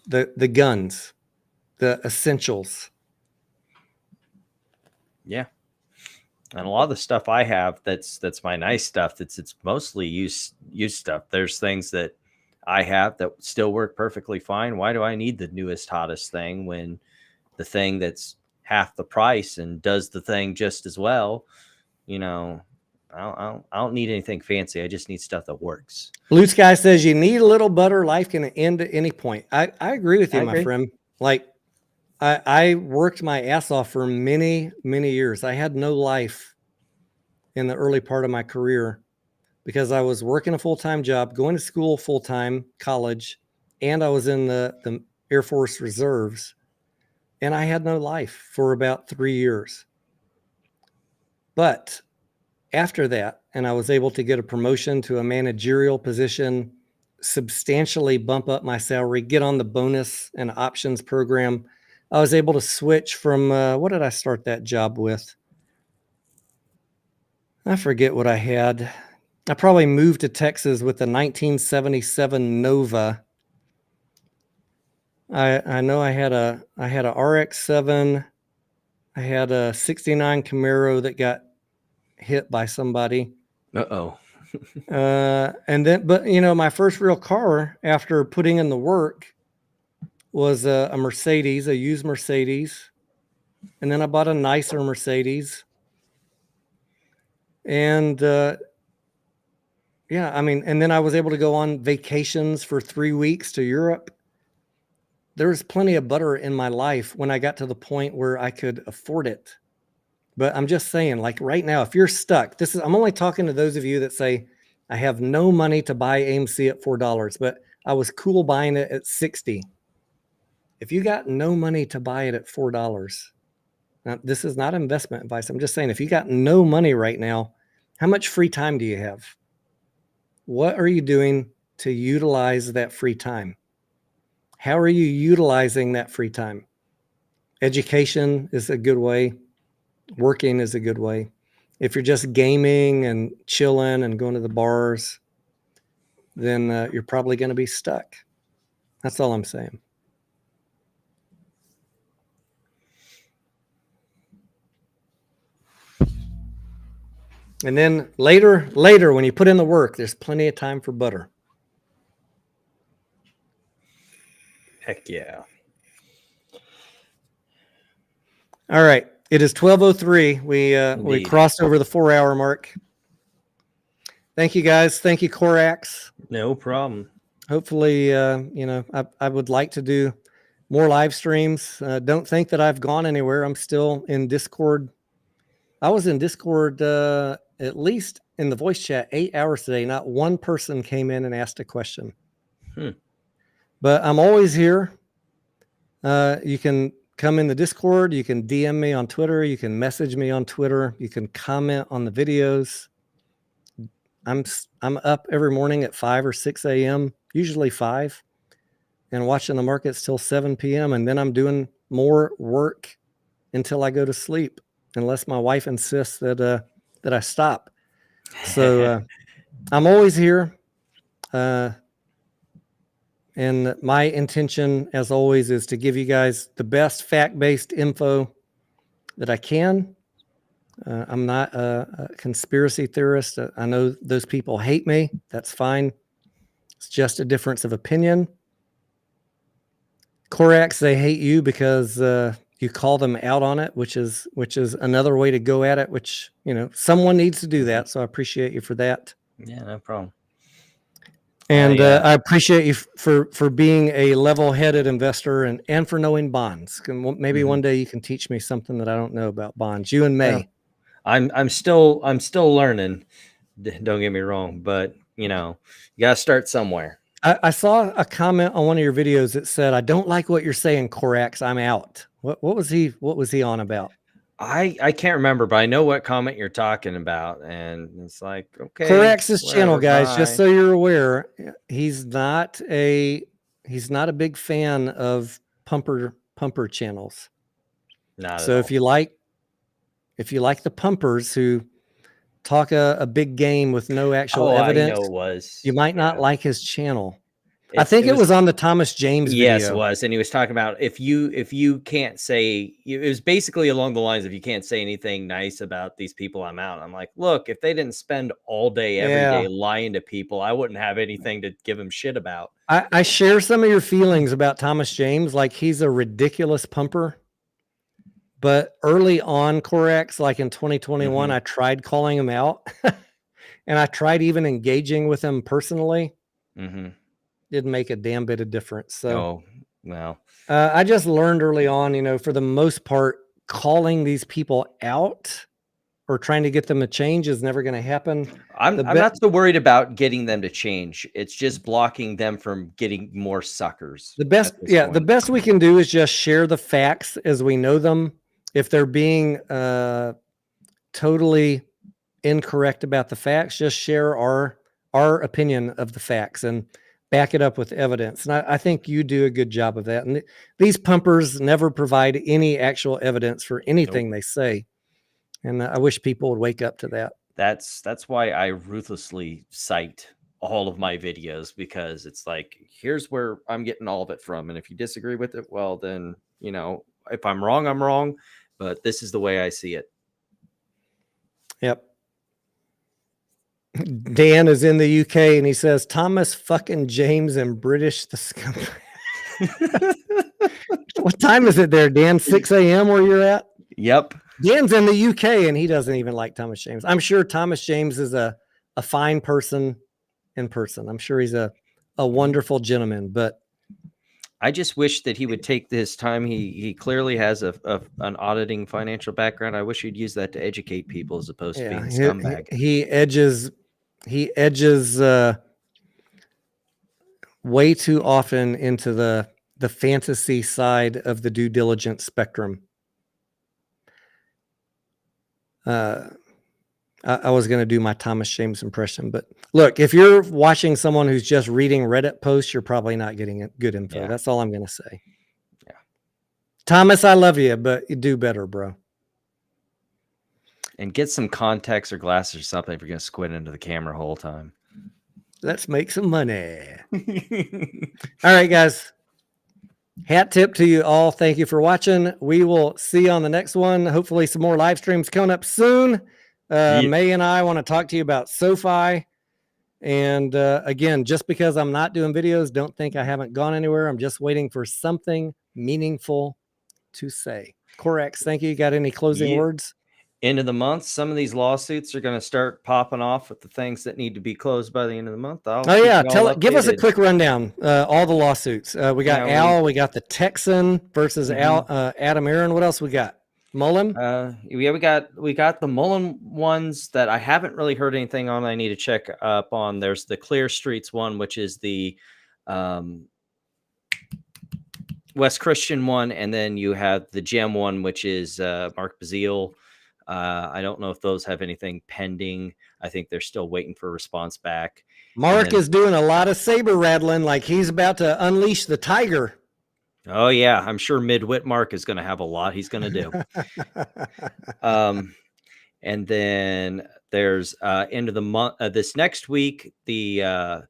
The guns, the essentials. Yeah. And a lot of the stuff I have, that's my nice stuff. It's mostly used stuff. There's things that I have that still work perfectly fine. Why do I need the newest, hottest thing when the thing that's half the price and does the thing just as well? You know, I don't need anything fancy. I just need stuff that works. Blue Sky says you need a little butter. Life can end at any point. I agree with you, my friend. Like, I worked my ass off for many, many years. I had no life in the early part of my career because I was working a full-time job, going to school full-time, college, and I was in the Air Force Reserves, and I had no life for about 3 years. But after that, and I was able to get a promotion to a managerial position, substantially bump up my salary, get on the bonus and options program. I was able to switch from, what did I start that job with? I forget what I had. I probably moved to Texas with a 1977 Nova. I know I had a RX-7. I had a 69 Camaro that got hit by somebody. Uh-oh. And then, but you know, my first real car after putting in the work was a Mercedes, a used Mercedes. And then I bought a nicer Mercedes. And yeah, I mean, and then I was able to go on vacations for 3 weeks to Europe. There was plenty of butter in my life when I got to the point where I could afford it. But I'm just saying, like right now, if you're stuck, I'm only talking to those of you that say, I have no money to buy AMC at $4, but I was cool buying it at $60. If you got no money to buy it at $4, now this is not investment advice. I'm just saying, if you got no money right now, how much free time do you have? What are you doing to utilize that free time? How are you utilizing that free time? Education is a good way. Working is a good way. If you're just gaming and chilling and going to the bars, then you're probably going to be stuck. That's all I'm saying. And then later, when you put in the work, there's plenty of time for butter. Heck yeah. All right. It is 12:03. We crossed over the 4-hour mark. Thank you, guys. Thank you, Corax. No problem. Hopefully, you know, I would like to do more live streams. Don't think that I've gone anywhere. I'm still in Discord. I was in Discord at least in the voice chat 8 hours today. Not one person came in and asked a question. But I'm always here. You can come in the Discord. You can DM me on Twitter. You can message me on Twitter. You can comment on the videos. I'm up every morning at 5 or 6 a.m., usually 5, and watching the markets till 7 p.m. And then I'm doing more work until I go to sleep, unless my wife insists that I stop. So I'm always here. And my intention, as always, is to give you guys the best fact-based info that I can. I'm not a conspiracy theorist. I know those people hate me. That's fine. It's just a difference of opinion. Corax, they hate you because you call them out on it, which is another way to go at it, which, someone needs to do that. So I appreciate you for that. Yeah, no problem. And I appreciate you for being a level-headed investor and for knowing bonds. Maybe one day you can teach me something that I don't know about bonds. You and May. Yeah. I'm still learning. Don't get me wrong, but you gotta start somewhere. I saw a comment on one of your videos that said, "I don't like what you're saying, Corax. I'm out." What was he on about? I can't remember, but I know what comment you're talking about, and it's like, okay. Corax's channel, guys, just so you're aware, he's not a big fan of pumper channels. So if you like the pumpers who talk a big game with no actual evidence, you might not like his channel. I think it was on the Thomas James video. Yes, it was. And he was talking about if you can't say, it was basically along the lines of, you can't say anything nice about these people, I'm out. I'm like, look, if they didn't spend all day, every day lying to people, I wouldn't have anything to give them shit about. I share some of your feelings about Thomas James. Like, he's a ridiculous pumper. But early on, Corax, like in 2021, I tried calling him out. And I tried even engaging with him personally. Didn't make a damn bit of difference. So, I just learned early on, for the most part, calling these people out or trying to get them to change is never going to happen. I'm not so worried about getting them to change. It's just blocking them from getting more suckers. The best we can do is just share the facts as we know them. If they're being totally incorrect about the facts, just share our opinion of the facts and back it up with evidence. And I think you do a good job of that. And these pumpers never provide any actual evidence for anything they say. And I wish people would wake up to that. That's why I ruthlessly cite all of my videos, because it's like, here's where I'm getting all of it from. And if you disagree with it, well, then, if I'm wrong, I'm wrong. But this is the way I see it. Yep. Dan is in the UK and he says, Thomas fucking James and British the scum. What time is it there, Dan? 6 a.m. where you're at? Yep. Dan's in the UK and he doesn't even like Thomas James. I'm sure Thomas James is a fine person in person. I'm sure he's a wonderful gentleman, but I just wish that he would take this time. He clearly has an auditing financial background. I wish he'd use that to educate people as opposed to being a scumbag. He edges way too often into the fantasy side of the due diligence spectrum. I was going to do my Thomas James impression, but look, if you're watching someone who's just reading Reddit posts, you're probably not getting good info. Yeah. That's all I'm going to say. Yeah. Thomas, I love you, but you do better, bro. And get some contacts or glasses or something if you're going to squint into the camera the whole time. Let's make some money. All right, guys. Hat tip to you all. Thank you for watching. We will see you on the next one. Hopefully some more live streams coming up soon. May and I want to talk to you about SoFi. And again, just because I'm not doing videos, don't think I haven't gone anywhere. I'm just waiting for something meaningful to say. Corax, thank you. Got any closing words? End of the month, some of these lawsuits are going to start popping off with the things that need to be closed by the end of the month. Give us a quick rundown. All the lawsuits. We got Al. We got the Texan versus Adam Aaron. What else we got? Mullen? Yeah, we got the Mullen ones that I haven't really heard anything on. I need to check up on. There's the Clear Streets one, which is the West Christian one, and then you have the Gem one, which is Mark Bazile. I don't know if those have anything pending. I think they're still waiting for a response back. Mark is doing a lot of saber rattling, like he's about to unleash the tiger. Oh yeah, I'm sure Midwit Mark is going to have a lot he's going to do. And then there's end of the month, this next week, the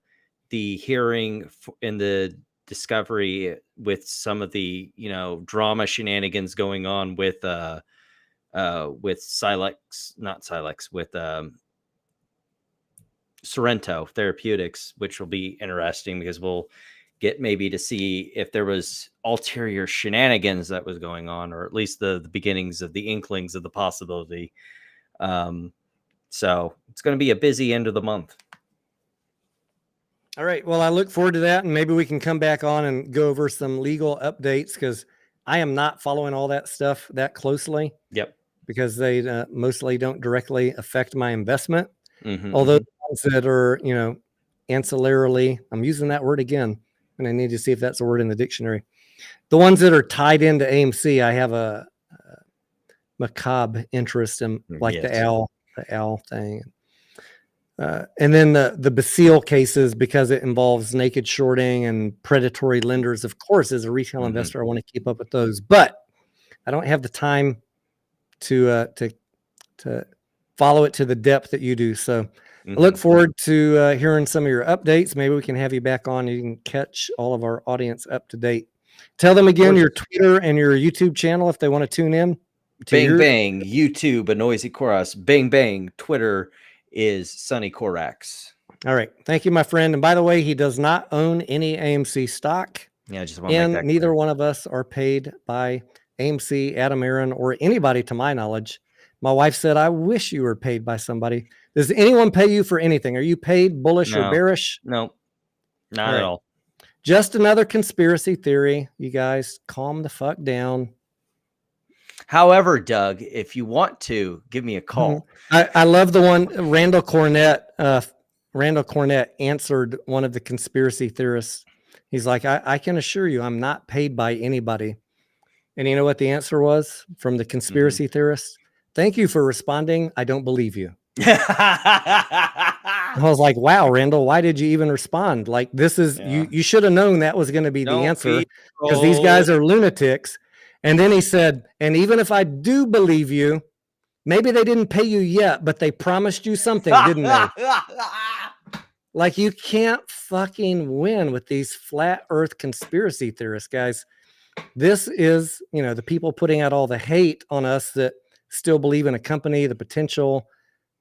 hearing in the discovery with some of the drama shenanigans going on with Silex, not Silex, with Sorrento Therapeutics, which will be interesting because we'll get maybe to see if there was ulterior shenanigans that was going on, or at least the beginnings of the inklings of the possibility. So it's going to be a busy end of the month. All right. Well, I look forward to that, and maybe we can come back on and go over some legal updates, because I am not following all that stuff that closely. Yep. Because they mostly don't directly affect my investment. Mm-hmm, Although the ones that are, ancillarily, I'm using that word again, and I need to see if that's a word in the dictionary. The ones that are tied into AMC, I have a macabre interest in, like yes. the owl thing. And then the Basile cases, because it involves naked shorting and predatory lenders. Of course, as a retail investor, I want to keep up with those, but I don't have the time to follow it to the depth that you do. So I look forward to hearing some of your updates. Maybe we can have you back on. You can catch all of our audience up to date. Tell them again your Twitter and your YouTube channel if they want to tune in. Bang Bang, YouTube, a noisy chorus. Bang Bang, Twitter is Sunny Corax. All right. Thank you, my friend. And by the way, he does not own any AMC stock. Yeah, I just want to make that neither clear. one of us are paid by AMC, Adam Aaron, or anybody to my knowledge. My wife said, I wish you were paid by somebody. Does anyone pay you for anything? Are you paid bullish or bearish? No, not at all. Just another conspiracy theory. You guys calm the fuck down. However, Doug, if you want to, give me a call. I love the one Randall Cornett. Randall Cornett answered one of the conspiracy theorists. He's like, I can assure you I'm not paid by anybody. And you know what the answer was from the conspiracy theorist? Thank you for responding. I don't believe you. I was like, wow, Randall, why did you even respond? Like, this is, you should have known that was going to be the answer, because these guys are lunatics. And then he said, and even if I do believe you, maybe they didn't pay you yet, but they promised you something, didn't they? Like, you can't fucking win with these flat earth conspiracy theorists, guys. This is, the people putting out all the hate on us that still believe in a company, the potential,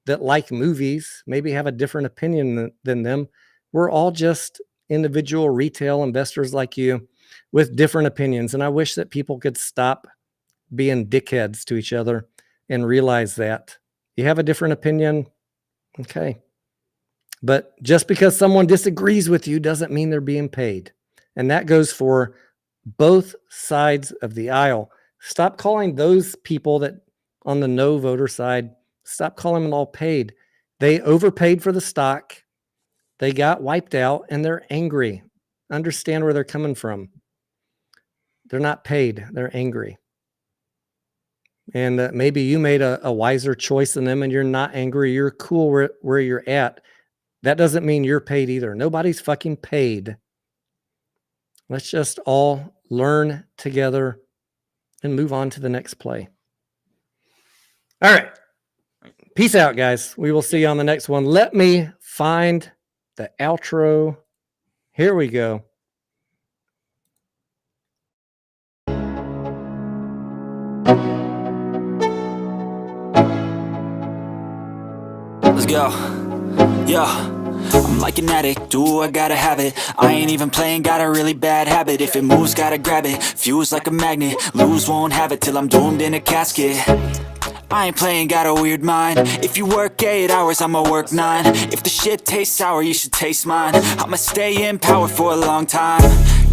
that like movies, maybe have a different opinion than them. We're all just individual retail investors like you with different opinions. And I wish that people could stop being dickheads to each other and realize that you have a different opinion. Okay. But just because someone disagrees with you doesn't mean they're being paid. And that goes for both sides of the aisle. Stop calling those people that on the no voter side, stop calling them all paid. They overpaid for the stock. They got wiped out and they're angry. Understand where they're coming from. They're not paid. They're angry. And maybe you made a wiser choice than them and you're not angry. You're cool where you're at. That doesn't mean you're paid either. Nobody's fucking paid. Let's just all learn together and move on to the next play. All right. Peace out, guys. We will see you on the next one. Let me find the outro. Here we go. Let's go. Yo, I'm like an addict, do I gotta have it. I ain't even playing, got a really bad habit. If it moves, gotta grab it, fuse like a magnet. Lose, won't have it till I'm doomed in a casket. I ain't playing, got a weird mind. If you work 8 hours, I'ma work 9. If the shit tastes sour, you should taste mine. I'ma stay in power for a long time.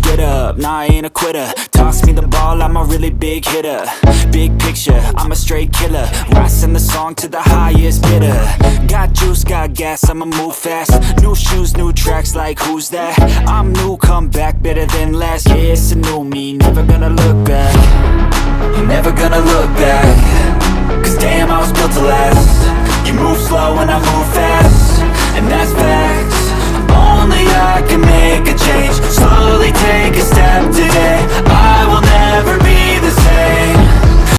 get up, nah, I ain't a quitter. Toss me the ball, I'm a really big hitter. Big picture, I'm a straight killer. Rising the song to the highest bidder. Got juice, got gas, I'ma move fast. New shoes, new tracks, like who's that? I'm new, come back, better than last. Yeah, it's a new me, never gonna look back. Never gonna look back. Cause damn, I was built to last. You move slow and I move